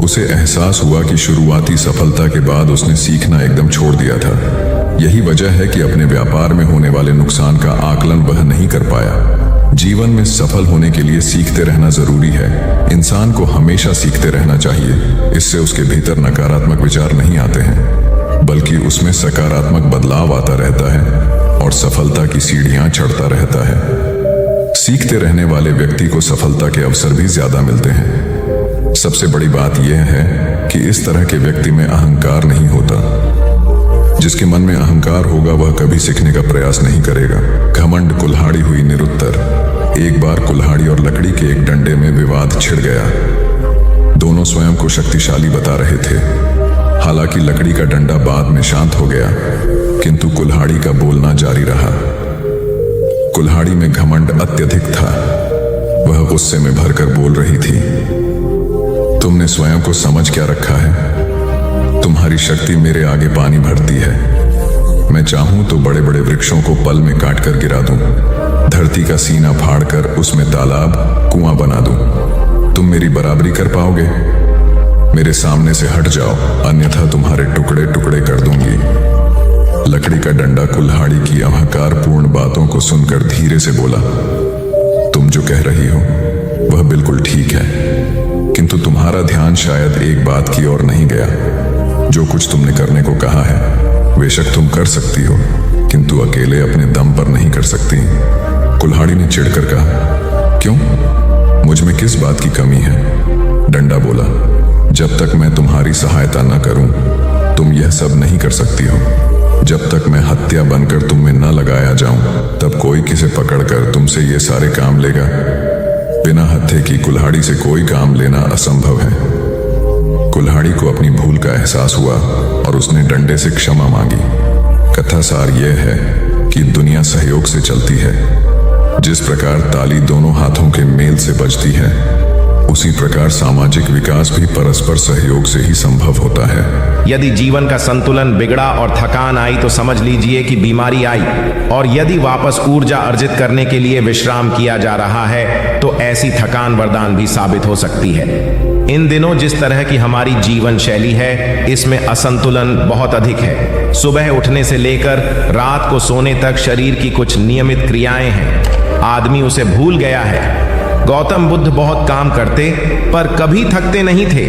उसे एहसास हुआ कि शुरुआती सफलता के बाद उसने सीखना एकदम छोड़ दिया था। यही वजह है कि अपने व्यापार में होने वाले नुकसान का आकलन वह नहीं कर पाया। जीवन में सफल होने के लिए सीखते रहना जरूरी है। इंसान को हमेशा सीखते रहना चाहिए। इससे उसके भीतर नकारात्मक विचार नहीं आते हैं, बल्कि उसमें सकारात्मक बदलाव आता रहता है और सफलता की सीढ़ियां चढ़ता रहता है। सीखते रहने वाले व्यक्ति को सफलता के अवसर भी ज्यादा मिलते हैं। सबसे बड़ी बात यह है कि इस तरह के व्यक्ति में अहंकार नहीं होता। जिसके मन में अहंकार होगा वह कभी सीखने का प्रयास नहीं करेगा। घमंड कुल्हाड़ी हुई निरुत्तर। एक बार कुल्हाड़ी और लकड़ी के एक डंडे में विवाद छिड़ गया। दोनों स्वयं को शक्तिशाली बता रहे थे। हालांकि लकड़ी का डंडा बाद में शांत हो गया, किंतु कुल्हाड़ी का बोलना जारी रहा। कुल्हाड़ी में घमंड अत्यधिक था। वह गुस्से में भरकर बोल रही थी, तुमने स्वयं को समझ क्या रखा है? तुम्हारी शक्ति मेरे आगे पानी भरती है। मैं चाहूं तो बड़े बड़े वृक्षों को पल में काट कर गिरा दूं, धरती का सीना फाड़कर उसमें तालाब कुआं बना दूं। तुम मेरी बराबरी कर पाओगे? मेरे सामने से हट जाओ, अन्यथा तुम्हारे टुकड़े टुकड़े कर दूंगी। लकड़ी का डंडा कुल्हाड़ी की अहंकारपूर्ण बातों को सुनकर धीरे से बोला, तुम जो कह रही हो वह बिल्कुल ठीक है, किंतु तुम्हारा ध्यान शायद एक बात की ओर नहीं गया। जो कुछ तुमने करने को कहा है बेशक तुम कर सकती हो, किंतु अकेले अपने दम पर नहीं कर सकती। कुल्हाड़ी ने चिढ़कर कहा, क्यों? मुझ में किस बात की कमी है? डंडा बोला, जब तक मैं तुम्हारी सहायता न करूं तुम यह सब नहीं कर सकती हो। जब तक मैं हत्या बनकर तुम में न लगाया जाऊं तब कोई किसे पकड़कर तुमसे ये सारे काम लेगा। बिना हत्थे की कुल्हाड़ी से कोई काम लेना असंभव है। कुल्हाड़ी को अपनी भूल का एहसास हुआ और उसने डंडे से क्षमा मांगी। कथा सार यह है कि दुनिया सहयोग से चलती है। जिस प्रकार ताली दोनों हाथों के मेल से बजती है, उसी प्रकार सामाजिक विकास भी परस्पर सहयोग से ही संभव होता है। यदि जीवन का संतुलन बिगड़ा और थकान आई तो समझ लीजिए कि बीमारी आई, और यदि वापस ऊर्जा अर्जित करने के लिए विश्राम किया जा रहा है तो ऐसी थकान वरदान भी साबित हो सकती है। इन दिनों जिस तरह की हमारी जीवन शैली है, इसमें असंतुलन बहुत अधिक है। सुबह उठने से लेकर रात को सोने तक शरीर की कुछ नियमित क्रियाएं हैं, आदमी उसे भूल गया है। गौतम बुद्ध बहुत काम करते पर कभी थकते नहीं थे।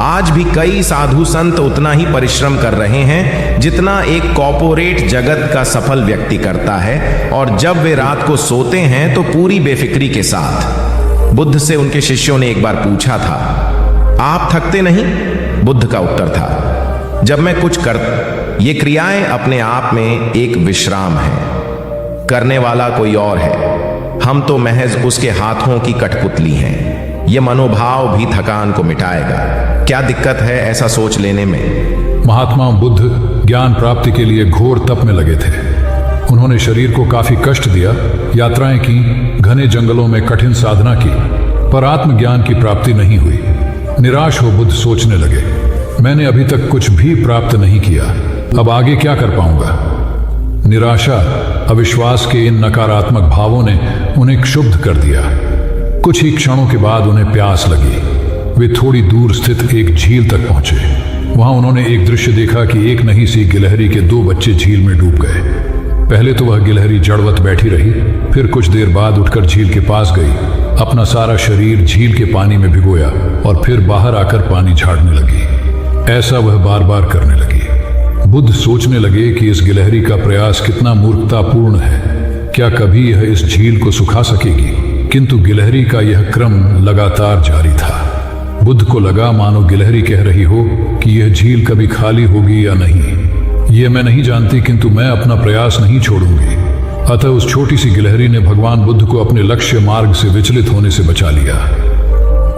आज भी कई साधु संत उतना ही परिश्रम कर रहे हैं जितना एक कॉर्पोरेट जगत का सफल व्यक्ति करता है, और जब वे रात को सोते हैं तो पूरी बेफिक्री के साथ। बुद्ध से उनके शिष्यों ने एक बार पूछा था, आप थकते नहीं? बुद्ध का उत्तर था, जब मैं कुछ कर, ये क्रियाएं अपने आप में एक विश्राम है, करने वाला कोई और है, हम तो महज उसके हाथों की कठपुतली हैं। ये मनोभाव भी थकान को मिटाएगा। क्या दिक्कत है ऐसा सोच लेने में? महात्मा बुद्ध ज्ञान प्राप्ति के लिए घोर तप में लगे थे। उन्होंने शरीर को काफी कष्ट दिया, यात्राएं की, घने जंगलों में कठिन साधना की, पर आत्मज्ञान की प्राप्ति नहीं हुई। निराश हो बुद्ध सोचने लगे, मैंने अभी तक कुछ भी प्राप्त नहीं किया, अब आगे क्या कर पाऊंगा। निराशा, अविश्वास के इन नकारात्मक भावों ने उन्हें क्षुब्ध कर दिया। कुछ ही क्षणों के बाद उन्हें प्यास लगी। वे थोड़ी दूर स्थित एक झील तक पहुंचे। वहां उन्होंने एक दृश्य देखा कि एक नन्ही सी गिलहरी के 2 बच्चे झील में डूब गए। पहले तो वह गिलहरी जड़वत बैठी रही, फिर कुछ देर बाद उठकर झील के पास गई, अपना सारा शरीर झील के पानी में भिगोया और फिर बाहर आकर पानी झाड़ने लगी। ऐसा वह बार बार करने लगी। बुद्ध सोचने लगे कि इस गिलहरी का प्रयास कितना मूर्खतापूर्ण है। क्या कभी यह इस झील को सुखा सकेगी? किंतु गिलहरी का यह क्रम लगातार जारी था। बुद्ध को लगा मानो गिलहरी कह रही हो कि यह झील कभी खाली होगी या नहीं, यह मैं नहीं जानती, किंतु मैं अपना प्रयास नहीं छोड़ूंगी। अतः उस छोटी सी गिलहरी ने भगवान बुद्ध को अपने लक्ष्य मार्ग से विचलित होने से बचा लिया।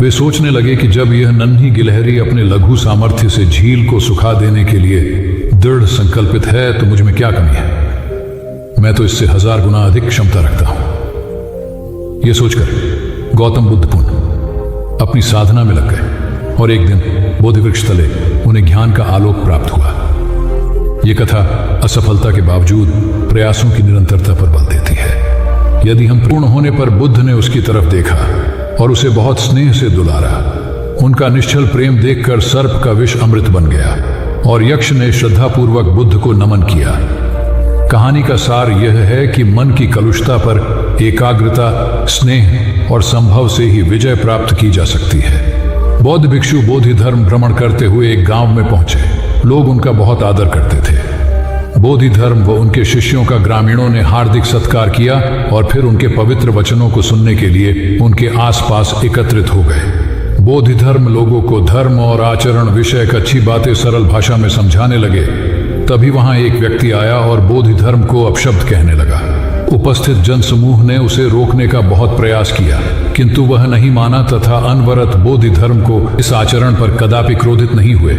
वे सोचने लगे कि जब यह नन्ही गिलहरी अपने लघु सामर्थ्य से झील को सुखा देने के लिए दृढ़ संकल्पित है तो मुझ में क्या कमी है। मैं तो इससे 1000 गुना अधिक क्षमता रखता हूं। यह सोचकर गौतम बुद्ध पुनः अपनी साधना में लग गए और एक दिन बोधि वृक्ष तले उन्हें ज्ञान का आलोक प्राप्त हुआ। यह कथा असफलता के बावजूद प्रयासों की निरंतरता पर बल देती है। यदि हम पूर्ण होने पर बुद्ध ने उसकी तरफ देखा और उसे बहुत स्नेह से दुलारा। उनका निश्चल प्रेम देखकर सर्प का विष अमृत बन गया और यक्ष ने श्रद्धापूर्वक बुद्ध को नमन किया। कहानी का सार यह है कि मन की कलुषता पर एकाग्रता, स्नेह और संभव से ही विजय प्राप्त की जा सकती है। बौद्ध भिक्षु बोधि धर्म भ्रमण करते हुए एक गांव में पहुंचे। लोग उनका बहुत आदर करते थे। बोधि धर्म व उनके शिष्यों का ग्रामीणों ने हार्दिक सत्कार किया और फिर उनके पवित्र वचनों को सुनने के लिए उनके आसपास एकत्रित हो गए। बोधि धर्म लोगों को धर्म और आचरण विषयक अच्छी बातें सरल भाषा में समझाने लगे। तभी वहां एक व्यक्ति आया और बोधि धर्म को अपशब्द कहने लगा। उपस्थित जनसमूह ने उसे रोकने का बहुत प्रयास किया, किंतु वह नहीं माना तथा अनवरत बोधि धर्म को इस आचरण पर कदापि क्रोधित नहीं हुए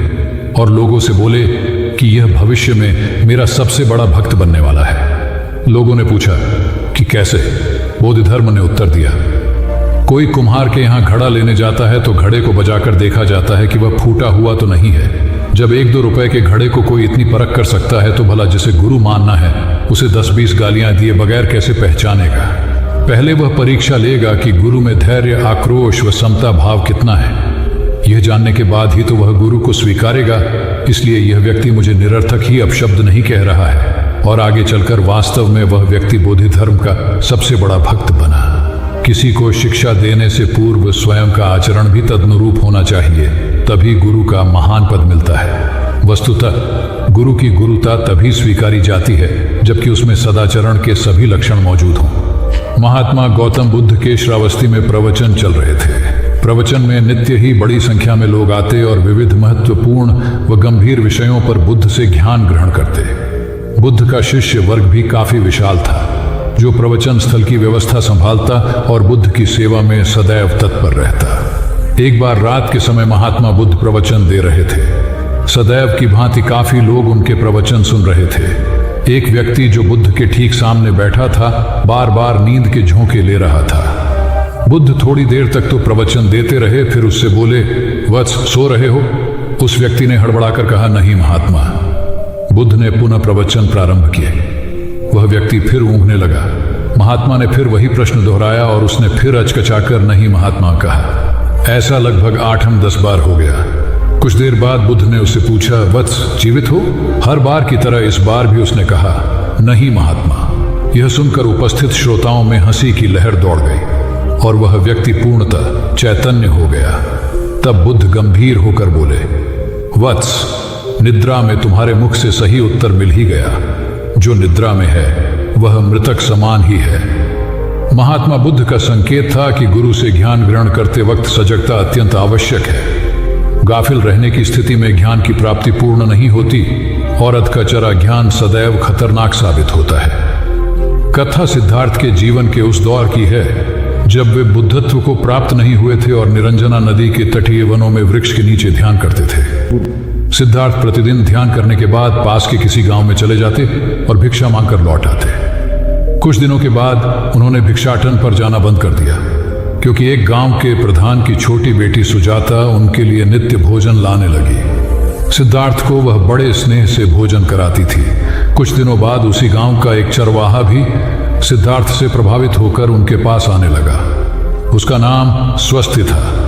और लोगों से बोले कि यह भविष्य में मेरा सबसे बड़ा भक्त बनने वाला है। लोगों ने पूछा कि कैसे? बोधि धर्म ने उत्तर दिया, कोई कुम्हार के यहाँ घड़ा लेने जाता है तो घड़े को बजाकर देखा जाता है कि वह फूटा हुआ तो नहीं है। जब 1-2 रुपए के घड़े को कोई इतनी परख कर सकता है तो भला जिसे गुरु मानना है उसे 10-20 गालियां दिए बगैर कैसे पहचानेगा? पहले वह परीक्षा लेगा कि गुरु में धैर्य, आक्रोश व समता भाव कितना है। यह जानने के बाद ही तो वह गुरु को स्वीकारेगा। इसलिए यह व्यक्ति मुझे निरर्थक ही अपशब्द नहीं कह रहा है। और आगे चलकर वास्तव में वह व्यक्ति बोधि धर्म का सबसे बड़ा भक्त बना। किसी को शिक्षा देने से पूर्व स्वयं का आचरण भी तदनुरूप होना चाहिए, तभी गुरु का महान पद मिलता है। वस्तुतः गुरु की गुरुता तभी स्वीकारी जाती है जबकि उसमें सदाचरण के सभी लक्षण मौजूद हों। महात्मा गौतम बुद्ध के श्रावस्ती में प्रवचन चल रहे थे। प्रवचन में नित्य ही बड़ी संख्या में लोग आते और विविध महत्वपूर्ण व गंभीर विषयों पर बुद्ध से ज्ञान ग्रहण करते। बुद्ध का शिष्य वर्ग भी काफी विशाल था, जो प्रवचन स्थल की व्यवस्था संभालता और बुद्ध की सेवा में सदैव तत्पर रहता। एक बार रात के समय महात्मा बुद्ध प्रवचन दे रहे थे। सदैव की भांति काफी लोग उनके प्रवचन सुन रहे थे। एक व्यक्ति जो बुद्ध के ठीक सामने बैठा था बार बार नींद के झोंके ले रहा था। बुद्ध थोड़ी देर तक तो प्रवचन देते रहे, फिर उससे बोले, वत्स सो रहे हो? उस व्यक्ति ने हड़बड़ाकर कहा, नहीं महात्मा। बुद्ध ने पुनः प्रवचन प्रारंभ किए। वह व्यक्ति फिर ऊँघने लगा। महात्मा ने फिर वही प्रश्न दोहराया और उसने फिर अचकचाकर नहीं महात्मा कहा। ऐसा लगभग 8-10 बार हो गया। कुछ देर बाद बुद्ध ने उससे पूछा, वत्स जीवित हो? हर बार की तरह इस बार भी उसने कहा, नहीं महात्मा। यह सुनकर उपस्थित श्रोताओं में हंसी की लहर दौड़ गई और वह व्यक्ति पूर्णतः चैतन्य हो गया। तब बुद्ध गंभीर होकर बोले, वत्स, निद्रा में तुम्हारे मुख से सही उत्तर मिल ही गया। जो निद्रा में है वह मृतक समान ही है। महात्मा बुद्ध का संकेत था कि गुरु से ज्ञान ग्रहण करते वक्त सजगता अत्यंत आवश्यक है। गाफिल रहने की स्थिति में ज्ञान की प्राप्ति पूर्ण नहीं होती और अधकचरा ज्ञान सदैव खतरनाक साबित होता है। कथा सिद्धार्थ के जीवन के उस दौर की है जब वे बुद्धत्व को प्राप्त नहीं हुए थे और निरंजना नदी के तटीय वनों में वृक्ष के नीचे ध्यान करते थे। सिद्धार्थ प्रतिदिन ध्यान करने के बाद पास के किसी गांव में चले जाते और भिक्षा मांगकर लौट आते। कुछ दिनों के बाद उन्होंने भिक्षाटन पर जाना बंद कर दिया, क्योंकि एक गांव के प्रधान की छोटी बेटी सुजाता उनके लिए नित्य भोजन लाने लगी। सिद्धार्थ को वह बड़े स्नेह से भोजन कराती थी। कुछ दिनों बाद उसी गांव का एक चरवाहा भी सिद्धार्थ से प्रभावित होकर उनके पास आने लगा। उसका नाम स्वस्ति था।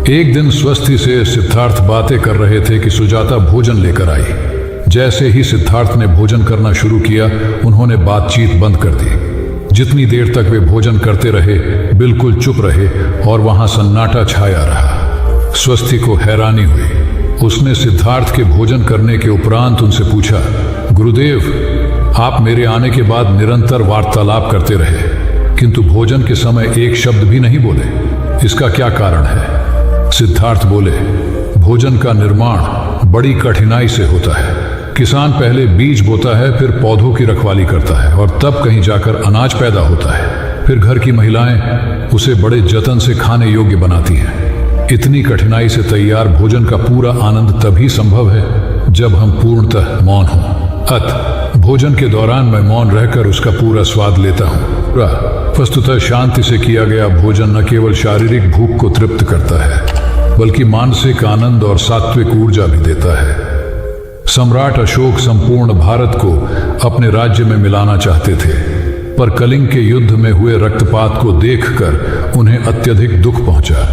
एक दिन स्वस्ति से सिद्धार्थ बातें कर रहे थे कि सुजाता भोजन लेकर आई। जैसे ही सिद्धार्थ ने भोजन करना शुरू किया, उन्होंने बातचीत बंद कर दी। जितनी देर तक वे भोजन करते रहे, बिल्कुल चुप रहे और वहां सन्नाटा छाया रहा। स्वस्ति को हैरानी हुई। उसने सिद्धार्थ के भोजन करने के उपरांत उनसे पूछा, गुरुदेव, आप मेरे आने के बाद निरंतर वार्तालाप करते रहे, किंतु भोजन के समय एक शब्द भी नहीं बोले। इसका क्या कारण है? सिद्धार्थ बोले, भोजन का निर्माण बड़ी कठिनाई से होता है। किसान पहले बीज बोता है, फिर पौधों की रखवाली करता है और तब कहीं जाकर अनाज पैदा होता है। फिर घर की महिलाएं उसे बड़े जतन से खाने योग्य बनाती हैं। इतनी कठिनाई से तैयार भोजन का पूरा आनंद तभी संभव है जब हम पूर्णतः मौन हों। भोजन के दौरान मैं मौन रहकर उसका पूरा स्वाद लेता हूँ। वस्तुतः शांति से किया गया भोजन न केवल शारीरिक भूख को तृप्त करता है, बल्कि मानसिक आनंद और सात्विक ऊर्जा भी देता है। सम्राट अशोक संपूर्ण भारत को अपने राज्य में मिलाना चाहते थे, पर कलिंग के युद्ध में हुए रक्तपात को देखकर उन्हें अत्यधिक दुख पहुंचा।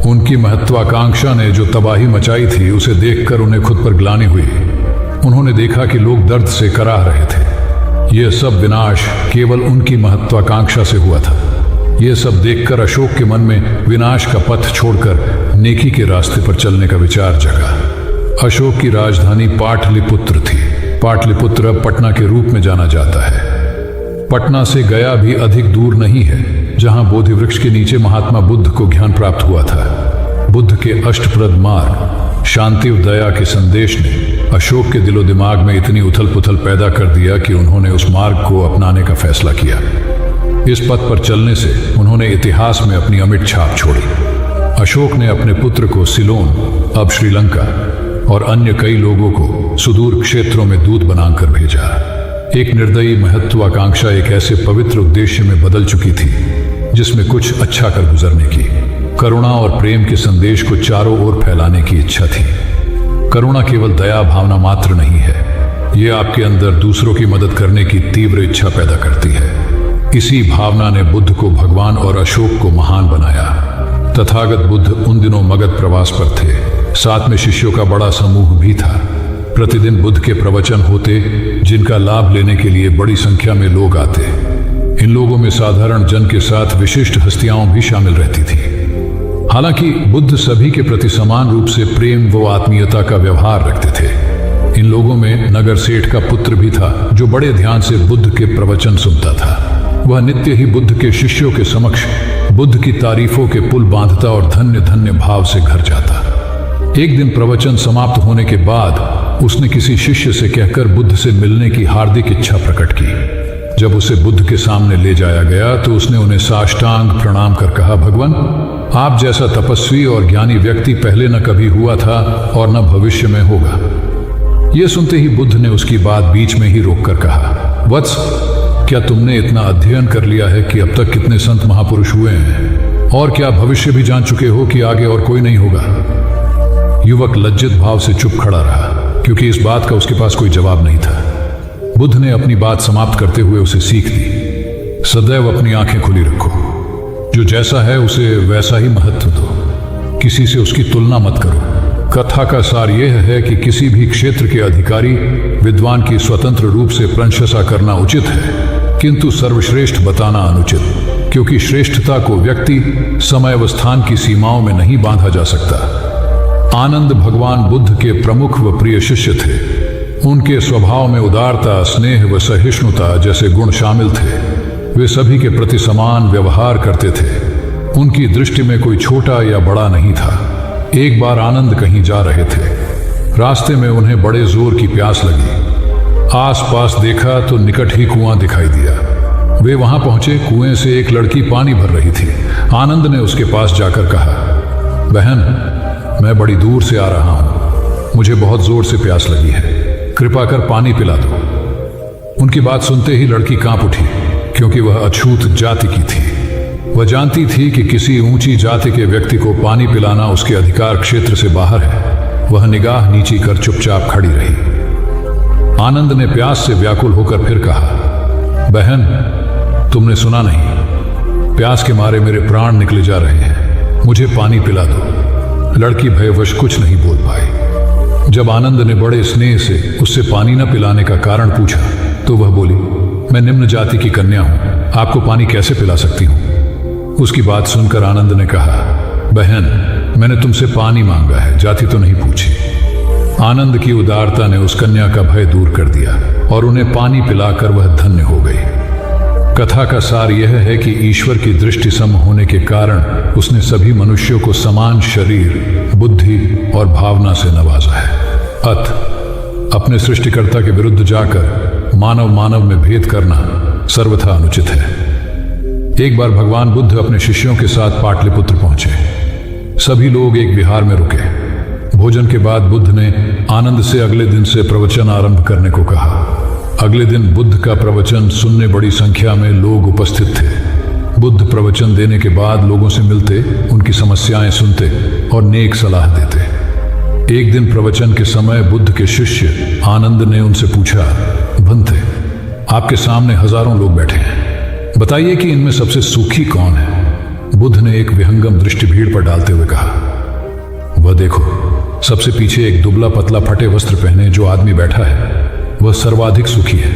उनकी महत्वाकांक्षा ने जो तबाही मचाई थी, उसे देखकर उन्हें खुद पर ग्लानि हुई। उन्होंने देखा कि लोग दर्द से कराह रहे थे। यह सब विनाश केवल उनकी महत्वाकांक्षा से हुआ था। यह सब देखकर अशोक के मन में विनाश का पथ छोड़कर नेकी के रास्ते पर चलने का विचार जगा। अशोक की राजधानी पाटलिपुत्र थी। पाटलिपुत्र अब पटना के रूप में जाना जाता है। पटना से गया भी अधिक दूर नहीं है, जहां बोधि वृक्ष के नीचे महात्मा बुद्ध को ज्ञान प्राप्त हुआ था। बुद्ध के अष्टप्रद मार्ग, शांति और दया के संदेश ने अशोक के दिलो दिमाग में इतनी उथल पुथल पैदा कर दिया कि उन्होंने उस मार्ग को अपनाने का फैसला किया। इस पथ पर चलने से उन्होंने इतिहास में अपनी अमिट छाप छोड़ी। अशोक ने अपने पुत्र को सिलोन, अब श्रीलंका, और अन्य कई लोगों को सुदूर क्षेत्रों में दूत बनाकर भेजा। एक निर्दयी महत्वाकांक्षा एक ऐसे पवित्र उद्देश्य में बदल चुकी थी जिसमें कुछ अच्छा कर गुजरने की, करुणा और प्रेम के संदेश को चारों ओर फैलाने की इच्छा थी। करुणा केवल दया भावना मात्र नहीं है, ये आपके अंदर दूसरों की मदद करने की तीव्र इच्छा पैदा करती है। इसी भावना ने बुद्ध को भगवान और अशोक को महान बनाया। तथागत बुद्ध उन दिनों मगध प्रवास पर थे। साथ में शिष्यों का बड़ा समूह भी था। प्रतिदिन बुद्ध के प्रवचन होते, जिनका लाभ लेने के लिए बड़ी संख्या में लोग आते। इन लोगों में साधारण जन के साथ विशिष्ट हस्तियां भी शामिल रहती थी। हालांकि बुद्ध सभी के प्रति समान रूप से प्रेम व आत्मीयता का व्यवहार रखते थे। इन लोगों में नगर सेठ का पुत्र भी था, जो बड़े ध्यान से बुद्ध के प्रवचन सुनता था। वह नित्य ही बुद्ध के शिष्यों के समक्ष बुद्ध की तारीफों के पुल बांधता और धन्य धन्य भाव से घर जाता। एक दिन प्रवचन समाप्त होने के बाद उसने किसी शिष्य से कहकर बुद्ध से मिलने की हार्दिक इच्छा प्रकट की। जब उसे बुद्ध के सामने ले जाया गया तो उसने उन्हें साष्टांग प्रणाम कर कहा, भगवान, आप जैसा तपस्वी और ज्ञानी व्यक्ति पहले न कभी हुआ था और न भविष्य में होगा। यह सुनते ही बुद्ध ने उसकी बात बीच में ही रोककर कहा, वत्स, क्या तुमने इतना अध्ययन कर लिया है कि अब तक कितने संत महापुरुष हुए हैं, और क्या भविष्य भी जान चुके हो कि आगे और कोई नहीं होगा? युवक लज्जित भाव से चुप खड़ा रहा, क्योंकि इस बात का उसके पास कोई जवाब नहीं था। बुद्ध ने अपनी बात समाप्त करते हुए उसे सीख दी, सदैव अपनी आंखें खुली रखो। जो जैसा है उसे वैसा ही महत्व दो, किसी से उसकी तुलना मत करो। कथा का सार यह है कि किसी भी क्षेत्र के अधिकारी विद्वान की स्वतंत्र रूप से प्रशंसा करना उचित है, किंतु सर्वश्रेष्ठ बताना अनुचित, क्योंकि श्रेष्ठता को व्यक्ति, समय व स्थान की सीमाओं में नहीं बांधा जा सकता। आनंद भगवान बुद्ध के प्रमुख व प्रिय शिष्य थे। उनके स्वभाव में उदारता, स्नेह व सहिष्णुता जैसे गुण शामिल थे। वे सभी के प्रति समान व्यवहार करते थे। उनकी दृष्टि में कोई छोटा या बड़ा नहीं था। एक बार आनंद कहीं जा रहे थे। रास्ते में उन्हें बड़े जोर की प्यास लगी। आसपास देखा तो निकट ही कुआं दिखाई दिया। वे वहां पहुंचे। कुएं से एक लड़की पानी भर रही थी। आनंद ने उसके पास जाकर कहा, बहन, मैं बड़ी दूर से आ रहा हूं, मुझे बहुत जोर से प्यास लगी है, कृपा कर पानी पिला दो। उनकी बात सुनते ही लड़की कांप उठी, क्योंकि वह अछूत जाति की थी। वह जानती थी कि किसी ऊंची जाति के व्यक्ति को पानी पिलाना उसके अधिकार क्षेत्र से बाहर है। वह निगाह नीची कर चुपचाप खड़ी रही। आनंद ने प्यास से व्याकुल होकर फिर कहा, बहन, तुमने सुना नहीं? प्यास के मारे मेरे प्राण निकले जा रहे हैं, मुझे पानी पिला दो। लड़की भयवश कुछ नहीं बोल पाई। जब आनंद ने बड़े स्नेह से उससे पानी न पिलाने का कारण पूछा तो वह बोली, मैं निम्न जाति की कन्या हूं, आपको पानी कैसे पिला सकती हूं? उसकी बात सुनकर आनंद ने कहा, बहन, मैंने तुमसे पानी मांगा है, जाति तो नहीं पूछी। आनंद की उदारता ने उस कन्या का भय दूर कर दिया और उन्हें पानी पिलाकर वह धन्य हो गई। कथा का सार यह है कि ईश्वर की दृष्टि सम होने के कारण उसने सभी मनुष्यों को समान शरीर, बुद्धि और भावना से नवाजा है। अपने सृष्टिकर्ता के विरुद्ध जाकर मानव मानव में भेद करना सर्वथा अनुचित है। एक बार भगवान बुद्ध अपने शिष्यों के साथ पाटलिपुत्र पहुंचे। सभी लोग एक विहार में रुके। भोजन के बाद बुद्ध ने आनंद से अगले दिन से प्रवचन आरंभ करने को कहा। अगले दिन बुद्ध का प्रवचन सुनने बड़ी संख्या में लोग उपस्थित थे। बुद्ध प्रवचन देने के बाद लोगों से मिलते, उनकी समस्याएं सुनते और नेक सलाह देते। एक दिन प्रवचन के समय बुद्ध के शिष्य आनंद ने उनसे पूछा, भंते, आपके सामने हजारों लोग बैठे हैं, बताइए कि इनमें सबसे सुखी कौन है? बुद्ध ने एक विहंगम दृष्टि भीड़ पर डालते हुए कहा, वह देखो, सबसे पीछे एक दुबला पतला फटे वस्त्र पहने जो आदमी बैठा है, वह सर्वाधिक सुखी है।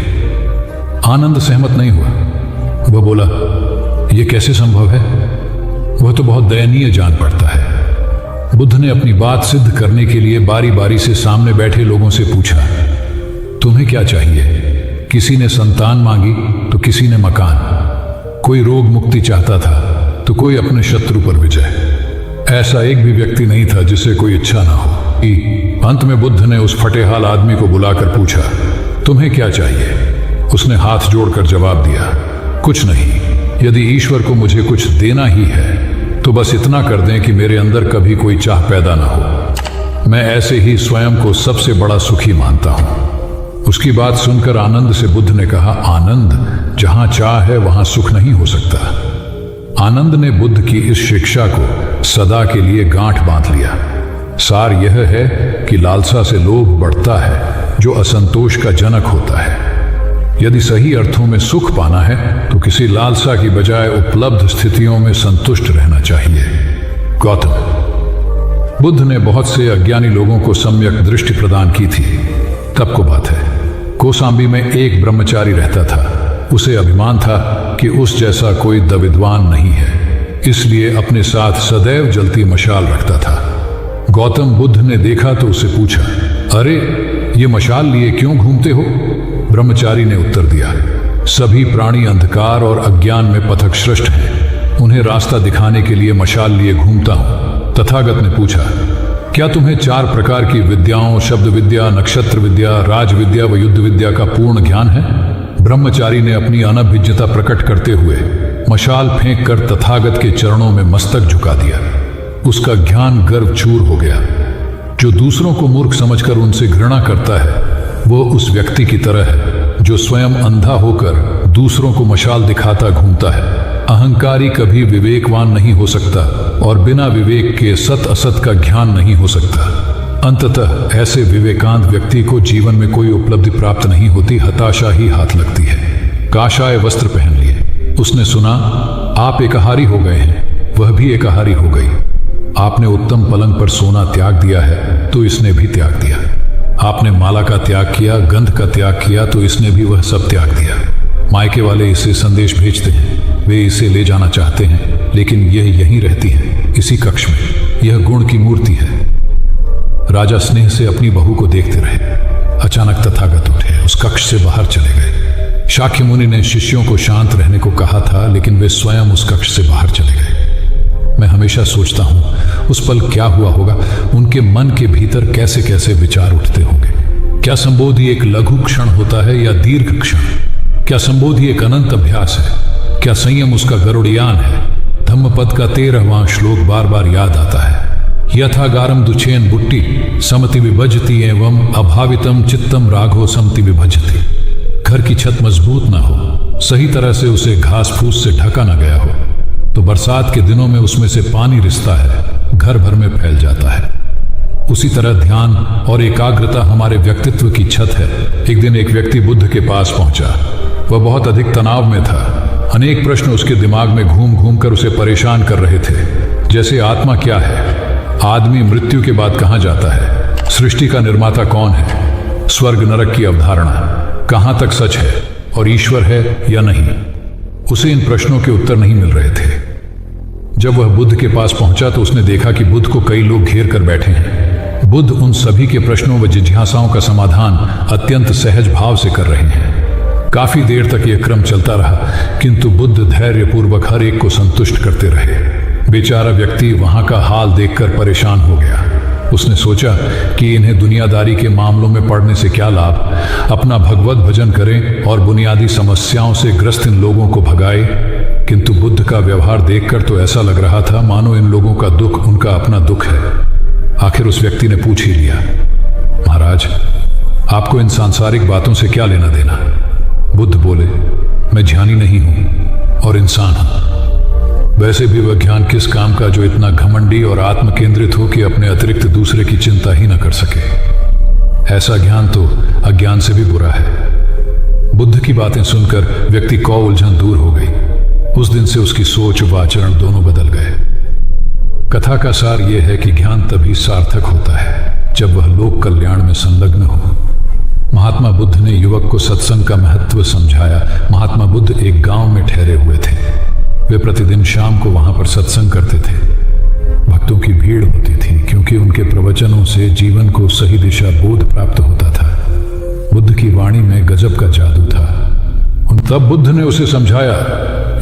आनंद सहमत नहीं हुआ। वह बोला, यह कैसे संभव है? वह तो बहुत दयनीय जान पड़ता है। बुद्ध ने अपनी बात सिद्ध करने के लिए बारी बारी से सामने बैठे लोगों से पूछा, तुम्हें क्या चाहिए? किसी ने संतान मांगी तो किसी ने मकान, कोई रोग मुक्ति चाहता था तो कोई अपने शत्रु पर विजय। ऐसा एक भी व्यक्ति नहीं था जिसे कोई इच्छा ना हो। अंत में बुद्ध ने उस फटेहाल आदमी को बुलाकर पूछा, तुम्हें क्या चाहिए? उसने हाथ जोड़कर जवाब दिया, कुछ नहीं। यदि ईश्वर को मुझे कुछ देना ही है तो बस इतना कर दें कि मेरे अंदर कभी कोई चाह पैदा ना हो। मैं ऐसे ही स्वयं को सबसे बड़ा सुखी मानता हूं। उसकी बात सुनकर आनंद से बुद्ध ने कहा, आनंद, जहां चाह है वहां सुख नहीं हो सकता। आनंद ने बुद्ध की इस शिक्षा को सदा के लिए गांठ बांध लिया। सार यह है कि लालसा से लोभ बढ़ता है, जो असंतोष का जनक होता है। यदि सही अर्थों में सुख पाना है तो किसी लालसा की बजाय उपलब्ध स्थितियों में संतुष्ट रहना चाहिए। गौतम बुद्ध ने बहुत से अज्ञानी लोगों को सम्यक दृष्टि प्रदान की थी। तब को बात है, कौसाम्बी में एक ब्रह्मचारी रहता था। उसे अभिमान था कि उस जैसा कोई विद्वान नहीं है, इसलिए अपने साथ सदैव जलती मशाल रखता था। गौतम बुद्ध ने देखा तो उसे पूछा, अरे, ये मशाल लिए क्यों घूमते हो? ब्रह्मचारी ने उत्तर दिया, सभी प्राणी अंधकार और अज्ञान में पथभ्रष्ट हैं, उन्हें रास्ता दिखाने के लिए मशाल लिए घूमता हूं। तथागत ने पूछा, क्या तुम्हें 4 प्रकार की विद्याओं, शब्द विद्या, नक्षत्र विद्या, राज विद्या व युद्ध विद्या का पूर्ण ज्ञान है? ब्रह्मचारी ने अपनी अनभिज्ञता प्रकट करते हुए मशाल फेंक कर तथागत के चरणों में मस्तक झुका दिया। उसका ज्ञान गर्व चूर हो गया। जो दूसरों को मूर्ख समझकर उनसे घृणा करता है, वो उस व्यक्ति की तरह है जो स्वयं अंधा होकर दूसरों को मशाल दिखाता घूमता है। अहंकारी कभी विवेकवान नहीं हो सकता और बिना विवेक के सत असत का ज्ञान नहीं हो सकता। अंततः ऐसे विवेकांत व्यक्ति को जीवन में कोई उपलब्धि प्राप्त नहीं होती, हताशा ही हाथ लगती है। काशाय वस्त्र पहन लिए। उसने सुना, आप एकाहारी हो गए हैं, वह भी एकाहारी हो गई। आपने उत्तम पलंग पर सोना त्याग दिया है तो इसने भी त्याग दिया। आपने माला का त्याग किया, गंध का त्याग किया तो इसने भी वह सब त्याग दिया। मायके वाले इसे संदेश भेजते हैं, वे इसे ले जाना चाहते हैं, लेकिन यह यहीं रहती है, इसी कक्ष में। यह गुण की मूर्ति है। राजा स्नेह से अपनी बहू को देखते रहे। अचानक तथागत उठे, उस कक्ष से बाहर चले गए। शाक्य मुनि ने शिष्यों को शांत रहने को कहा था, लेकिन वे स्वयं उस कक्ष से बाहर चले गए। मैं हमेशा सोचता हूं, उस पल क्या हुआ होगा, उनके मन के भीतर कैसे कैसे विचार उठते होंगे। क्या संबोधि एक लघु क्षण होता है या दीर्घ क्षण? क्या संबोधि एक अनंत अभ्यास है? क्या संयम उसका गरुड़यान है? धम्मपद का 13वां श्लोक बार बार याद आता है, यथागारम दुचेन बुट्टी समति विभजती एवं अभावितम चित्तम राघो समति विभजती। घर की छत मजबूत ना हो, सही तरह से उसे घास फूस से ढका ना गया हो, तो बरसात के दिनों में उसमें से पानी रिसता है, घर भर में फैल जाता है। उसी तरह ध्यान और एकाग्रता हमारे व्यक्तित्व की छत है। एक दिन एक व्यक्ति बुद्ध के पास पहुंचा। वह बहुत अधिक तनाव में था। अनेक प्रश्न उसके दिमाग में घूम घूम कर उसे परेशान कर रहे थे, जैसे आत्मा क्या है, आदमी मृत्यु के बाद कहाँ जाता है, सृष्टि का निर्माता कौन है, स्वर्ग नरक की अवधारणा कहाँ तक सच है और ईश्वर है या नहीं। उसे इन प्रश्नों के उत्तर नहीं मिल रहे थे। जब वह बुद्ध के पास पहुंचा तो उसने देखा कि बुद्ध को कई लोग घेर कर बैठे हैं। बुद्ध उन सभी के प्रश्नों व जिज्ञासाओं का समाधान अत्यंत सहज भाव से कर रहे हैं। काफी देर तक यह क्रम चलता रहा, किंतु बुद्ध धैर्यपूर्वक हर एक को संतुष्ट करते रहे। बेचारा व्यक्ति वहां का हाल देखकर परेशान हो गया। उसने सोचा कि इन्हें दुनियादारी के मामलों में पड़ने से क्या लाभ, अपना भगवत भजन करें और बुनियादी समस्याओं से ग्रस्त इन लोगों को भगाए। किंतु बुद्ध का व्यवहार देखकर तो ऐसा लग रहा था मानो इन लोगों का दुख उनका अपना दुख है। आखिर उस व्यक्ति ने पूछ ही लिया, महाराज, आपको इन सांसारिक बातों से क्या लेना देना? बुद्ध बोले, मैं ज्ञानी नहीं हूं और इंसान हूं। वैसे भी वह ज्ञान किस काम का जो इतना घमंडी और आत्म केंद्रित हो कि अपने अतिरिक्त दूसरे की चिंता ही न कर सके। ऐसा ज्ञान तो अज्ञान से भी बुरा है। बुद्ध की बातें सुनकर व्यक्ति को उलझन दूर हो गई। उस दिन से उसकी सोच व आचरण दोनों बदल गए। कथा का सार यह है कि ज्ञान तभी सार्थक होता है जब वह लोक कल्याण में संलग्न हो। महात्मा बुद्ध ने युवक को सत्संग का महत्व समझाया। महात्मा बुद्ध एक गांव में ठहरे हुए थे। वे प्रतिदिन शाम को वहां पर सत्संग करते थे। भक्तों की भीड़ होती थी क्योंकि उनके प्रवचनों से जीवन को सही दिशा बोध प्राप्त होता था। बुद्ध की वाणी में गजब का जादू था। तब बुद्ध ने उसे समझाया,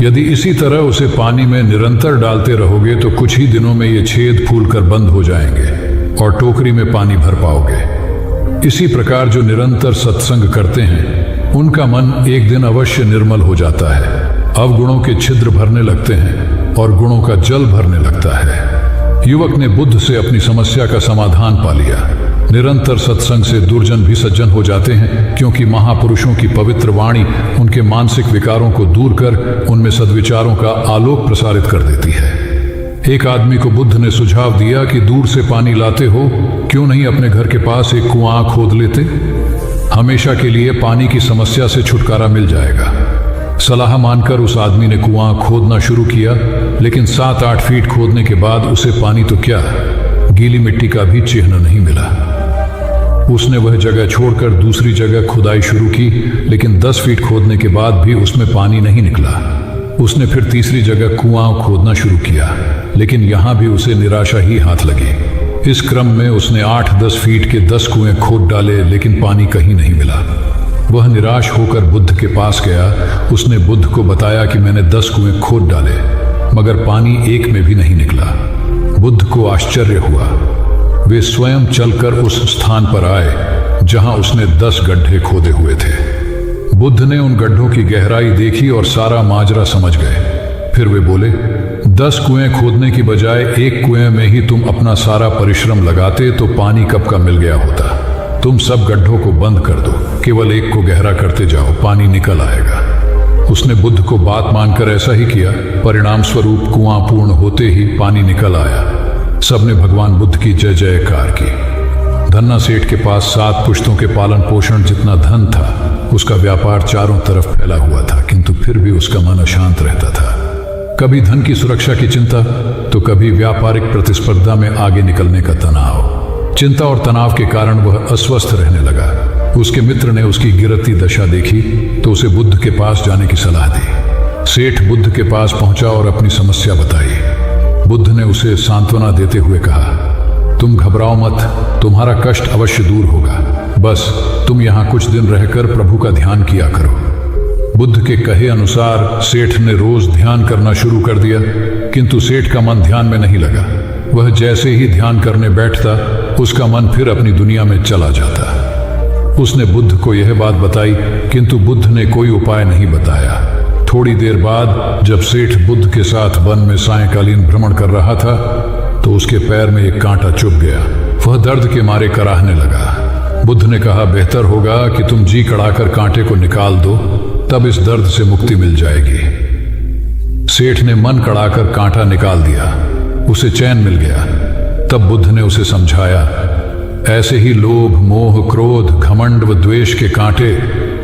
यदि इसी तरह उसे पानी में निरंतर डालते रहोगे तो कुछ ही दिनों में ये छेद फूलकर बंद हो जाएंगे और टोकरी में पानी भर पाओगे। इसी प्रकार जो निरंतर सत्संग करते हैं उनका मन एक दिन अवश्य निर्मल हो जाता है। अवगुणों के छिद्र भरने लगते हैं और गुणों का जल भरने लगता है। युवक ने बुद्ध से अपनी समस्या का समाधान पा लिया। निरंतर सत्संग से दुर्जन भी सज्जन हो जाते हैं, क्योंकि महापुरुषों की पवित्र वाणी उनके मानसिक विकारों को दूर कर उनमें सद्विचारों का आलोक प्रसारित कर देती है। एक आदमी को बुद्ध ने सुझाव दिया कि दूर से पानी लाते हो, क्यों नहीं अपने घर के पास एक कुआं खोद लेते? हमेशा के लिए पानी की समस्या से छुटकारा मिल जाएगा। सलाह मानकर उस आदमी ने कुआं खोदना शुरू किया, लेकिन 7-8 फीट खोदने के बाद उसे पानी तो क्या, गीली मिट्टी का भी चिन्ह नहीं मिला। उसने वह जगह छोड़कर दूसरी जगह खुदाई शुरू की, लेकिन 10 फीट खोदने के बाद भी उसमें पानी नहीं निकला। उसने फिर तीसरी जगह कुआं खोदना शुरू किया, लेकिन यहां भी उसे निराशा ही हाथ लगी। इस क्रम में उसने 8-10 फीट के 10 कुएं खोद डाले, लेकिन पानी कहीं नहीं मिला। वह निराश होकर बुद्ध के पास गया। उसने बुद्ध को बताया कि मैंने 10 कुएं खोद डाले, मगर पानी एक में भी नहीं निकला। बुद्ध को आश्चर्य हुआ। वे स्वयं चलकर उस स्थान पर आए जहां उसने 10 गड्ढे खोदे हुए थे। बुद्ध ने उन गड्ढों की गहराई देखी और सारा माजरा समझ गए। फिर वे बोले, 10 कुएं खोदने की बजाय एक कुएं में ही तुम अपना सारा परिश्रम लगाते तो पानी कब का मिल गया होता। तुम सब गड्ढों को बंद कर दो, केवल एक को गहरा करते जाओ, पानी निकल आएगा। उसने बुद्ध को बात मानकर ऐसा ही किया। परिणाम स्वरूप कुआं पूर्ण होते ही पानी निकल आया। सबने भगवान बुद्ध की जय जयकार की। धन्ना सेठ के पास 7 पुश्तों के पालन पोषण जितना धन था। उसका व्यापार चारों तरफ फैला हुआ था, किंतु फिर भी उसका मन अशांत रहता था। कभी धन की सुरक्षा की चिंता, तो कभी व्यापारिक प्रतिस्पर्धा में आगे निकलने का तनाव। चिंता और तनाव के कारण वह अस्वस्थ रहने लगा। उसके मित्र ने उसकी गिरती दशा देखी तो उसे बुद्ध के पास जाने की सलाह दी। सेठ बुद्ध के पास पहुंचा और अपनी समस्या बताई। बुद्ध ने उसे सांत्वना देते हुए कहा, तुम घबराओ मत, तुम्हारा कष्ट अवश्य दूर होगा। बस तुम यहाँ कुछ दिन रहकर प्रभु का ध्यान किया करो। बुद्ध के कहे अनुसार सेठ ने रोज ध्यान करना शुरू कर दिया, किंतु सेठ का मन ध्यान में नहीं लगा। वह जैसे ही ध्यान करने बैठता, उसका मन फिर अपनी दुनिया में चला जाता। उसने बुद्ध को यह बात बताई, किंतु बुद्ध ने कोई उपाय नहीं बताया। थोड़ी देर बाद जब सेठ बुद्ध के साथ वन में सायंकालीन भ्रमण कर रहा था, तो तो उसके पैर में एक कांटा चुभ गया। वह दर्द के मारे कराहने लगा। बुद्ध ने कहा, बेहतर होगा कि तुम जी कड़ाकर कांटे को निकाल दो, तब इस दर्द से मुक्ति मिल जाएगी। सेठ ने मन कड़ाकर कांटा निकाल दिया। उसे चैन मिल गया। तब बुद्ध ने उसे समझाया, ऐसे ही लोभ, मोह, क्रोध, घमंड व द्वेष के कांटे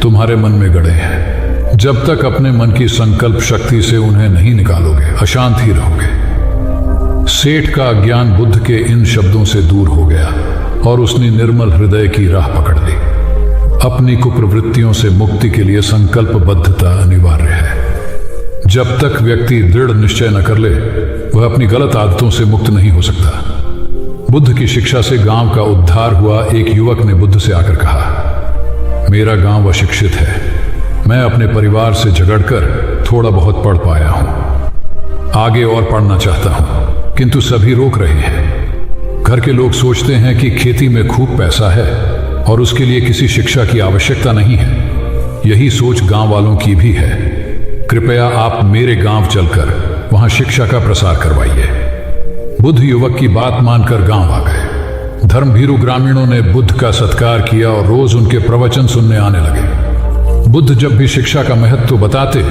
तुम्हारे मन में गड़े हैं। जब तक अपने मन की संकल्प शक्ति से उन्हें नहीं निकालोगे, अशांत ही रहोगे। सेठ का अज्ञान बुद्ध के इन शब्दों से दूर हो गया और उसने निर्मल हृदय की राह पकड़ ली। अपनी कुप्रवृत्तियों से मुक्ति के लिए संकल्पबद्धता अनिवार्य है। जब तक व्यक्ति दृढ़ निश्चय न कर ले, वह अपनी गलत आदतों से मुक्त नहीं हो सकता। बुद्ध की शिक्षा से गांव का उद्धार हुआ। एक युवक ने बुद्ध से आकर कहा, मेरा गांव अशिक्षित है। मैं अपने परिवार से झगड़कर थोड़ा बहुत पढ़ पाया हूं। आगे और पढ़ना चाहता हूं, किंतु सभी रोक रहे हैं। घर के लोग सोचते हैं कि खेती में खूब पैसा है और उसके लिए किसी शिक्षा की आवश्यकता नहीं है। यही सोच गांव वालों की भी है। कृपया आप मेरे गांव चलकर वहां शिक्षा का प्रसार करवाइए। बुद्ध युवक की बात मानकर गांव आ गए। धर्मभीरू ग्रामीणों ने बुद्ध का सत्कार किया और रोज उनके प्रवचन सुनने आने लगे। बुद्ध जब भी शिक्षा का महत्व बताते,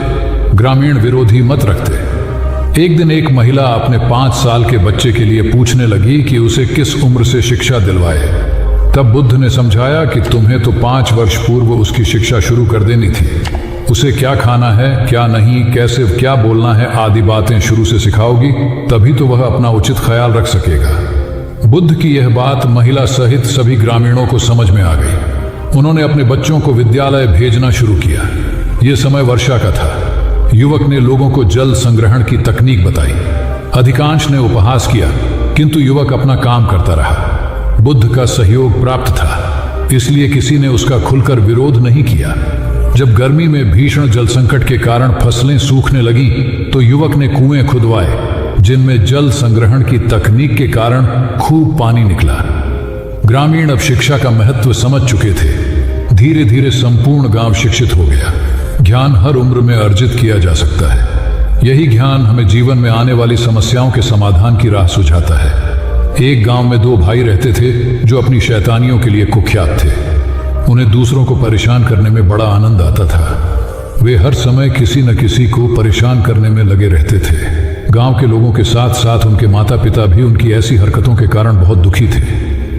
ग्रामीण विरोधी मत रखते। एक दिन एक महिला अपने 5 साल के बच्चे के लिए पूछने लगी कि उसे किस उम्र से शिक्षा दिलवाए। तब बुद्ध ने समझाया कि तुम्हें तो 5 वर्ष पूर्व उसकी शिक्षा शुरू कर देनी थी। उसे क्या खाना है, क्या नहीं, कैसे क्या बोलना है आदि बातें शुरू से सिखाओगी, तभी तो वह अपना उचित ख्याल रख सकेगा। बुद्ध की यह बात महिला सहित सभी ग्रामीणों को समझ में आ गई। उन्होंने अपने बच्चों को विद्यालय भेजना शुरू किया। यह समय वर्षा का था। युवक ने लोगों को जल संग्रहण की तकनीक बताई। अधिकांश ने उपहास किया, किंतु युवक अपना काम करता रहा। बुद्ध का सहयोग प्राप्त था, इसलिए किसी ने उसका खुलकर विरोध नहीं किया। जब गर्मी में भीषण जल संकट के कारण फसलें सूखने लगी, तो युवक ने कुएं खुदवाए, जिनमें जल संग्रहण की तकनीक के कारण खूब पानी निकला। ग्रामीण अब शिक्षा का महत्व समझ चुके थे। धीरे धीरे संपूर्ण गांव शिक्षित हो गया। ज्ञान हर उम्र में अर्जित किया जा सकता है। यही ज्ञान हमें जीवन में आने वाली समस्याओं के समाधान की राह सुझाता है। एक गांव में 2 भाई रहते थे जो अपनी शैतानियों के लिए कुख्यात थे। उन्हें दूसरों को परेशान करने में बड़ा आनंद आता था। वे हर समय किसी न किसी को परेशान करने में लगे रहते थे। गांव के लोगों के साथ साथ उनके माता पिता भी उनकी ऐसी हरकतों के कारण बहुत दुखी थे।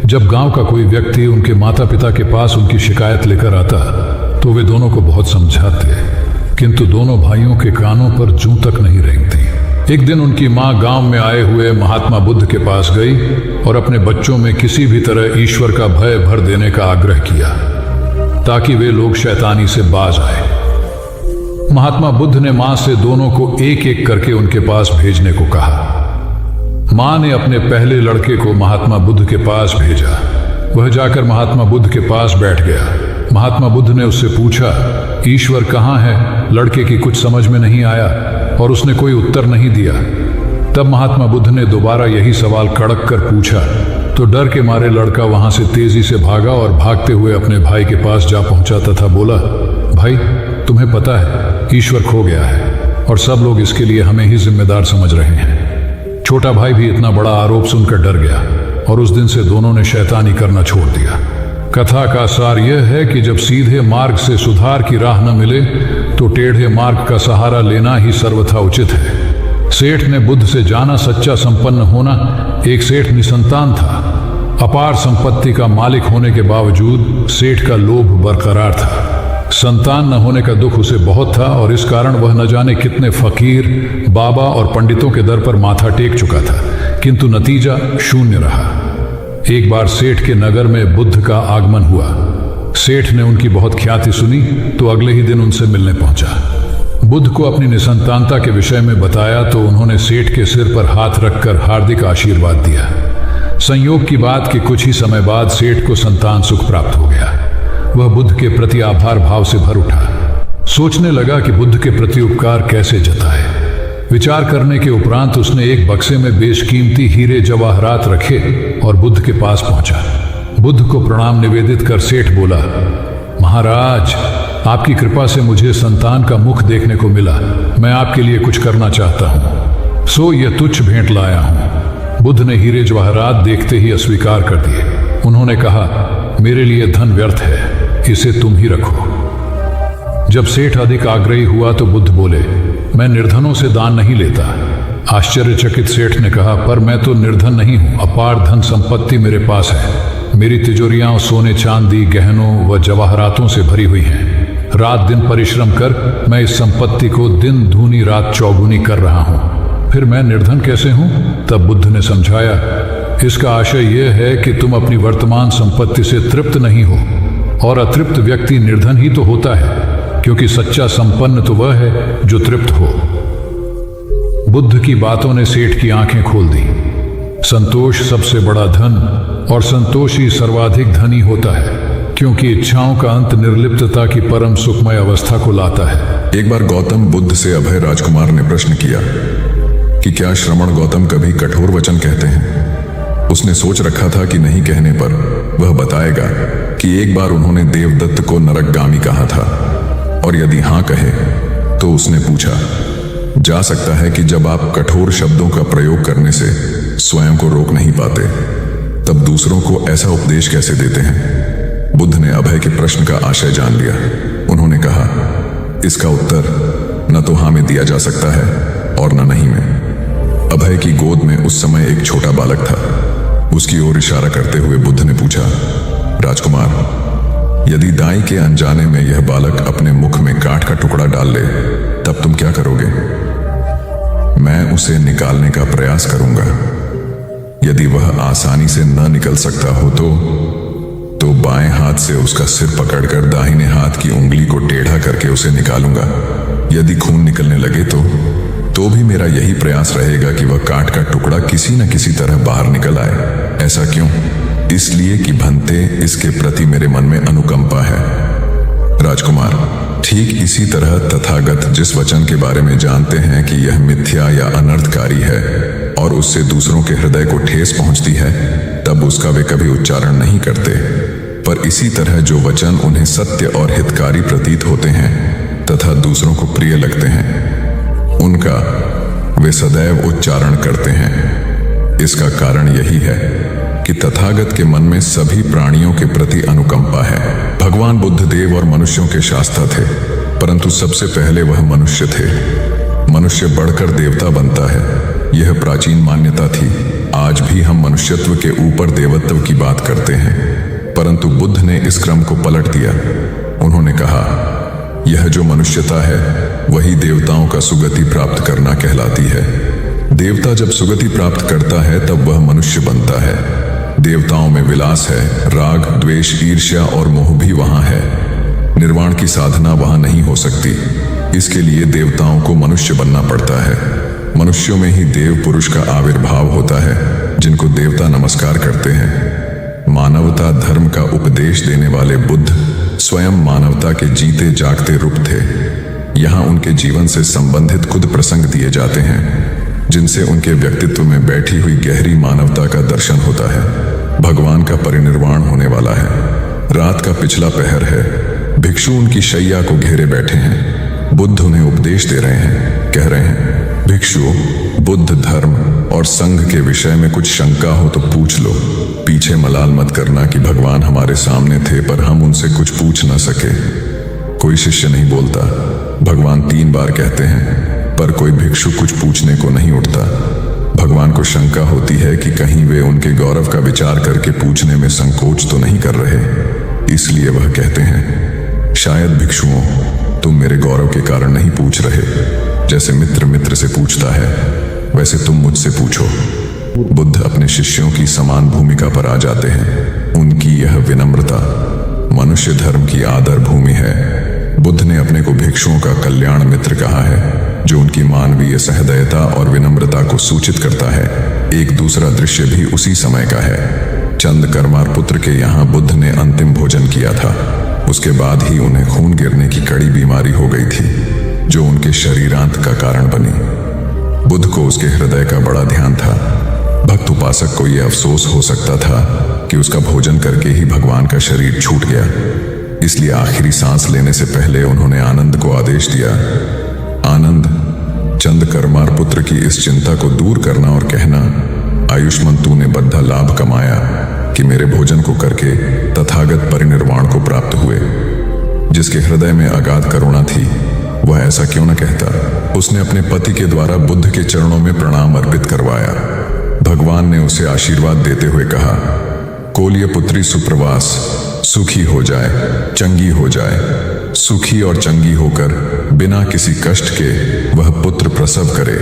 जब गांव का कोई व्यक्ति उनके माता पिता के पास उनकी शिकायत लेकर आता, तो वे दोनों को बहुत समझाते, किंतु दोनों भाइयों के कानों पर जूं तक नहीं रेंगती। एक दिन उनकी मां गांव में आए हुए महात्मा बुद्ध के पास गई और अपने बच्चों में किसी भी तरह ईश्वर का भय भर देने का आग्रह किया, ताकि वे लोग शैतानी से बाज आए। महात्मा बुद्ध ने मां से दोनों को एक एक करके उनके पास भेजने को कहा। मां ने अपने पहले लड़के को महात्मा बुद्ध के पास भेजा। वह जाकर महात्मा बुद्ध के पास बैठ गया। महात्मा बुद्ध ने उससे पूछा, ईश्वर कहाँ है? लड़के की कुछ समझ में नहीं आया और उसने कोई उत्तर नहीं दिया। तब महात्मा बुद्ध ने दोबारा यही सवाल कड़क कर पूछा, तो डर के मारे लड़का वहां से तेजी से भागा और भागते हुए अपने भाई के पास जा पहुंचा तथा बोला, भाई तुम्हें पता है ईश्वर खो गया है और सब लोग इसके लिए हमें ही जिम्मेदार समझ रहे हैं। छोटा भाई भी इतना बड़ा आरोप सुनकर डर गया और उस दिन से दोनों ने शैतानी करना छोड़ दिया। कथा का सार यह है कि जब सीधे मार्ग से सुधार की राह न मिले, तो टेढ़े मार्ग का सहारा लेना ही सर्वथा उचित है। सेठ ने बुद्ध से जाना सच्चा संपन्न होना। एक सेठ निसंतान था। अपार संपत्ति का मालिक होने के बावजूद सेठ का लोभ बरकरार था। संतान न होने का दुख उसे बहुत था और इस कारण वह न जाने कितने फकीर, बाबा और पंडितों के दर पर माथा टेक चुका था, किंतु नतीजा शून्य रहा। एक बार सेठ के नगर में बुद्ध का आगमन हुआ। सेठ ने उनकी बहुत ख्याति सुनी तो अगले ही दिन उनसे मिलने पहुंचा। बुद्ध को अपनी निसंतानता के विषय में बताया तो उन्होंने सेठ के सिर पर हाथ रखकर हार्दिक आशीर्वाद दिया। संयोग की बात कि कुछ ही समय बाद सेठ को संतान सुख प्राप्त हो गया। वह बुद्ध के प्रति आभार भाव से भर उठा। सोचने लगा कि बुद्ध के प्रति उपकार कैसे जताए। विचार करने के उपरांत उसने एक बक्से में बेशकीमती हीरे जवाहरात रखे और बुद्ध के पास पहुंचा। बुद्ध को प्रणाम निवेदित कर सेठ बोला, महाराज आपकी कृपा से मुझे संतान का मुख देखने को मिला। मैं आपके लिए कुछ करना चाहता हूँ, सो यह तुच्छ भेंट लाया हूँ। बुद्ध ने हीरे जवाहरात देखते ही अस्वीकार कर दिए। उन्होंने कहा, मेरे लिए धन व्यर्थ है, इसे तुम ही रखो। जब सेठ अधिक आग्रही हुआ तो बुद्ध बोले, मैं निर्धनों से दान नहीं लेता। आश्चर्यचकित सेठ ने कहा, पर मैं तो निर्धन नहीं हूं, अपार धन संपत्ति मेरे पास है। मेरी तिजोरियां सोने चांदी गहनों व जवाहरातों से भरी हुई हैं। रात दिन परिश्रम कर मैं इस संपत्ति को दिन दूनी रात चौगुनी कर रहा हूं, फिर मैं निर्धन कैसे हूं? तब बुद्ध ने समझाया, इसका आशय यह है कि तुम अपनी वर्तमान संपत्ति से तृप्त नहीं हो, और अतृप्त व्यक्ति निर्धन ही तो होता है, क्योंकि सच्चा संपन्न तो वह है जो तृप्त हो। बुद्ध की बातों ने सेठ की आंखें खोल दी। संतोष सबसे बड़ा धन और संतोषी सर्वाधिक धनी होता है, क्योंकि इच्छाओं का अंत निर्लिप्तता की परम सुखमय अवस्था को लाता है। एक बार गौतम बुद्ध से अभय राजकुमार ने प्रश्न किया कि क्या श्रमण गौतम कभी कठोर वचन कहते हैं। उसने सोच रखा था कि नहीं कहने पर वह बताएगा कि एक बार उन्होंने देवदत्त को नरकगामी कहा था, और यदि हां कहे तो उसने पूछा, जा सकता है कि जब आप कठोर शब्दों का प्रयोग करने से स्वयं को रोक नहीं पाते, तब दूसरों को ऐसा उपदेश कैसे देते हैं। बुद्ध ने अभय के प्रश्न का आशय जान लिया। उन्होंने कहा, इसका उत्तर न तो हाँ में दिया जा सकता है और न नहीं में। अभय की गोद में उस समय एक छोटा बालक था। उसकी ओर इशारा करते हुए बुद्ध ने पूछा, राजकुमार, यदि दाई के अनजाने में यह बालक अपने मुख में काठ का टुकड़ा डाल ले, तब तुम क्या करोगे? मैं उसे निकालने का प्रयास करूंगा। यदि वह आसानी से न निकल सकता हो तो बाएं हाथ से उसका सिर पकड़कर दाहिने हाथ की उंगली को टेढ़ा करके उसे निकालूंगा। यदि खून निकलने लगे तो भी मेरा यही प्रयास रहेगा कि वह काठ का टुकड़ा किसी न किसी तरह बाहर निकल आए। ऐसा क्यों? इसलिए कि भंते इसके प्रति मेरे मन में अनुकंपा है। राजकुमार, ठीक इसी तरह तथागत जिस वचन के बारे में जानते हैं कि यह मिथ्या या अनर्थकारी है और उससे दूसरों के हृदय को ठेस पहुंचती है, तब उसका वे कभी उच्चारण नहीं करते। पर इसी तरह जो वचन उन्हें सत्य और हितकारी प्रतीत होते हैं तथा दूसरों को प्रिय लगते हैं, उनका वे सदैव उच्चारण करते हैं। इसका कारण यही है कि तथागत के मन में सभी प्राणियों के प्रति अनुकंपा है। भगवान बुद्ध देव और मनुष्यों के शास्त्र थे, परंतु सबसे पहले वह मनुष्य थे। मनुष्य बढ़कर देवता बनता है, यह प्राचीन मान्यता थी। आज भी हम मनुष्यत्व के ऊपर देवत्व की बात करते हैं, परंतु बुद्ध ने इस क्रम को पलट दिया। उन्होंने कहा, यह जो मनुष्यता है वही देवताओं का सुगति प्राप्त करना कहलाती है। देवता जब सुगति प्राप्त करता है तब वह मनुष्य बनता है। देवताओं में विलास है, राग द्वेष ईर्ष्या और मोह भी वहां है। निर्वाण की साधना वहां नहीं हो सकती। इसके लिए देवताओं को मनुष्य बनना पड़ता है। मनुष्यों में ही देव पुरुष का आविर्भाव होता है, जिनको देवता नमस्कार करते हैं। मानवता धर्म का उपदेश देने वाले बुद्ध स्वयं मानवता के जीते जागते रूप थे। यहाँ उनके जीवन से संबंधित खुद प्रसंग दिए जाते हैं, जिनसे उनके व्यक्तित्व में बैठी हुई गहरी मानवता का दर्शन होता है। भगवान का परिनिर्वाण होने वाला है। रात का पिछला पहर है। भिक्षु उनकी शैया को घेरे बैठे हैं। बुद्ध उन्हें उपदेश दे रहे हैं, कह रहे हैं, भिक्षुओं, बुद्ध धर्म और संघ के विषय में कुछ शंका हो तो पूछ लो। पीछे मलाल मत करना कि भगवान हमारे सामने थे पर हम उनसे कुछ पूछ न सके। कोई शिष्य नहीं बोलता। भगवान 3 बार कहते हैं, पर कोई भिक्षु कुछ पूछने को नहीं उठता। भगवान को शंका होती है कि कहीं वे उनके गौरव का विचार करके पूछने में संकोच तो नहीं कर रहे। इसलिए वह कहते हैं, शायद भिक्षुओं, तुम मेरे गौरव के कारण नहीं पूछ रहे। जैसे मित्र मित्र से पूछता है, वैसे तुम मुझसे पूछो। बुद्ध अपने शिष्यों की समान भूमिका पर आ जाते हैं। उनकी यह विनम्रता मनुष्य धर्म की आदर भूमि है। बुद्ध ने अपने को भिक्षुओं का कल्याण मित्र कहा है, जो उनकी मानवीय सहृदयता और विनम्रता को सूचित करता है। एक दूसरा दृश्य भी उसी समय का है। चंद कर्मार पुत्र के यहाँ बुद्ध ने अंतिम भोजन किया था। उसके बाद ही उन्हें खून गिरने की कड़ी बीमारी हो गई थी, जो उनके शरीरांत का कारण बनी। बुद्ध को उसके हृदय का बड़ा ध्यान था। भक्त उपासक को यह अफसोस हो सकता था कि उसका भोजन करके ही भगवान का शरीर छूट गया। इसलिए आखिरी सांस लेने से पहले उन्होंने आनंद को आदेश दिया, आनंद, चंद कर्मार पुत्र की इस चिंता को दूर करना और कहना, आयुष्मान तूने बद्धा लाभ कमाया कि मेरे भोजन को करके तथागत परिनिर्वाण को प्राप्त हुए। जिसके हृदय में अगाध करुणा थी वह ऐसा क्यों न कहता। उसने अपने पति के द्वारा बुद्ध के चरणों में प्रणाम अर्पित करवाया। भगवान ने उसे आशीर्वाद देते हुए कहा, कोल्य पुत्री सुप्रवास, सुखी हो जाए, चंगी हो जाए। सुखी और चंगी होकर बिना किसी कष्ट के वह पुत्र प्रसव करे।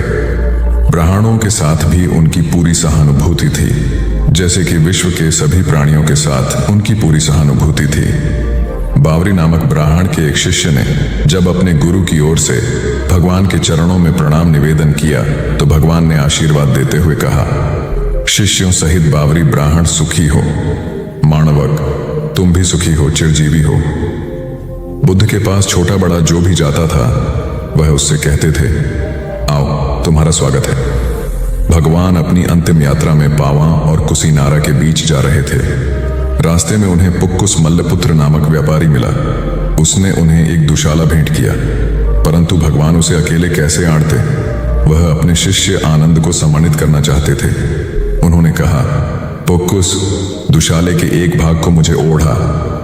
ब्राह्मणों के साथ भी उनकी पूरी सहानुभूति थी, जैसे कि विश्व के सभी प्राणियों के साथ उनकी पूरी सहानुभूति थी। बावरी नामक ब्राह्मण के एक शिष्य ने जब अपने गुरु की ओर से भगवान के चरणों में प्रणाम निवेदन किया तो भगवान ने आशीर्वाद देते हुए कहा, शिष्यों सहित बावरी ब्राह्मण सुखी हो। मानवक, तुम भी सुखी हो, चिरजीवी हो। बुद्ध के पास छोटा बड़ा जो भी जाता था वह उससे कहते थे, आओ तुम्हारा स्वागत है। भगवान अपनी अंतिम यात्रा में पावा और कुशीनारा के बीच जा रहे थे। रास्ते में उन्हें पुक्कुस मल्लपुत्र नामक व्यापारी मिला। उसने उन्हें एक दुशाला भेंट किया, परंतु भगवान उसे अकेले कैसे आड़ते। वह अपने शिष्य आनंद को सम्मानित करना चाहते थे। उन्होंने कहा, पुक्कुस, दुशाले के एक भाग को मुझे ओढ़ा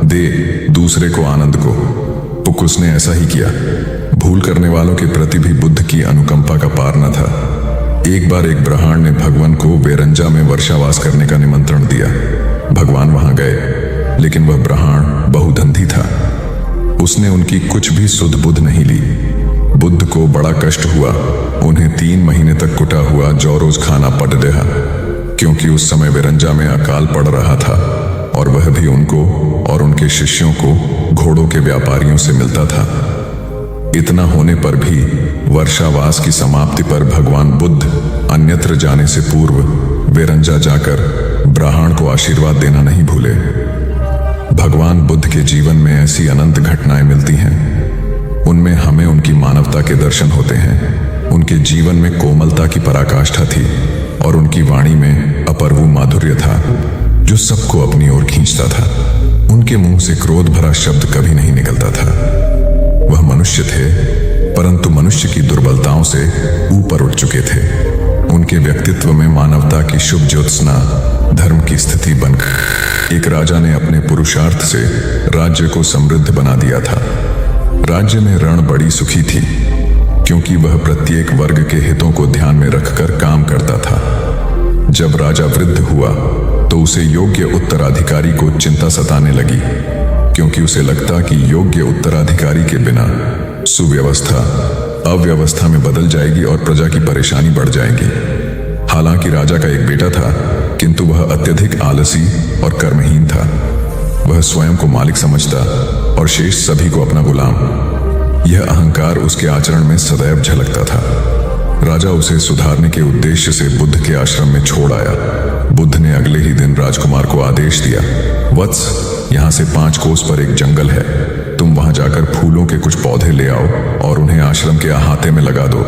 दे, दूसरे को आनंद को। पुक्कुस ने ऐसा ही किया। भूल करने वालों के प्रति भी बुद्ध की अनुकंपा का पार न था। एक बार एक ब्राह्मण ने भगवान को वेरंजा में वर्षावास करने का निमंत्रण दिया। भगवान वहां गए, लेकिन वह ब्राह्मण बहुधंधी था। उसने उनकी कुछ भी सुध बुध नहीं ली। बुद्ध को बड़ा कष्ट हुआ। उन्हें 3 महीने तक कुटा हुआ जौ रोज खाना पड़ रहा, क्योंकि उस समय वेरंजा में अकाल पड़ रहा था और वह भी उनको और उनके शिष्यों को घोड़ों के व्यापारियों से मिलता था। इतना होने पर भी वर्षावास की समाप्ति पर भगवान बुद्ध अन्यत्र जाने से पूर्व वेरंजा जाकर ब्राह्मण को आशीर्वाद देना नहीं भूले। भगवान बुद्ध के जीवन में ऐसी अनंत घटनाएं मिलती हैं। उनमें हमें उनकी मानवता के दर्शन होते हैं। उनके जीवन में कोमलता की पराकाष्ठा थी और उनकी वाणी में अपूर्व माधुर्य था जो सबको अपनी ओर खींचता था। उनके मुंह से क्रोध भरा शब्द कभी नहीं निकलता था। वह मनुष्य थे, परंतु मनुष्य की दुर्बलताओं से ऊपर उठ चुके थे। उनके व्यक्तित्व में मानवता की शुभ ज्योत्सना धर्म की स्थिति बनकर एक राजा ने अपने पुरुषार्थ से राज्य को समृद्ध बना दिया था। राज्य में रण बड़ी सुखी थी, क्योंकि वह प्रत्येक वर्ग के हितों को ध्यान में रखकर काम करता था। जब राजा वृद्ध हुआ तो उसे योग्य उत्तराधिकारी को चिंता सताने लगी, क्योंकि उसे लगता कि योग्य उत्तराधिकारी के बिना सुव्यवस्था अव्यवस्था में बदल जाएगी और प्रजा की परेशानी बढ़ जाएगी। हालांकि राजा का एक बेटा था, किंतु वह अत्यधिक आलसी और कर्महीन था। वह स्वयं को मालिक समझता और शेष सभी को अपना गुलाम। यह अहंकार उसके आचरण में सदैव झलकता था। राजा उसे सुधारने के उद्देश्य से बुद्ध के आश्रम में छोड़ आया। बुद्ध ने अगले ही दिन राजकुमार को आदेश दिया, वत्स, यहाँ से 5 कोस पर एक जंगल है। तुम वहां जाकर फूलों के कुछ पौधे ले आओ और उन्हें आश्रम के अहाते में लगा दो।